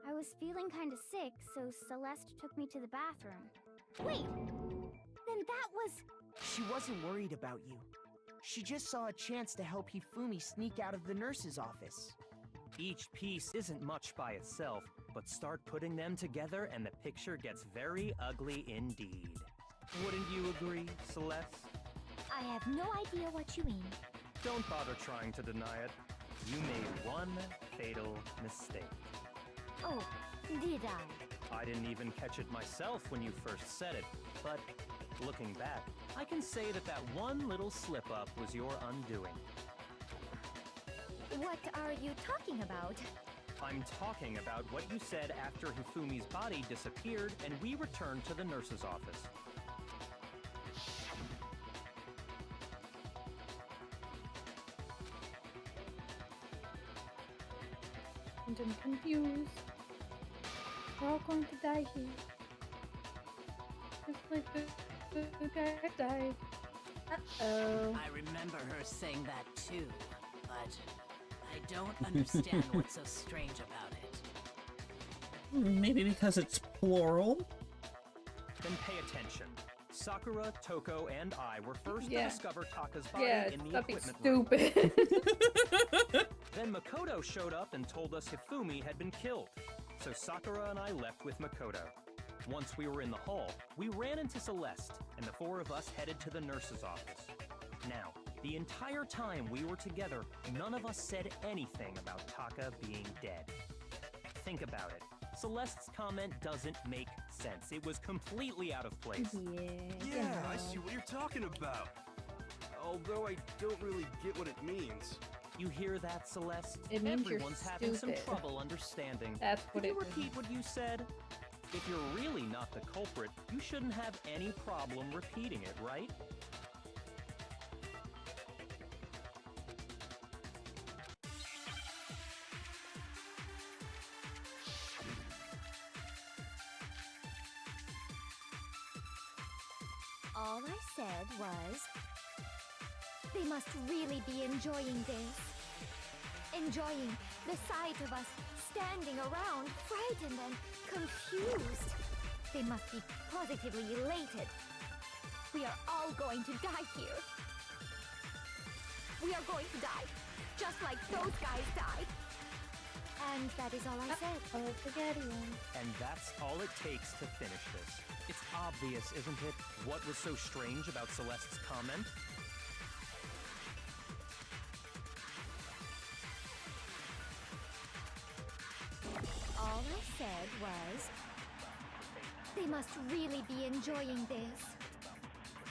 I was feeling kind of sick, so Celeste took me to the bathroom. Wait! Then that was... She wasn't worried about you. She just saw a chance to help Hifumi sneak out of the nurse's office. Each piece isn't much by itself, But start putting them together and the picture gets very ugly indeed. Wouldn't you agree, Celeste? I have no idea what you mean. Don't bother trying to deny it. You made one fatal mistake. Oh, did I? I didn't even catch it myself when you first said it, but looking back, I can say that that one little slip-up was your undoing. What are you talking about? I'm talking about what you said after Hifumi's body disappeared and we returned to the nurse's office. I'm confused. We're all going to die here. Just like the guy died. Uh-oh. I remember her saying that too, but I don't understand what's so strange about it. Maybe because it's plural? Then pay attention. Sakura, Toko, and I were first Yeah. to discover Taka's body in the stop being equipment room. stupid. Then Makoto showed up and told us Hifumi had been killed. So Sakura and I left with Makoto. Once we were in the hall, we ran into Celeste, and the four of us headed to the nurse's office. Now, the entire time we were together, none of us said anything about Taka being dead. Think about it. Celeste's comment doesn't make sense. It was completely out of place. Yeah, I see what you're talking about. Although I don't really get what it means. You hear that, Celeste? It means you're Everyone's having some stupid. trouble understanding. That's what Could you it means. repeat what you said? If you're really not the culprit, you shouldn't have any problem repeating it, right? All I said was, they must really be enjoying this. Enjoying the sight of us standing around, frightened and confused. They must be positively elated. We are all going to die here. We are going to die, just like those guys died. And that is all I said. Oh, spaghetti. And that's all it takes to finish this. It's obvious, isn't it? What was so strange about Celeste's comment? All I said was, they must really be enjoying this.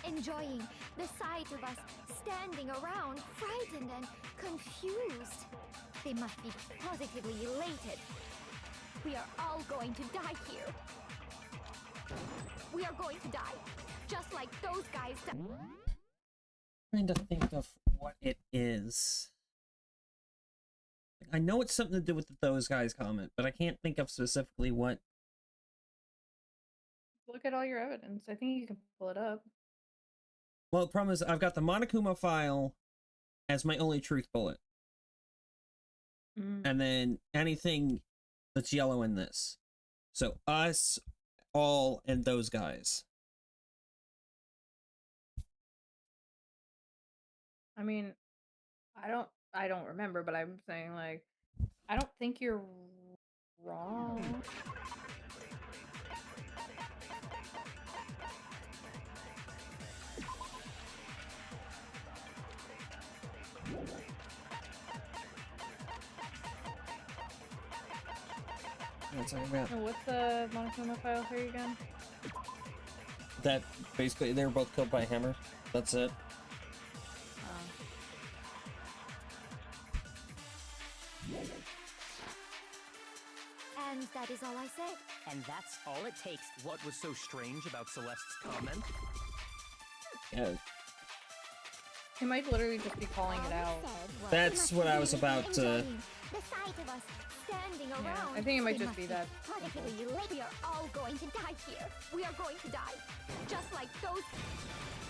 Enjoying the sight of us standing around, frightened and confused. They must be positively elated. We are all going to die here. We are going to die, just like those guys died. Trying to think of what it is. I know it's something to do with the those guys comment, but I can't think of specifically what. Look at all your evidence. I think you can pull it up. Well, the problem is I've got the Monokuma file as my only truth bullet. And then anything that's yellow in this. So us, all, and those guys. I mean, I don't remember, but I'm saying, like, I don't think you're wrong. What's that about? What's the Monokuma file for you again? That basically they were both killed by a hammer. That's it. And that is all I said. And that's all it takes. What was so strange about Celeste's comment? Yeah. He might literally just be calling it out. That's what I was about to. The sight of us standing Yeah, around. I think it might they just be must that. Positively elated. We are all going to die here. We are going to die, just like those.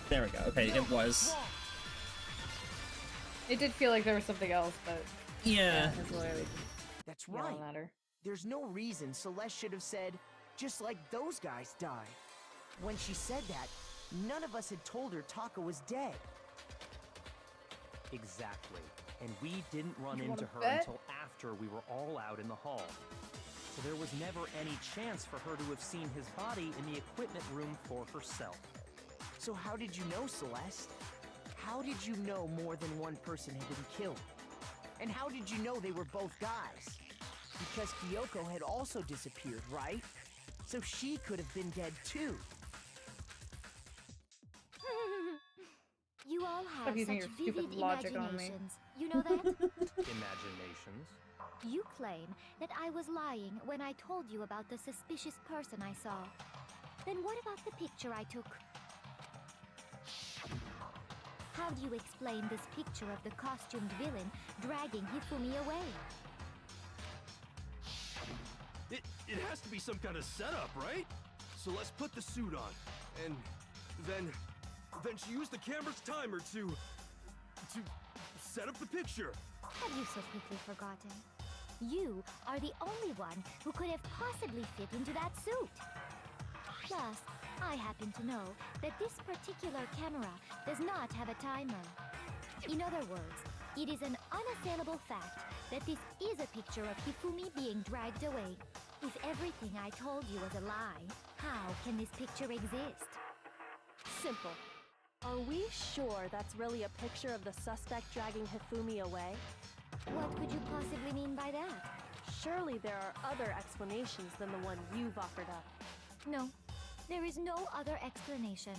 There we go. Okay, it was. It did feel like there was something else, but Yeah. it's literally That's yelling right. at her. There's no reason Celeste should have said, just like those guys died. When she said that, none of us had told her Taka was dead. Exactly. And we didn't run You into wanna her bet? until after we were all out in the hall. so there was never any chance for her to have seen his body in the equipment room for herself. So how did you know, Celeste? How did you know more than one person had been killed? And how did you know they were both guys? Because Kyoko had also disappeared, right? So she could have been dead too. You all have Stop using such your stupid vivid logic on me. imaginations. You know that? Imaginations. You claim that I was lying when I told you about the suspicious person I saw. Then what about the picture I took? How do you explain this picture of the costumed villain dragging Hifumi away? It has to be some kind of setup, right? So let's put the suit on, and then she used the camera's timer to set up the picture. Have you so quickly forgotten? You are the only one who could have possibly fit into that suit. Plus, I happen to know that this particular camera does not have a timer. In other words, it is an unassailable fact that this is a picture of Hifumi being dragged away. If everything I told you was a lie, how can this picture exist? Simple. Are we sure that's really a picture of the suspect dragging Hifumi away? What could you possibly mean by that? Surely there are other explanations than the one you've offered up. No, there is no other explanation.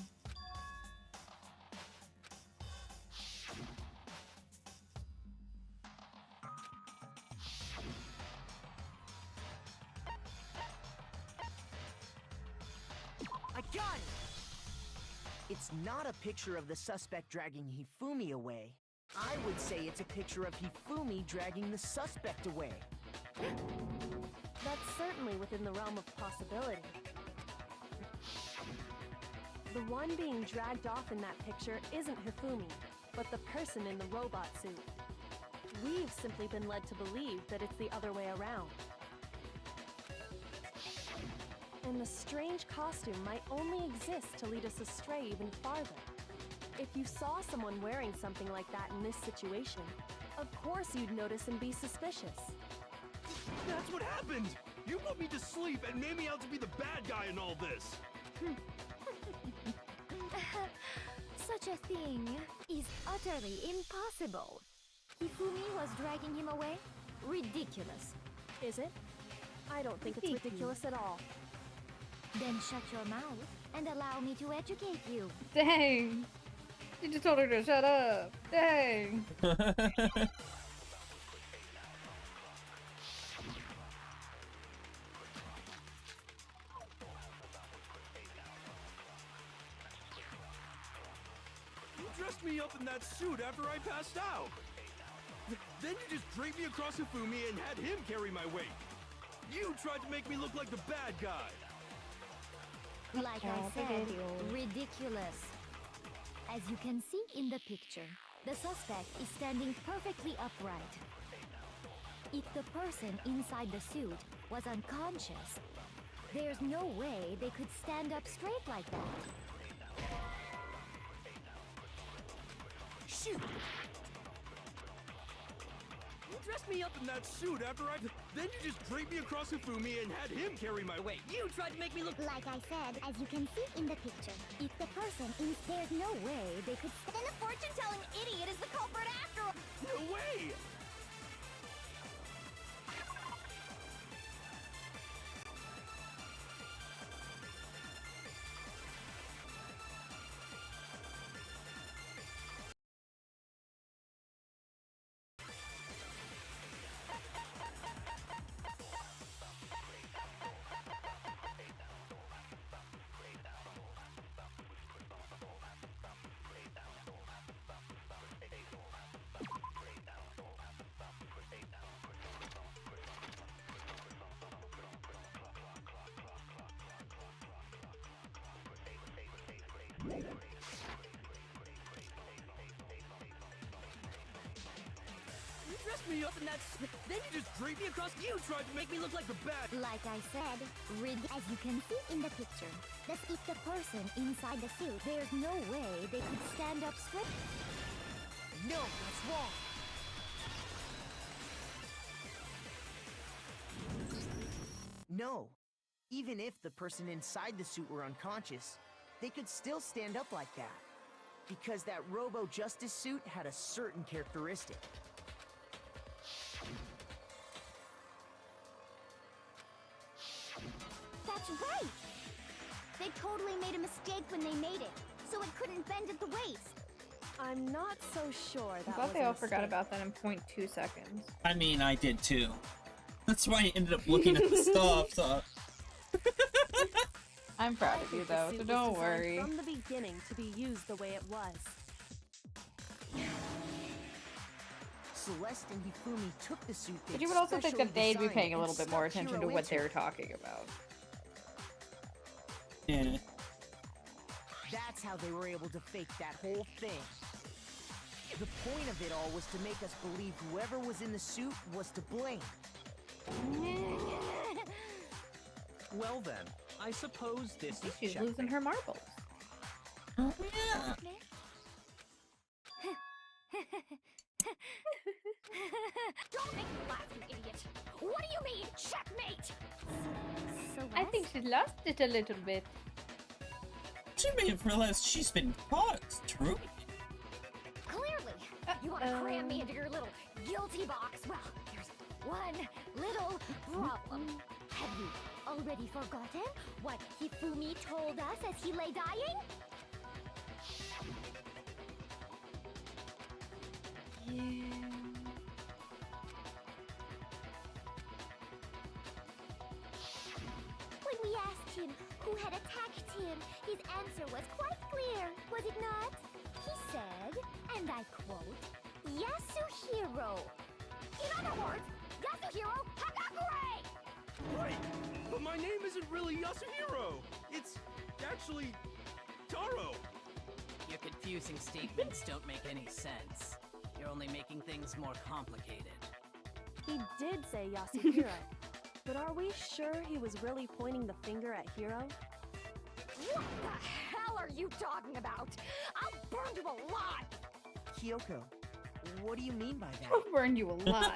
I got it! It's not a picture of the suspect dragging Hifumi away. I would say it's a picture of Hifumi dragging the suspect away. That's certainly within the realm of possibility. The one being dragged off in that picture isn't Hifumi, but the person in the robot suit. We've simply been led to believe that it's the other way around. And the strange costume might only exist to lead us astray even farther. If you saw someone wearing something like that in this situation, of course you'd notice and be suspicious. That's what happened! You put me to sleep and made me out to be the bad guy in all this! Such a thing is utterly impossible. Hifumi was dragging him away? Ridiculous. Is it? I don't think it's ridiculous at all. Then shut your mouth and allow me to educate you. Dang. You just told her to shut up. Dang. You dressed me up in that suit after I passed out! Then you just draped me across Hifumi and had him carry my weight! You tried to make me look like the bad guy! Like I said, ridiculous. As you can see in the picture, the suspect is standing perfectly upright. If the person inside the suit was unconscious, there's no way they could stand up straight like that. Shoot! You dressed me up in that suit after I... Then you just draped me across Hifumi and had him carry my weight. You tried to make me look... Like I said, as you can see in the picture, if the person is... There's no way they could... Then the fortune-telling idiot is the culprit after all! No way! You dressed me up in that... Then you just draped me across... You tried to make me look like the bad... Like I said, as you can see in the picture, if the person inside the suit, There's no way they could stand up straight. No, that's wrong. No. Even if the person inside the suit were unconscious, they could still stand up like that. Because that Robo-Justice suit had a certain characteristic. That's right! They totally made a mistake when they made it, so it couldn't bend at the waist. I'm not so sure I that thought was they a all forgot mistake. about that in 0.2 seconds. I mean, I did too. That's why I ended up looking at the stuff, so... I'm proud I of you think the though, suit so was don't designed worry. From the beginning to be used the way it was. Celeste and Hifumi took the suit But they'd you would also think specially that they'd be designed paying a and little bit more stuck attention to Hiro what into they're it. talking about. Yeah. That's how they were able to fake that whole thing. The point of it all was to make us believe whoever was in the suit was to blame. Well then, I suppose this is She's checkmate. losing her marbles. Oh, yeah. Don't make me laugh, you idiot! What do you mean, checkmate? I think she lost it a little bit. She may have realized she's been caught, true? Clearly, you want to cram me into your little guilty box. Well, there's one little problem. Have you already forgotten what Hifumi told us as he lay dying? When we asked him who had attacked him, his answer was quite clear, was it not? He said, and I quote, Yasuhiro. In other words, Yasuhiro Hagakure! Wait, but my name isn't really Yasuhiro. It's actually Taro. Your confusing statements don't make any sense. You're only making things more complicated. He did say Yasuhiro, but are we sure he was really pointing the finger at Hiro? What the hell are you talking about? I'll burn you alive! Kyoko, what do you mean by that? I'll burn you alive.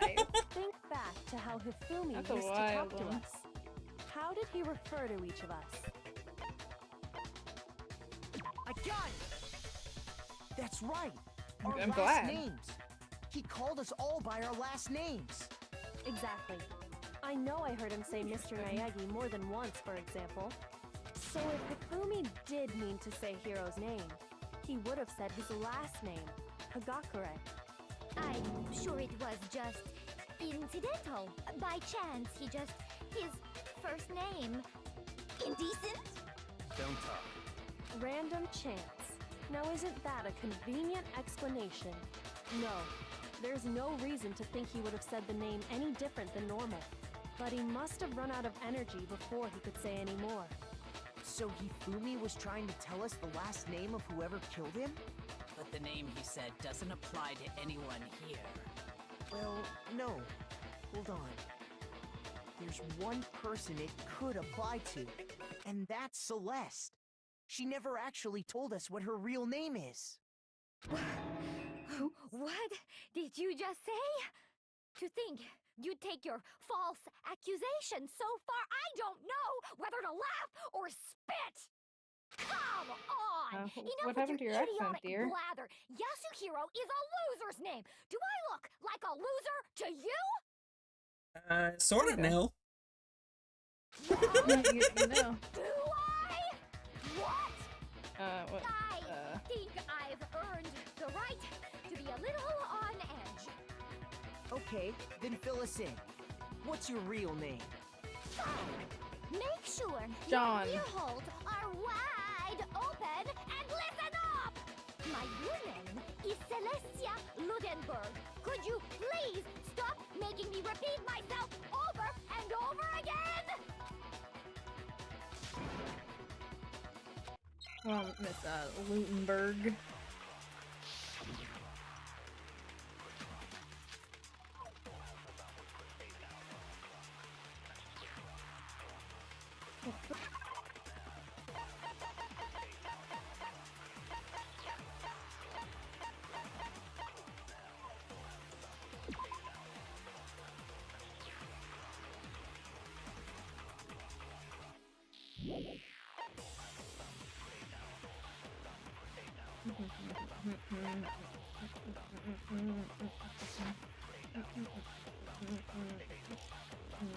Think back to how Hifumi That's used a to talk wild to one. us. How did he refer to each of us? I got it! That's right! Our I'm last glad. names! He called us all by our last names! Exactly. I know I heard him say Mr. Naegi more than once, for example. So if Hifumi did mean to say Hiro's name, he would have said his last name, Hagakure. I'm sure it was just incidental. By chance, his first name. Indecent? Don't talk. Random chance. Now isn't that a convenient explanation? No, there's no reason to think he would have said the name any different than normal. But he must have run out of energy before he could say any more. So Hifumi was trying to tell us the last name of whoever killed him? But the name he said doesn't apply to anyone here. Well, no. Hold on. There's one person it could apply to, and that's Celeste. She never actually told us what her real name is. What did you just say? To think you'd take your false accusation so far, I don't know whether to laugh or spit! Come on! Enough what with happened to your accent, idiotic dear? blather. Yasuhiro is a loser's name. Do I look like a loser to you? Sort of now. you know. Do I? What? What? I think I've earned the right to be a little on edge. Okay, then fill us in. What's your real name? Make sure John. your ear holes are wide open and listen up! My real name is Celestia Ludenberg. Could you please stop making me repeat myself over and over again? Well, Miss Lutenberg.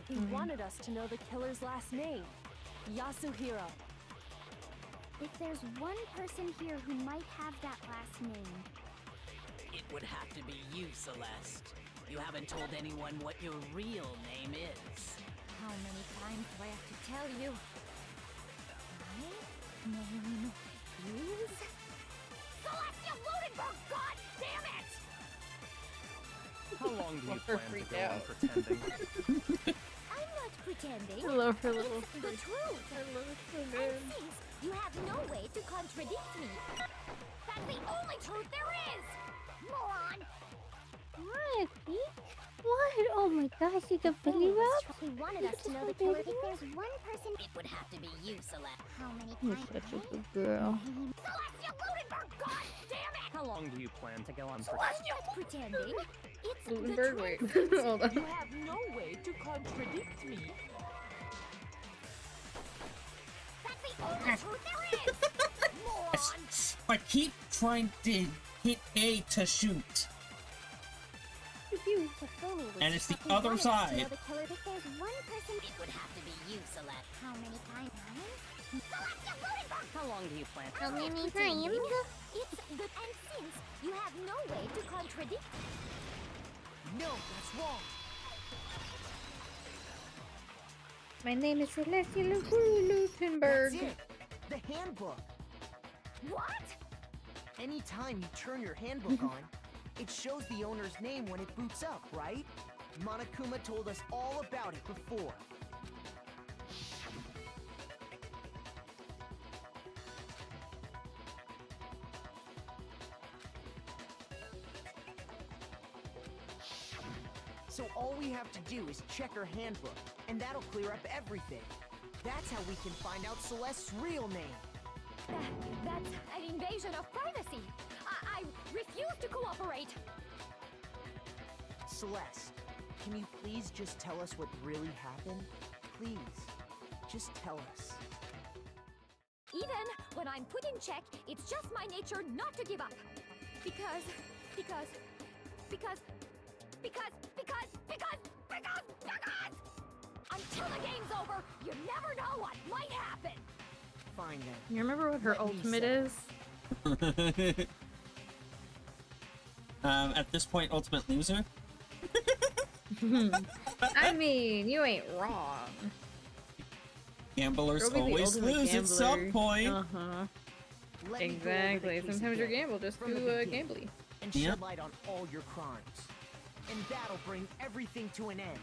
He wanted us to know the killer's last name, Yasuhiro. If there's one person here who might have that last name, It would have to be you, Celeste. You haven't told anyone what your real name is. how many times do I have to tell you? My name is Celestia Ludenberg. God damn it! How long do you Her plan to freak go on out. pretending? I'm not pretending. I love her little It's the truth. And since you have no way to contradict me, that's the only truth there is. Moron. What? What? Oh my gosh, you can believe it? He wanted us to know the killer. If there's one person, It would have to be you, Celeste. how many You're times? such a good girl. Celestia Ludenberg. God damn it! How long do you plan to go on I'm pretending? not pretending. It's Ludenberg, the wait. truth. Hold on. You have no way to contradict me. That's the only truth there is. Moron. I keep trying to hit A to shoot. And it's the He other wanted us to know side. the killer. If there's one person, It would have to be you, Celeste. how many times? Celestia Ludenberg. How long do you plan to How many times? It's the and since you have no way to contradict. No, that's wrong. My name is Celestia Ludenberg. That's it. The handbook. What? Anytime you turn your handbook on, it shows the owner's name when it boots up, right? Monokuma told us all about it before. So all we have to do is check her handbook, and that'll clear up everything. That's how we can find out Celeste's real name. That's an invasion of privacy. I refuse to cooperate. Celeste, can you please just tell us what really happened? Please, just tell us. Even when I'm put in check, it's just my nature not to give up. Because until the game's over, you never know what might happen. Fine then. You remember what her Let me ultimate say. is? At this point, ultimate loser. I mean, you ain't wrong. Gamblers Girl be the always ultimate lose at some gambler. point. Uh-huh. Let me go over the Exactly. case Sometimes you again, gamble just from the to beginning, gambly. and Yep. shed light on all your crimes. And that'll bring everything to an end.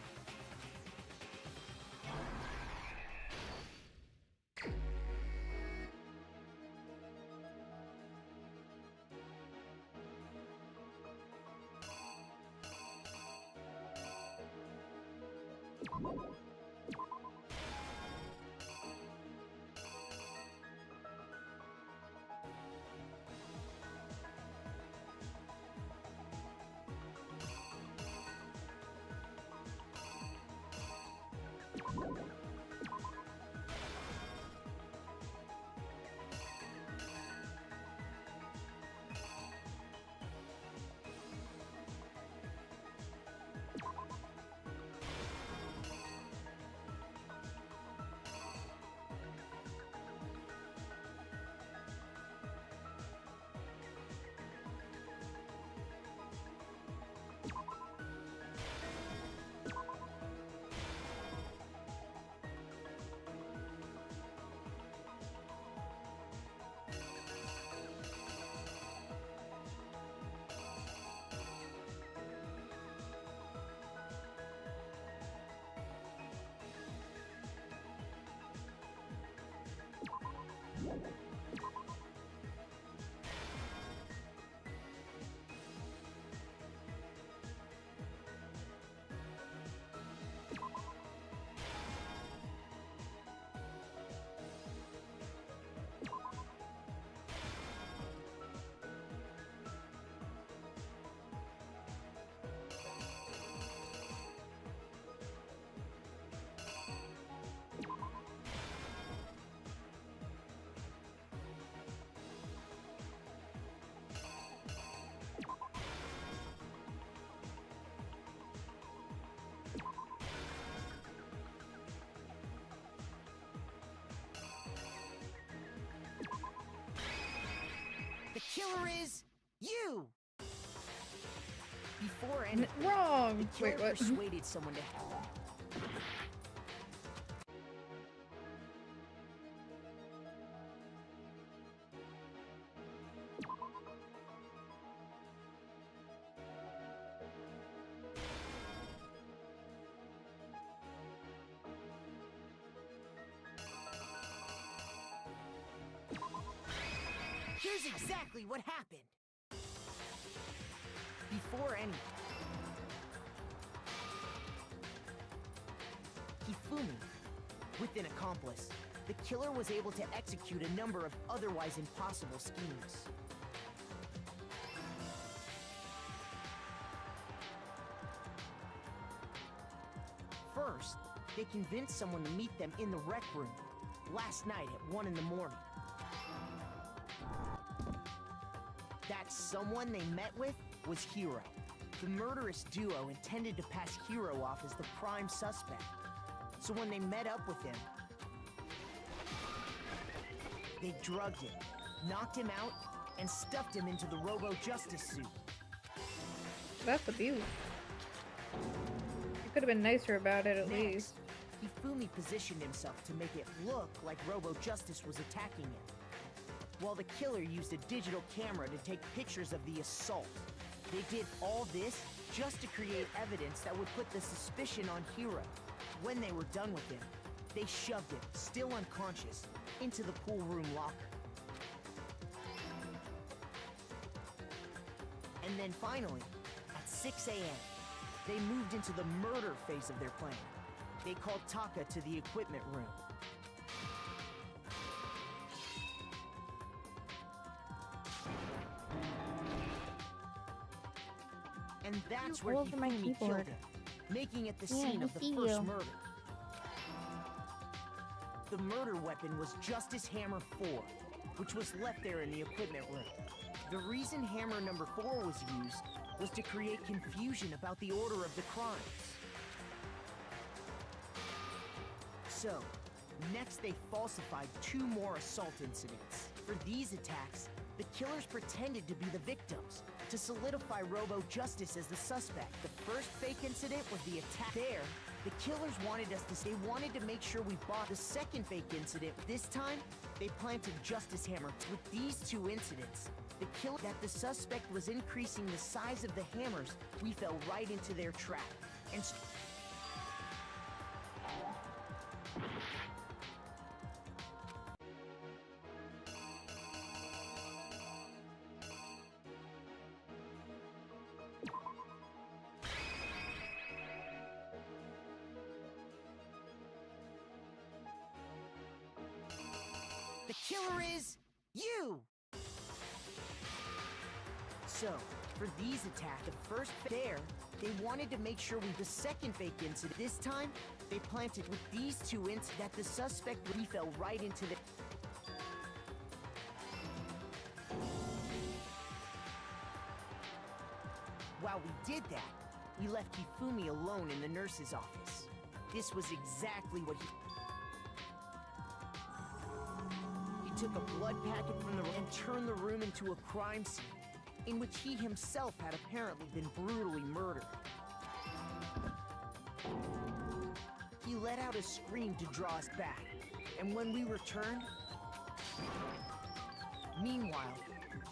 killer is you! Before any Wrong! the killer Wait, what? persuaded someone to help. Here's exactly what happened. Before any Hifumi, with an accomplice, the killer was able to execute a number of otherwise impossible schemes. First, they convinced someone to meet them in the rec room last night at 1 in the morning. That someone they met with was Hiro. The murderous duo intended to pass Hiro off as the prime suspect. So when they met up with him, they drugged him, knocked him out, and stuffed him into the Robo-Justice suit. That's abuse. You could have been nicer about it at least. Hifumi positioned himself to make it look like Robo-Justice was attacking him, while the killer used a digital camera to take pictures of the assault. They did all this just to create evidence that would put the suspicion on Hiro. When they were done with him, they shoved him, still unconscious, into the pool room locker. And then finally, at 6 a.m., they moved into the murder phase of their plan. They called Taka to the equipment room. And that's where all over my Hifumi killed keyboard. him, making it the Yeah, scene I of the see first you. murder. The murder weapon was Justice Hammer 4, which was left there in the equipment room. The reason Hammer number 4 was used was to create confusion about the order of the crimes. So, next they falsified 2 more assault incidents. For these attacks, the killers pretended to be the victims, to solidify Robo-Justice as the suspect. The first fake incident was the attack there. The killers wanted us to they wanted to make sure we bought the second fake incident. This time, they planted Justice Hammer. With these 2 incidents, the killer that the suspect was increasing the size of the hammers, we fell right into their trap. And the killer is you! So, for these attacks, the first there, they wanted to make sure the second fake incident. This time, they planted with these 2 incidents that the suspect we fell right into the... While we did that, we left Hifumi alone in the nurse's office. This was exactly what he took a blood packet from the room and turned the room into a crime scene, in which he himself had apparently been brutally murdered. He let out a scream to draw us back, and when we returned... Meanwhile,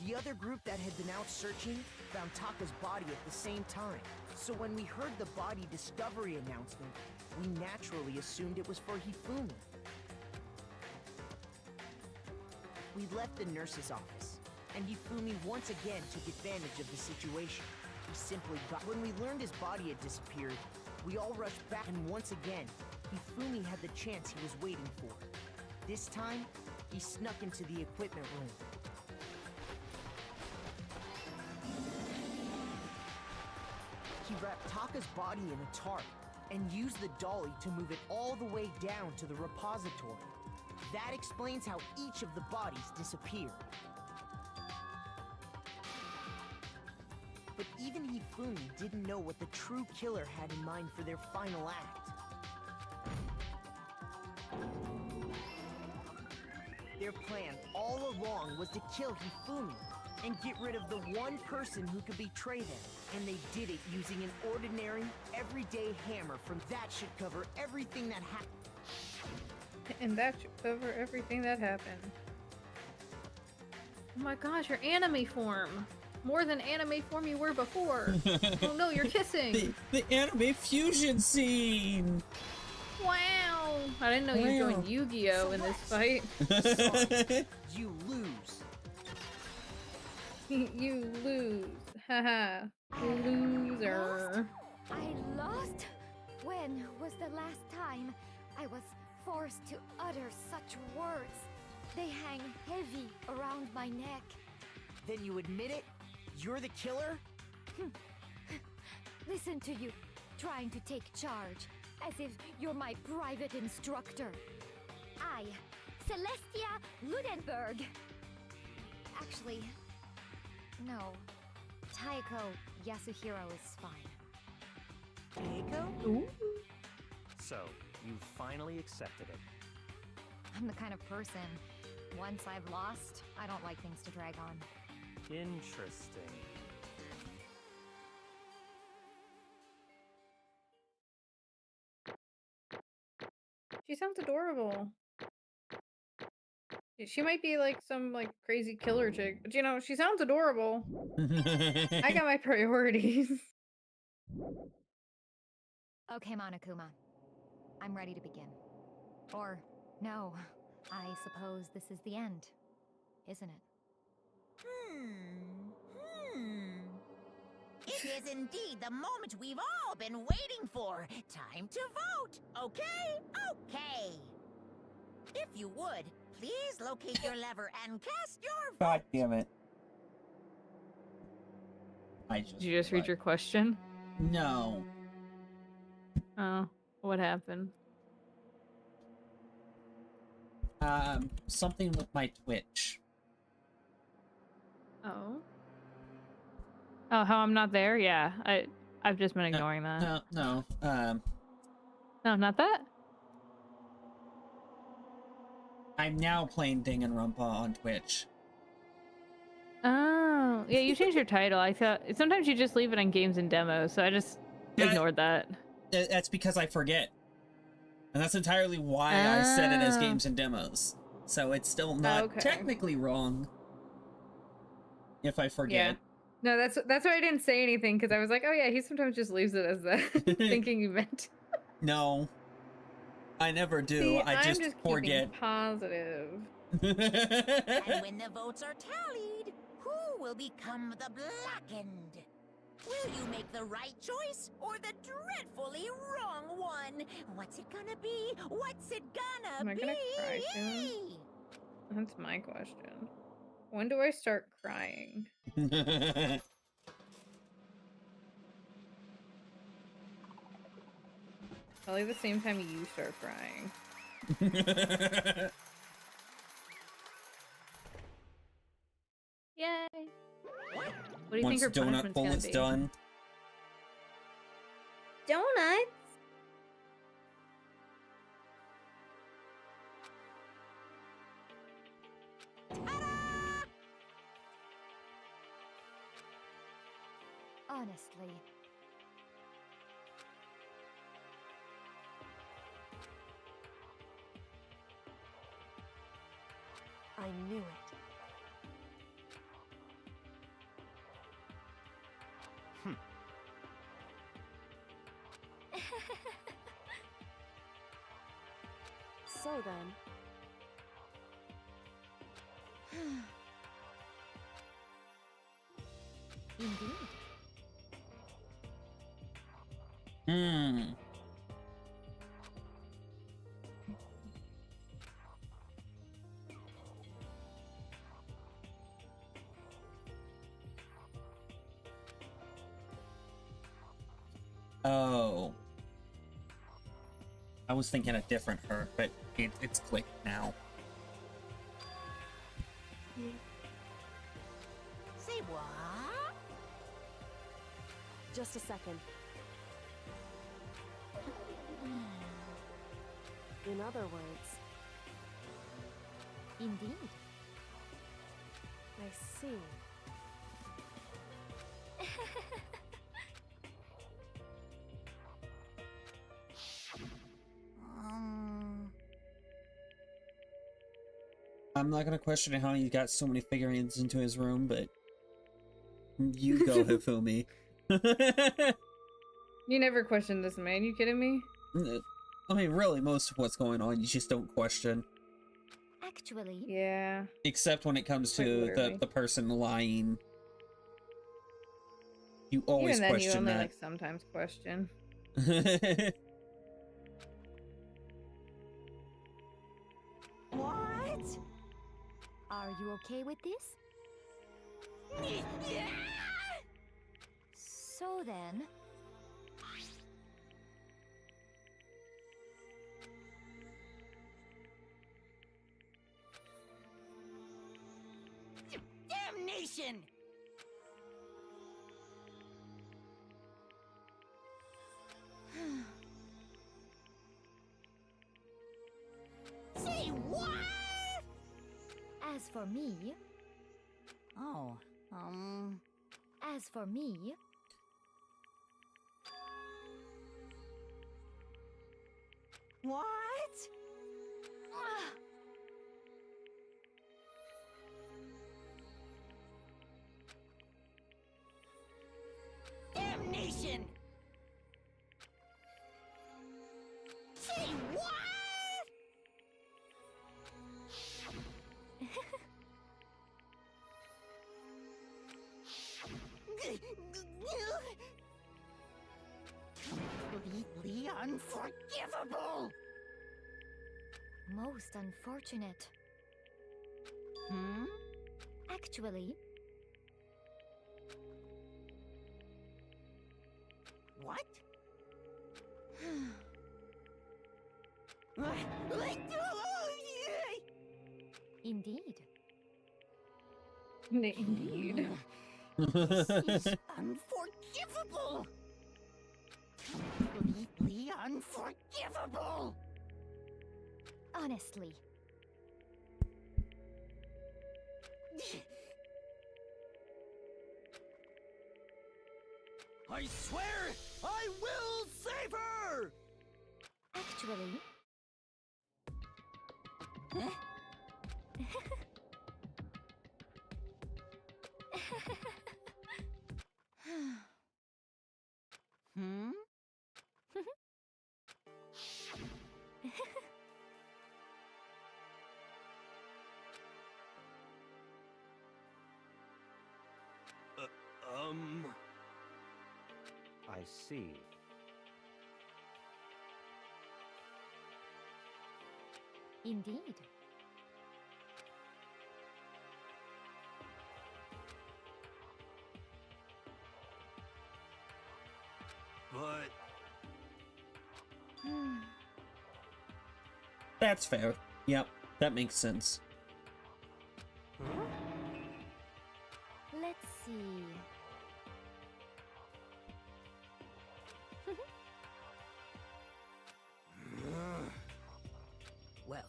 the other group that had been out searching found Taka's body at the same time. So when we heard the body discovery announcement, we naturally assumed it was for Hifumi. We left the nurse's office, and Hifumi once again took advantage of the situation. He simply got... When we learned his body had disappeared, we all rushed back, and once again, Hifumi had the chance he was waiting for. This time, he snuck into the equipment room. He wrapped Taka's body in a tarp and used the dolly to move it all the way down to the repository. That explains how each of the bodies disappeared. But even Hifumi didn't know what the true killer had in mind for their final act. Their plan all along was to kill Hifumi, and get rid of the one person who could betray them. And they did it using an ordinary, everyday hammer. From that should cover everything that happened. And that should cover everything that happened. Oh my gosh, your anime form! More than anime form you were before! Oh no, you're kissing! The anime fusion scene! Wow! I didn't know you joined Yu-Gi-Oh! In this fight. You lose. You lose. Haha. Loser. I lost? When was the last time I was forced to utter such words? They hang heavy around my neck. Then you admit it? You're the killer? Listen to you, trying to take charge, as if you're my private instructor. I, Celestia Ludenberg. Actually, no. Taiko Yasuhiro is fine. Taiko? Ooh. So, you finally accepted it. I'm the kind of person, once I've lost, I don't like things to drag on. Interesting. She sounds adorable. She might be like some like crazy killer chick, but you know, she sounds adorable. I got my priorities. Okay, Monokuma. I'm ready to begin. Or, no, I suppose this is the end, isn't it? It is indeed the moment we've all been waiting for. Time to vote. Okay? Okay. If you would, please locate your lever and cast your vote. God damn it. Did you just read your question? No. Oh, what happened? Something with my Twitch. Oh. Oh, how I'm not there? Yeah, I've just been ignoring that. No. No, not that? I'm now playing Danganrompa on Twitch. Oh, yeah, you changed your title. I thought sometimes you just leave it on games and demos, so I just ignored that. That's because I forget. And that's entirely why I set it as games and demos. So it's still not technically wrong if I forget. No, that's why I didn't say anything, because I was like, oh yeah, he sometimes just leaves it as that, thinking you meant. No, I never do. See, I just forget. Keeping positive. And when the votes are tallied, who will become the blackened? Will you make the right choice or the dreadfully wrong one? What's it gonna be? What's it Am I gonna cry soon? That's my question. When do I start crying? Probably the same time you start crying. Yay! What do you think her punishment's gonna be? Done. Donuts? Honestly. I knew it. So then. Indeed. Oh. I was thinking a different her, but it's clicked now. Say what? Just a second. In other words. Indeed. I see. I'm not gonna question how he got so many figurines into his room, but you go, Hifumi. You never questioned this man, you kidding me? I mean, really, most of what's going on, you just don't question. Actually, Yeah. Except when it comes Like, to literally. the person lying. You always Even then, you question only that. like sometimes question. what? Are you okay with this? So then, Damnation! Say what? as for me, Oh, as for me, what? Damnation! Say what? Completely unforgivable! most unfortunate. Hmm? Actually, What? indeed. Indeed. This is unforgivable! Completely unforgivable! Honestly, I swear I will save her! actually, Huh? Hmm? I see. indeed. But That's fair. Yep, that makes sense. Let's see. Well,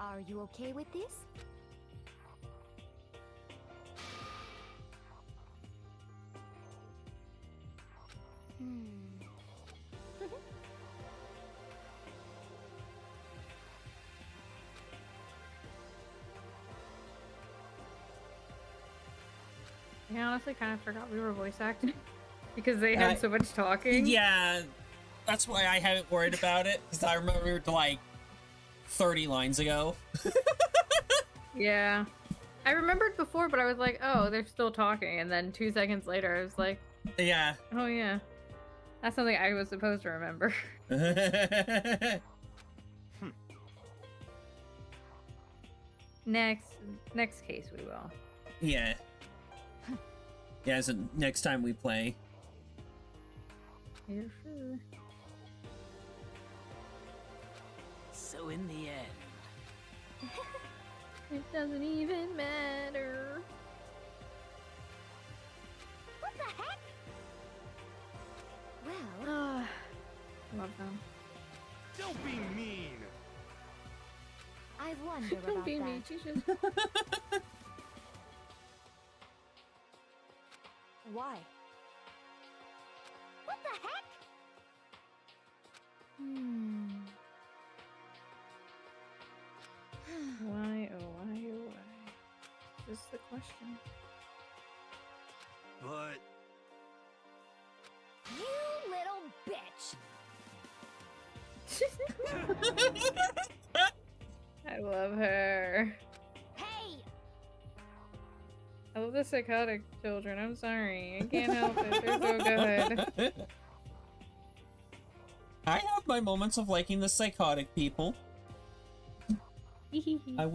Are you okay with this? I honestly kind of forgot we were voice acting because they had so much talking. Yeah, that's why I haven't worried about it, because I remembered like 30 lines ago. Yeah. I remembered before, but I was like, oh, they're still talking. And then 2 seconds later, I was like, Yeah. oh, yeah. That's something I was supposed to remember. Next case we will. Yeah. Yeah, so next time we play. You're sure. so in the end, It doesn't even matter. What the heck? Well, Love them. Don't be mean. I wonder Don't about be that. me, Jesus. Why? What the heck? Why, oh why, oh why? This is the question. But You little bitch! I love her. Hey! I love the psychotic children. I'm sorry. I can't help it. They're so good. I have my moments of liking the psychotic people. I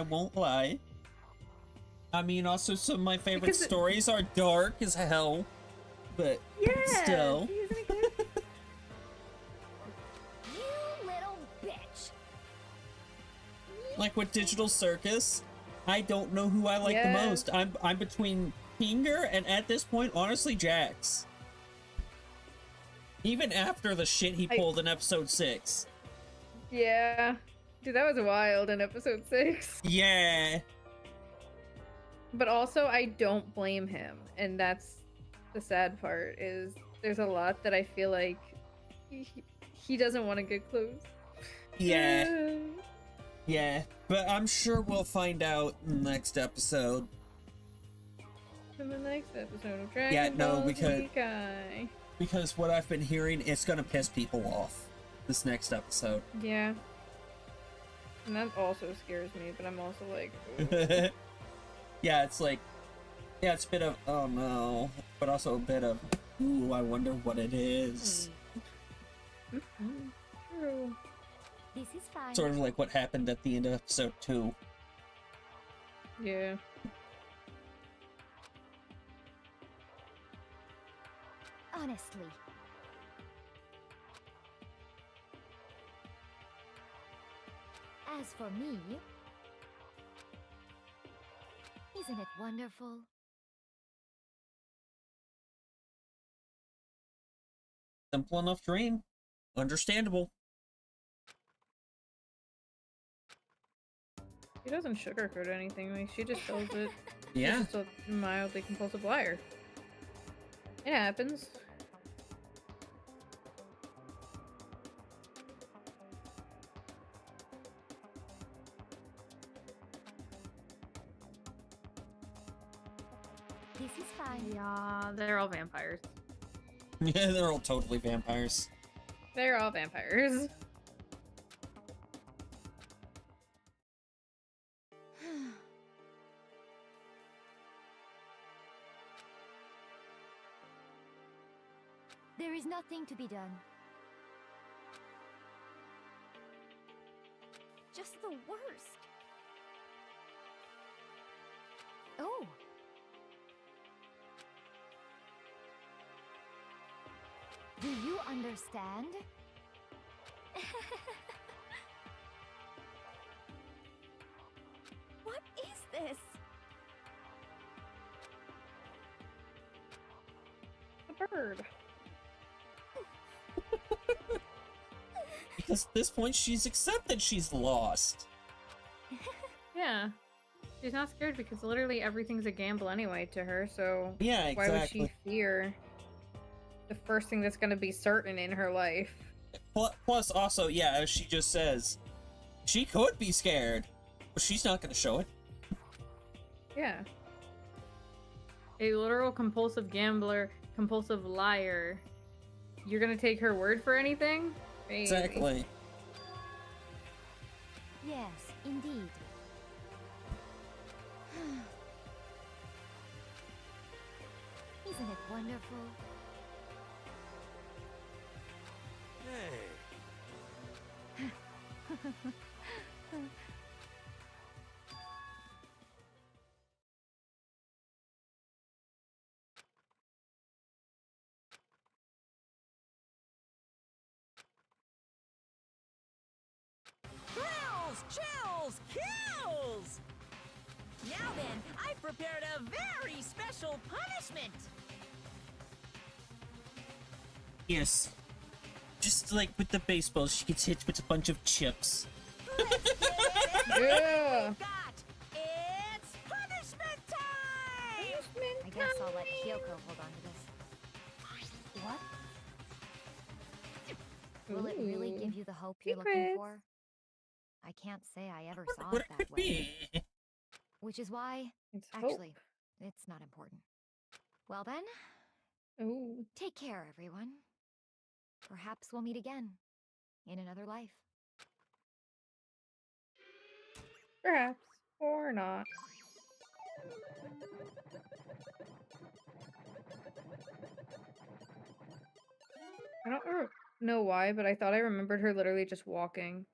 won't lie. I mean, also some of my favorite stories are dark as hell, but still. You little bitch! Like with Digital Circus, I don't know who I like the most. I'm between Pinger and at this point, honestly, Jax. Even after the shit he pulled in episode 6. Yeah. Dude, that was wild in episode 6. Yeah. But also, I don't blame him. And that's the sad part, is there's a lot that I feel like he doesn't want to get close. Yeah. Yeah. But I'm sure we'll find out in the next episode. In the next episode of Dragon Yeah, no, Ball because- Z Kai. Because what I've been hearing, it's gonna piss people off. This next episode. Yeah. And that also scares me, but I'm also like, ooh. Yeah, it's like, yeah, it's a bit of, oh no, but also a bit of, ooh, I wonder what it is. True. This is fine. Sort of like what happened at the end of episode 2. Yeah. Honestly. As for me, isn't it wonderful? Simple enough dream. Understandable. She doesn't sugarcoat anything. Like, she just tells it. Yeah. She's just a mildly compulsive liar. It happens. This is fine. Yeah, they're all vampires. Yeah, they're all totally vampires. They're all vampires. There is nothing to be done. Just the worst. Oh. Do you understand? What is this? A bird. Because at this point, she's accepted she's lost. Yeah. She's not scared because literally everything's a gamble anyway to her, so Yeah, why would exactly. she fear the first thing that's going to be certain in her life? Plus, also, yeah, as she just says, she could be scared, but she's not going to show it. Yeah. A literal compulsive gambler, compulsive liar. You're going to take her word for anything? Maybe. Exactly. Yes, indeed. Isn't it wonderful? Hey. Thrills, chills, kills! Now then, I've prepared a very special punishment. Yes. Just like with the baseball, she gets hit with a bunch of chips. Yeah. It's punishment time! I guess I'll let Kyoko hold on to this. What? Will it really give you the hope you're looking Secrets. for? I can't say I ever saw What it it that could way. be. Which is why, It's hope. actually, it's not important. Well then, Ooh. take care, everyone. Perhaps we'll meet again in another life. Perhaps. Or not. I don't know why, but I thought I remembered her literally just walking.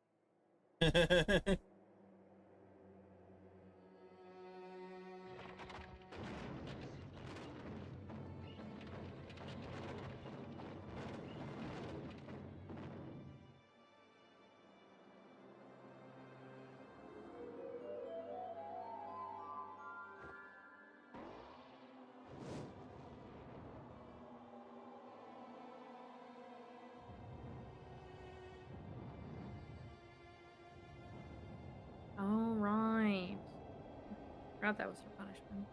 All right. Forgot that was her punishment.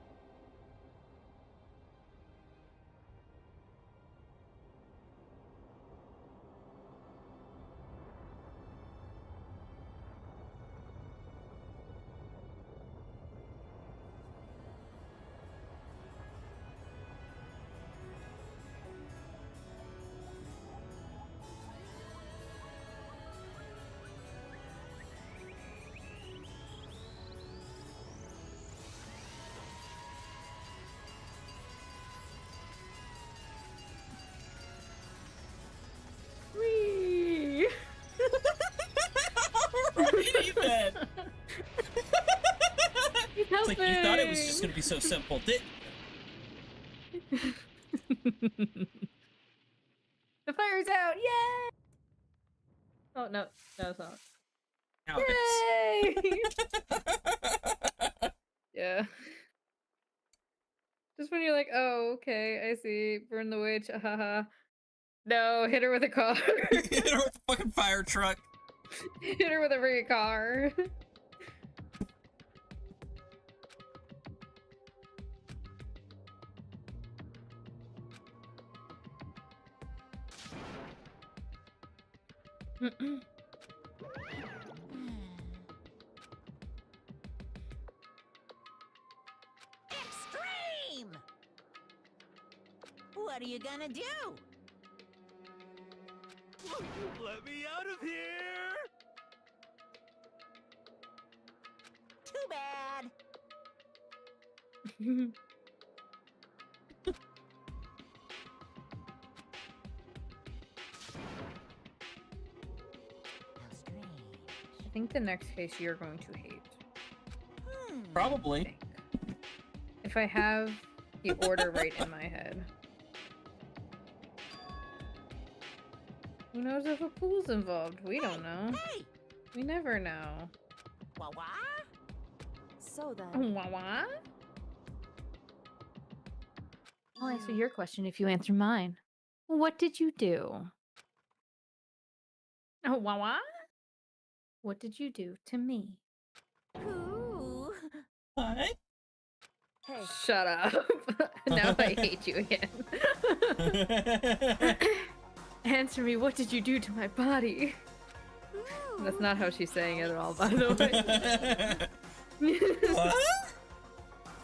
Whee! Alrighty then. It's like you thought it was just gonna be so simple, didn't The fire's out! Yay! Oh no, no, it's not. Now it is. Yay! Yeah. Just when you're like, oh, okay, I see. Burn the witch, haha. No, hit her with a car. Hit her with a fucking fire truck. Hit her with a freaking car. Extreme! What are you gonna do? Let me out of here! Too bad. How strange. I think the next case you're going to hate. Probably. If I have the order right in my head. Who knows if a pool's involved? We don't know. Hey! We never know. Wah wah? So then, Wah wah? I'll answer your question if you answer mine. What did you do? Oh, wah wah? What did you do to me? Ooh. What? hey, Shut up. Now I hate you again. Answer me, what did you do to my body? That's not how she's saying it at all, by the way. What?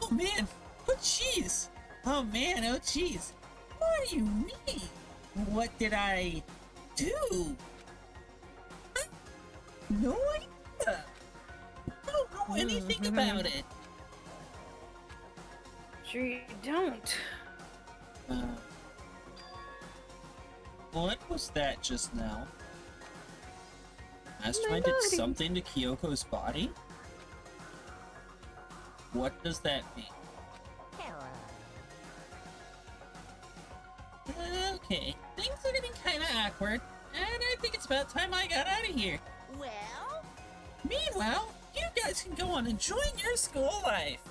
Oh man, oh jeez. Oh man, oh jeez. What do you mean? What did I do? No idea. I don't know anything about it. Sure you don't. What was that just now? Mastermind did something to Kyoko's body? What does that mean? Okay, things are getting kinda awkward, and I think it's about time I got out of here. Well? Meanwhile, you guys can go on enjoying your school life.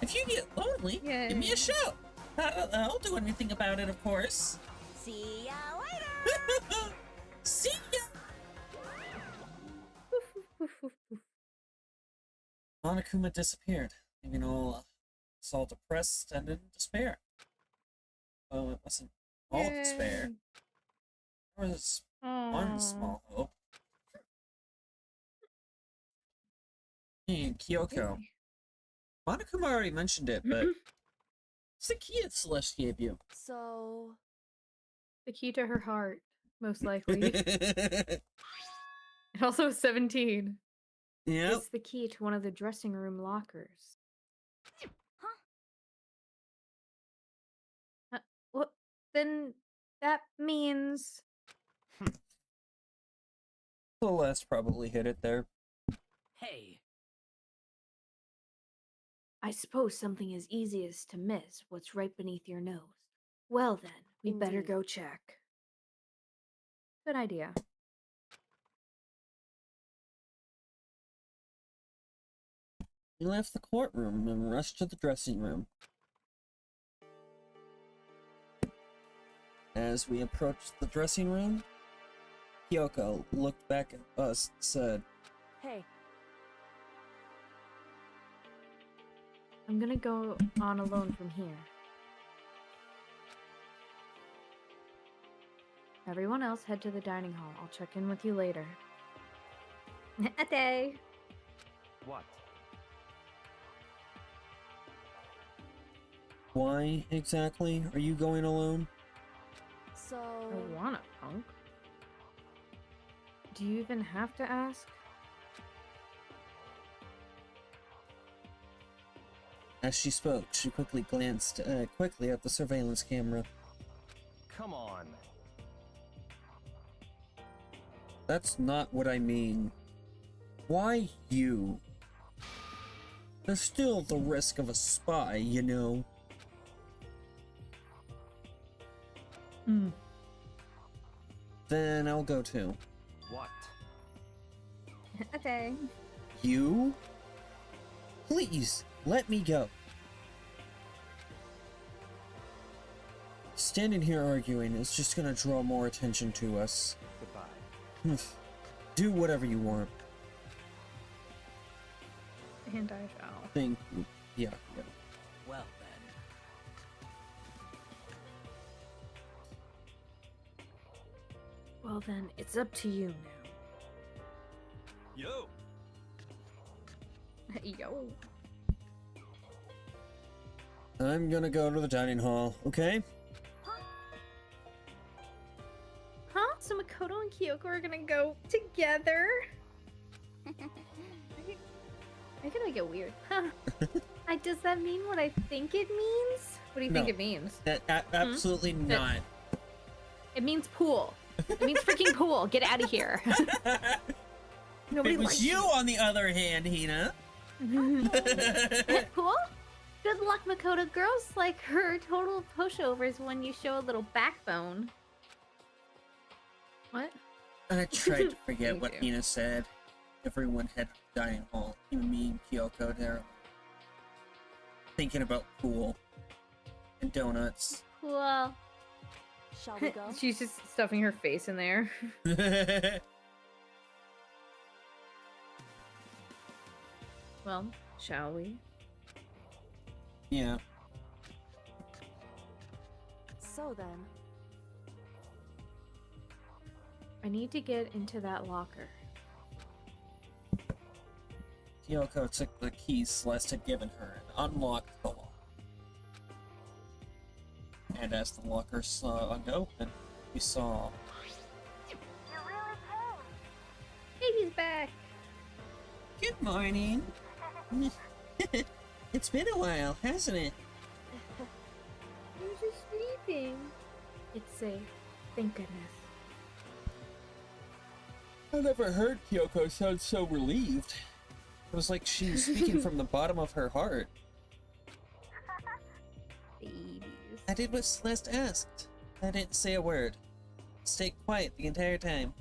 If you get lonely, give me a shout. I'll do anything about it, of course. See ya later! See ya! Monokuma disappeared, leaving all us all depressed and in despair. Oh, it wasn't all despair. There was one small hope. Hey, Kyoko. Monokuma already mentioned it, but what's the key that Celeste gave you? So, The key to her heart, most likely. And also 17. Yeah. It's the key to one of the dressing room lockers. Well, then that means... Celeste probably hit it there. Hey, I suppose something as easy as to miss what's right beneath your nose. Well then, we better Indeed. go check. Good idea. We left the courtroom and rushed to the dressing room. As we approached the dressing room, Kyoko looked back at us and said, hey, I'm gonna go on alone from here. Everyone else head to the dining hall. I'll check in with you later. A day. What? why exactly are you going alone? So... I wanna, punk. Do you even have to ask? As she spoke, she quickly glanced quickly at the surveillance camera. Come on. That's not what I mean. Why you? There's still the risk of a spy, you know. Hmm. Then I'll go too. What? Okay. You? Please, let me go. Standing here arguing is just gonna draw more attention to us. Goodbye. Do whatever you want. And I shall. Thank you. Yeah. Well Well then, it's up to you Yo! now. Yo. I'm gonna go to the dining hall, okay? Huh? So Makoto and Kyoko are gonna go together? You're gonna get weird. Huh. Does that mean what I think it means? What do you think No. it means? Absolutely not. It means pool. It means freaking pool. Get out of here. Nobody It was likes you, on the other hand, Hina. Pool? Good luck, Makoto. Girls like her total pushovers when you show a little backbone. What? I tried to forget Me what too. Hina said. Everyone had a dining hall. Even me and Kyoko there. Thinking about pool. And donuts. Cool. Shall we go? She's just stuffing her face in there. Well, shall we? Yeah. So then, I need to get into that locker. Kyoko took the keys Celeste had given her and unlocked the lock. And as the locker slung open, we saw... Baby's back. Good morning. It's been a while, hasn't it? You're just sleeping. It's safe. Thank goodness. I never heard Kyoko sound so relieved. It was like she was speaking from the bottom of her heart. Babies. I did what Celeste asked. I didn't say a word. Stayed quiet the entire time.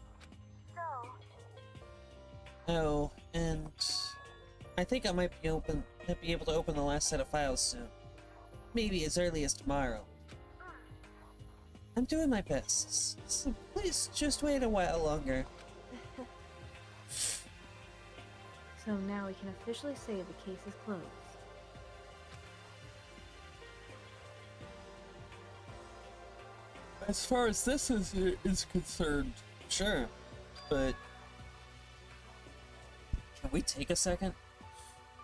Oh, and I think I might be able to open the last set of files soon. Maybe as early as tomorrow. I'm doing my best, so please Please, just wait a while longer. So now we can officially say the case is closed. As far as this is concerned, sure. But can we take a second?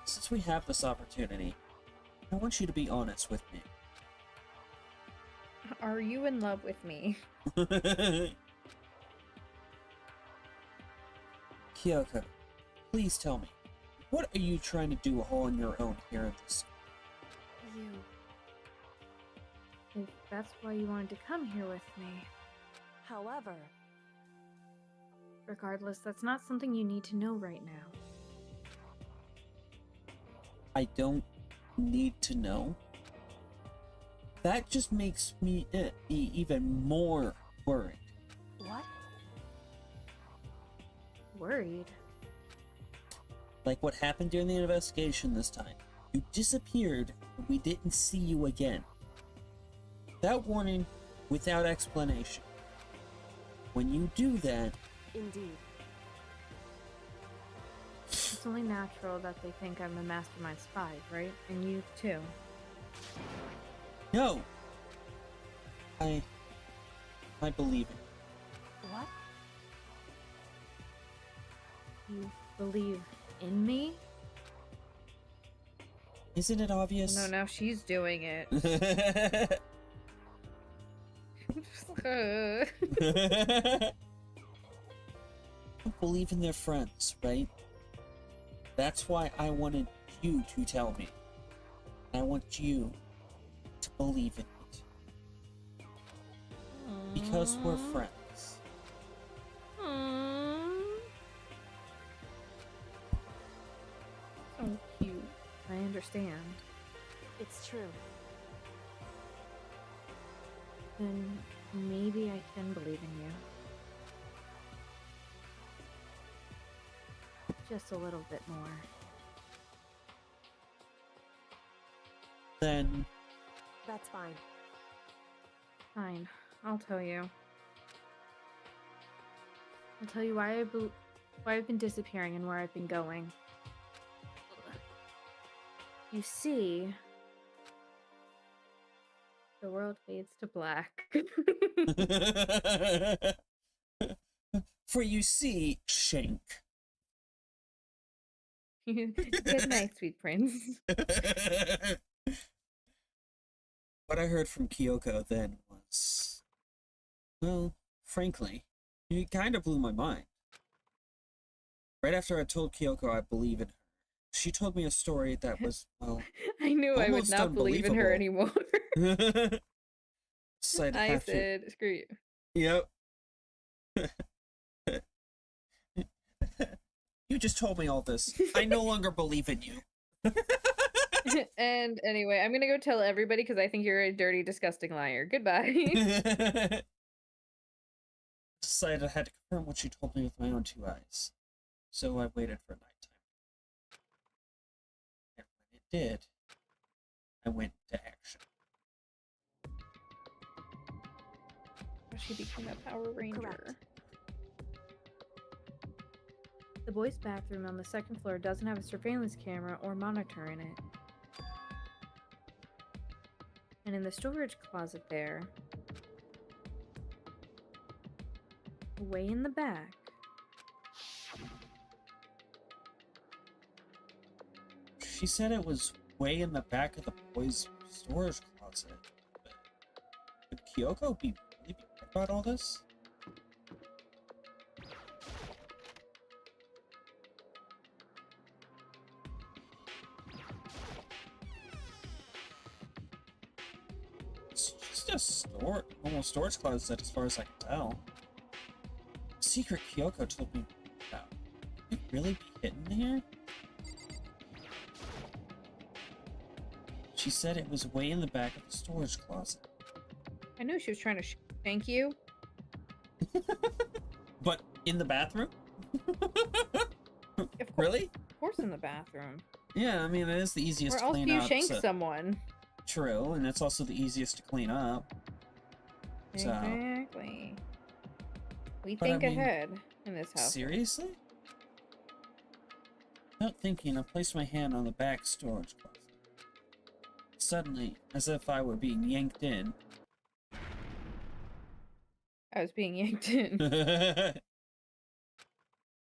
Since we have this opportunity, I want you to be honest with me. Are you in love with me? Kyoko, please tell me, what are you trying to do all on your own here in this? If that's why you wanted to come here with me. However, Regardless, that's not something you need to know right now. I don't need to know. That just makes me be even more worried. what? Worried? Like what happened during the investigation this time. You disappeared, and we didn't see you again. Without warning, without explanation. When you do that... Indeed. It's only natural that they think I'm a mastermind spy, right? And you too. No! I believe it. What? You believe in me? Isn't it obvious? No, now she's doing it. Don't believe in their friends, right? That's why I wanted you to tell me. I want you to believe in it. Because we're friends. So cute. I understand. It's true. Then maybe I can believe in you. Just a little bit more. Then... That's fine. Fine. I'll tell you. I'll tell you why I've been disappearing and where I've been going. You see, the world fades to black. For you see, Shank. Good night, sweet prince. What I heard from Kyoko then was, well, frankly, it kind of blew my mind. Right after I told Kyoko I believe in her, she told me a story that was, well, I knew I would almost not believe in her unbelievable. anymore. So I'd I have to- said, screw you. Yep. You just told me all this. I no longer believe in you. And anyway, I'm gonna go tell everybody because I think you're a dirty, disgusting liar. Goodbye. Decided I had to confirm what she told me with my own two eyes. So I waited for nighttime. And when it did, I went into action. She became a Power Ranger. Correct. The boys' bathroom on the second floor doesn't have a surveillance camera or monitor in it. And in the storage closet there, way in the back, She said it was way in the back of the boys' storage closet. But could Kyoko really be right about all this? It's just a normal storage closet as far as I can tell. Secret Kyoko told me about. Could it really be hidden here? She said it was way in the back of the storage closet. I knew she was trying to shank you. But in the bathroom? Of course, Really? Of course, in the bathroom. Yeah, I mean, it is the easiest Where to else clean do you up. shank so- someone? True, and it's also the easiest to clean up. So, Exactly. We But I think mean, ahead in this house. Seriously? Without thinking, I placed my hand on the back storage closet. Suddenly, as if I were being yanked in. I was being yanked in.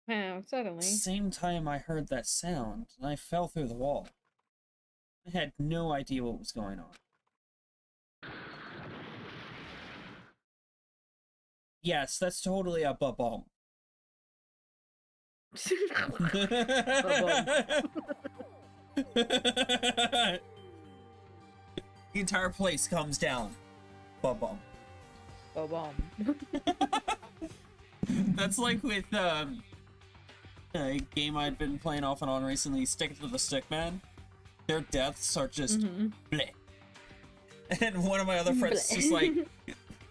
Wow, suddenly. Same time I heard that sound, and I fell through the wall. I had no idea what was going on. Yes, that's totally a bubble. The entire place comes down. Bubble. Bubble. That's like with a game I'd been playing off and on recently, Stick It to the Stick Man. Their deaths are just bleh. And one of my other friends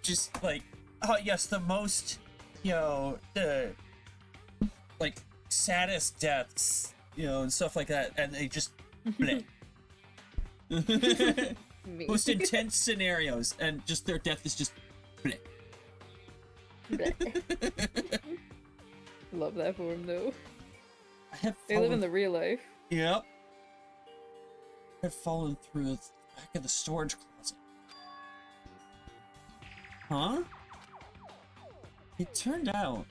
just like, oh yes, the most, the like saddest deaths, and stuff like that, and they just bleh. Most intense scenarios, and just their death is just bleh. Love that for him though. They live in the real life. Yep. I had fallen through the back of the storage closet. Huh? It turned out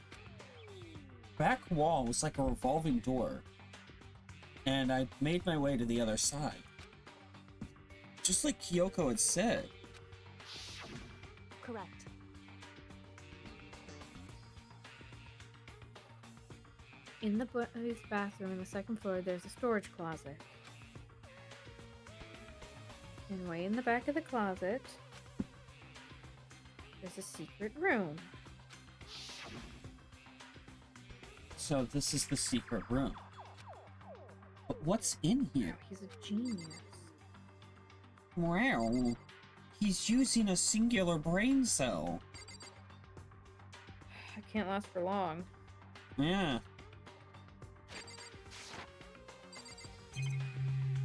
back wall was like a revolving door, and I made my way to the other side. Just like Kyoko had said. Correct. In the boys' bathroom on the second floor, there's a storage closet. And way in the back of the closet, there's a secret room. So this is the secret room. But what's in here? He's a genius. Wow. He's using a singular brain cell. I can't last for long. Yeah.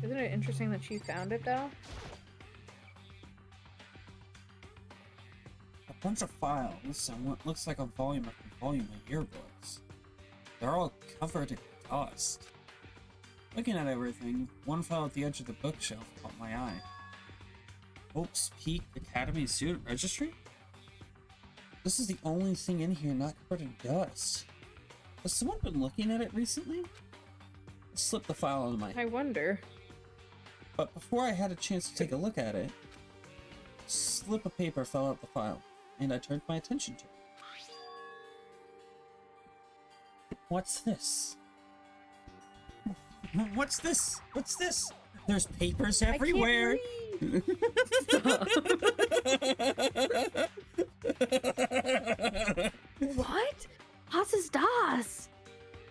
Isn't it interesting that she found it though? A bunch of files and what looks like a volume of yearbooks. They're all covered in dust. Looking at everything, one file at the edge of the bookshelf caught my eye. Hope's Peak Academy Student Registry? This is the only thing in here not covered in dust. Has someone been looking at it recently? I slipped the file out of my hand. I wonder. But before I had a chance to take a look at it, a slip of paper fell out the file, and I turned my attention to it. What's this? What's this? What's this? There's papers everywhere. What? Was ist das?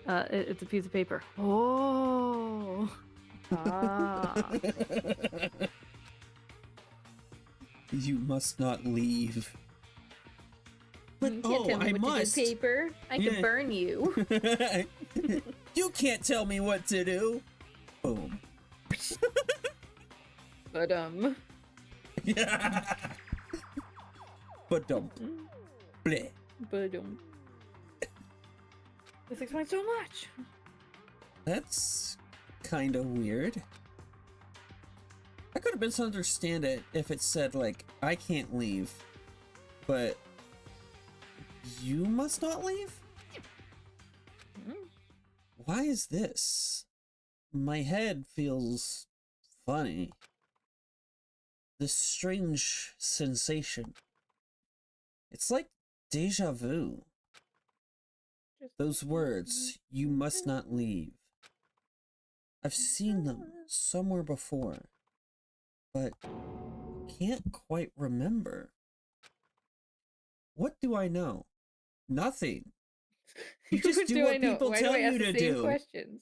It's a piece of paper. Oh. Ah. You must not leave. But You can't tell me I what must. to do, paper. I can burn you. You can't tell me what to do. Boom. But Yeah. But bleh. This explains so much. That's kind of weird. I could have misunderstood it if it said, like, I can't leave, but you must not leave? Why is this? My head feels funny. This strange sensation. It's like deja vu. Those words, you must not leave. I've seen them somewhere before, but can't quite remember. What do I know? Nothing. You just do what people Why tell do I ask you the to same do. questions?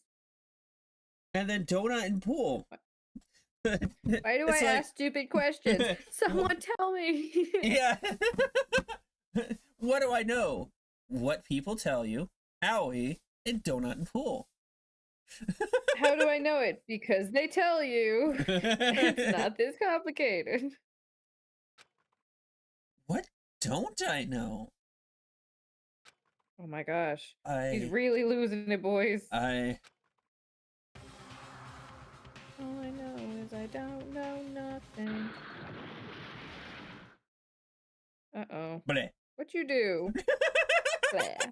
And then donut and pool. Why do I ask stupid questions? Someone tell me. Yeah. What do I know? What people tell you, owie, and donut and pool. How do I know it? Because they tell you. It's not this complicated. What don't I know? Oh my gosh. I- He's really losing it, boys. I... All I know is I don't know nothing. Uh-oh. Bleh. What you do? Bleh.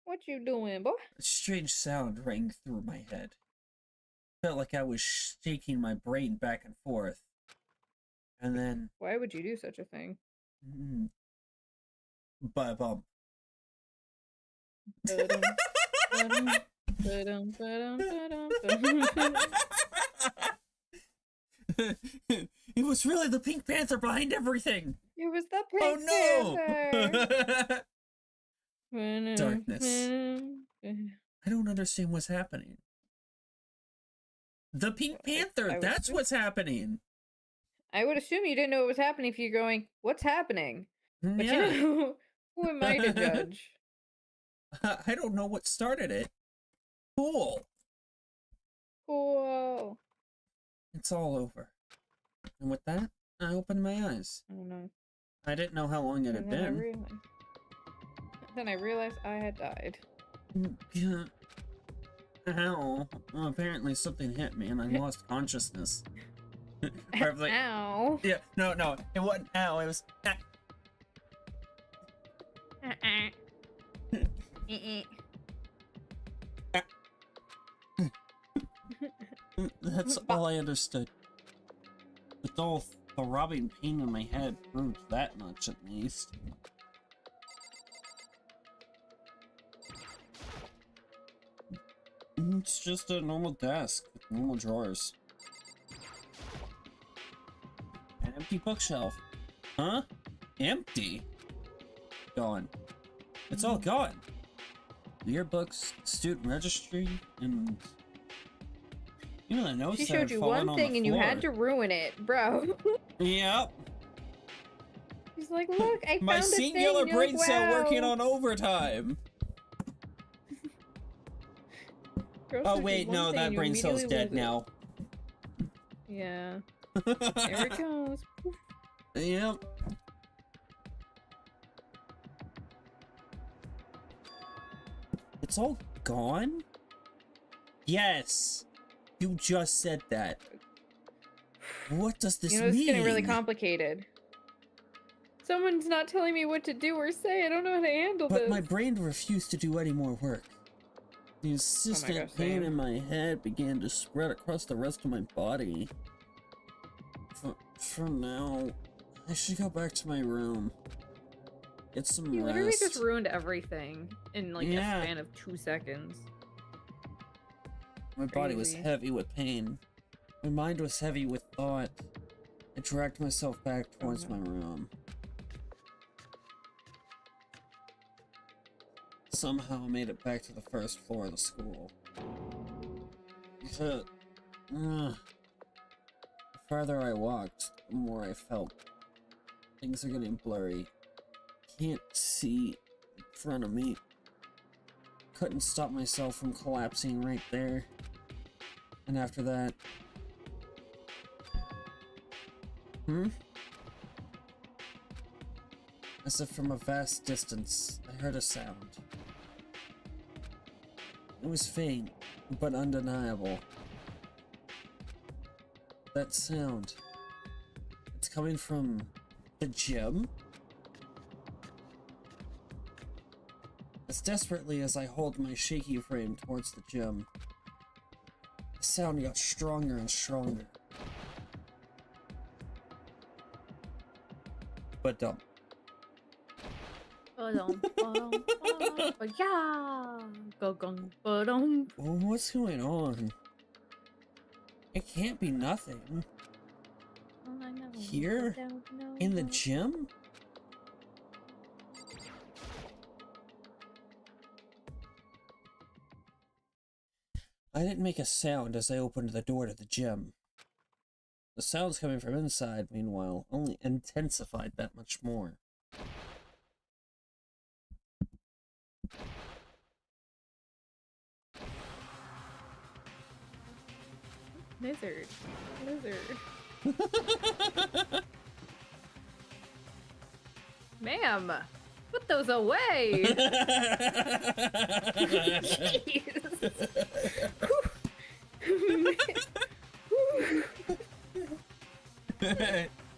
What you doing, boy? A strange sound rang through my head. Felt like I was shaking my brain back and forth. And then... Why would you do such a thing? Ba-bump. Ba-dum, ba-dum, ba-dum, ba-dum, ba-dum, ba-dum. It was really the Pink Panther behind everything! It was the Pink Panther! Darkness. I don't understand what's happening. The Pink Panther, that's what's happening! I would assume you didn't know what was happening if you're going, what's happening? But Yeah. you know, who am I to judge? I don't know what started it. Cool. Cool. It's all over. And with that, I opened my eyes. I don't know. I didn't know how long it had been. Then I realized I had died. Yeah. Ow. Well, apparently something hit me and I lost consciousness. I was like, ow. Yeah, no, it wasn't ow, it was That's all I understood. The dull throbbing pain in my head proved that much at least. It's just a normal desk with normal drawers. An empty bookshelf. Huh? Empty? Gone. It's all gone. Yearbooks, student registry, and even the notes She that had showed you fallen one on thing the and you had to floor. ruin it, bro. Yep. He's like, look, I My found a thing. singular And you're brain like, cell working wow. on overtime. Girl Oh showed you wait, one no, thing that and you brain cell's immediately dead lose it. now. Yeah. There it goes. Yep. It's all gone? Yes. You just said that. What does this You know, it's mean? getting really complicated. Someone's not telling me what to do or say. I don't know how to handle But this. my brain refused to do any more work. The insistent gosh, pain same. in my head began to spread across the rest of my body. For now, I should go back to my room. Get some You rest. literally just ruined everything in like Yeah. a span of 2 seconds. My body was Crazy. heavy with pain. My mind was heavy with thought. I dragged myself back towards my room. Somehow I made it back to the first floor of the school. The farther I walked, the more I felt things are getting blurry. Can't see in front of me. Couldn't stop myself from collapsing right there. And after that... As if from a vast distance, I heard a sound. It was faint, but undeniable. That sound... It's coming from... the gym? As desperately as I hold my shaky frame towards the gym, the sound got stronger and stronger. But dumb. What's going on? It can't be nothing. Here? In the gym? I didn't make a sound as I opened the door to the gym. The sounds coming from inside, meanwhile, only intensified that much more. Lizard. Ma'am, put those away.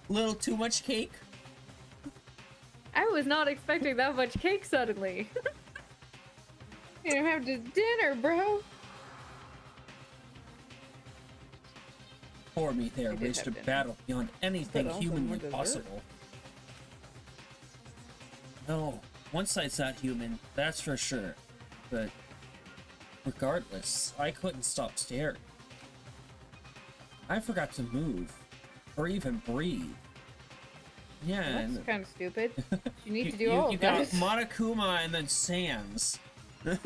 Little too much cake? I was not expecting that much cake suddenly. You don't have just dinner, bro. Poor me there waged a battle beyond anything humanly possible. No, one side's not human, that's for sure. But regardless, I couldn't stop staring. I forgot to move, or even breathe. Yeah, That's kind of stupid. You need to do you all of that. got Monokuma and then Sans. That's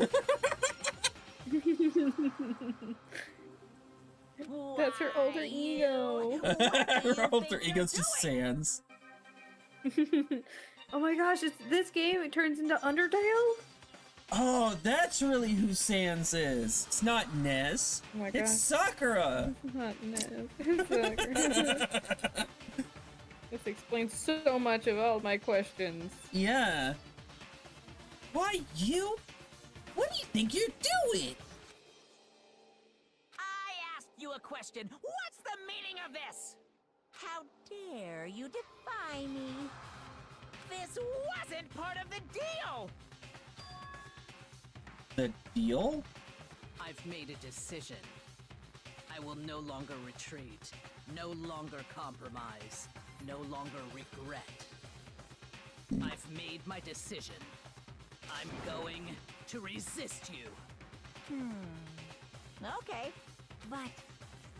her alter ego. Her alter ego's just Sans. Oh my gosh, it's this game. It turns into Undertale. Oh, that's really who Sans is. It's not Ness. Oh my it's gosh. Sakura. It's not Ness. It's Sakura. This explains so much of all my questions. Yeah. Why you? What do you think you're doing? I asked you a question. What's the meaning of this? How dare you defy me? This wasn't part of the deal! The deal? I've made a decision. I will no longer retreat, no longer compromise, no longer regret. I've made my decision. I'm going to resist you. Okay, but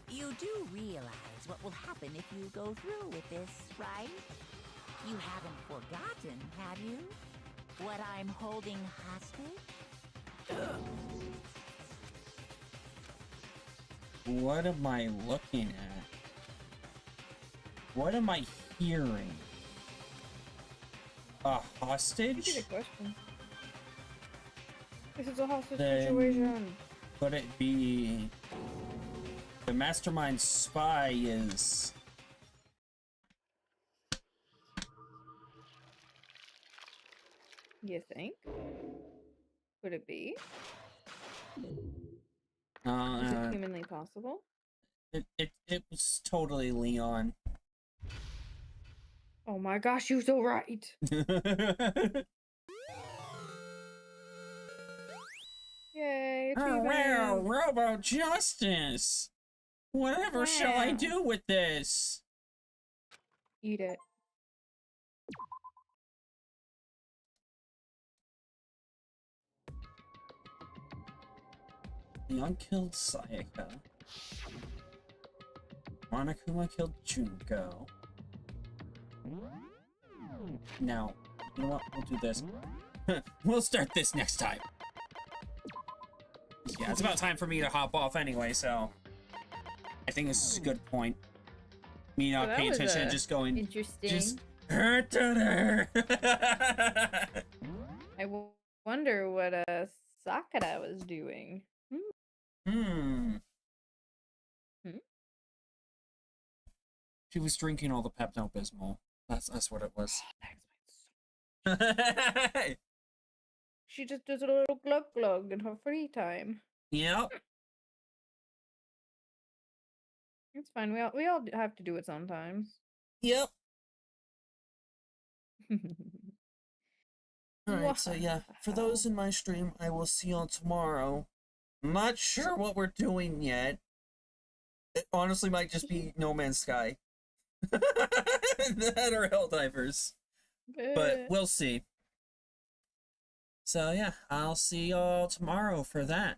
you do realize what will happen if you go through with this, right? You haven't forgotten, have you? What I'm holding hostage? What am I looking at? What am I hearing? A hostage? That's a good question. This is a hostage Then situation. could it be the mastermind spy is... You think? Could it be? Is it humanly possible? It was totally Leon. Oh my gosh, you're so right. Yay, Oh, T-Bag. wow, Robo Justice! Whatever shall I Wow. do with this? Eat it. Leon killed Sayaka. Monokuma killed Junko. Now, you know what? We'll do this. We'll start this next time. Yeah, it's about time for me to hop off anyway, so... I think this is a good point. Me not Well, that paying was, attention and just going... interesting. Just... I wonder what Sakura was doing. Hmm. She was drinking all the Pepto-Bismol. That's what it was. She just does a little glug glug in her free time. Yep. It's fine. We all have to do it sometimes. Yep. Alright, so yeah, for those in my stream, I will see y'all tomorrow. I'm not sure what we're doing yet. It honestly might just be No Man's Sky. That or Helldivers. But we'll see. So yeah, I'll see y'all tomorrow for that.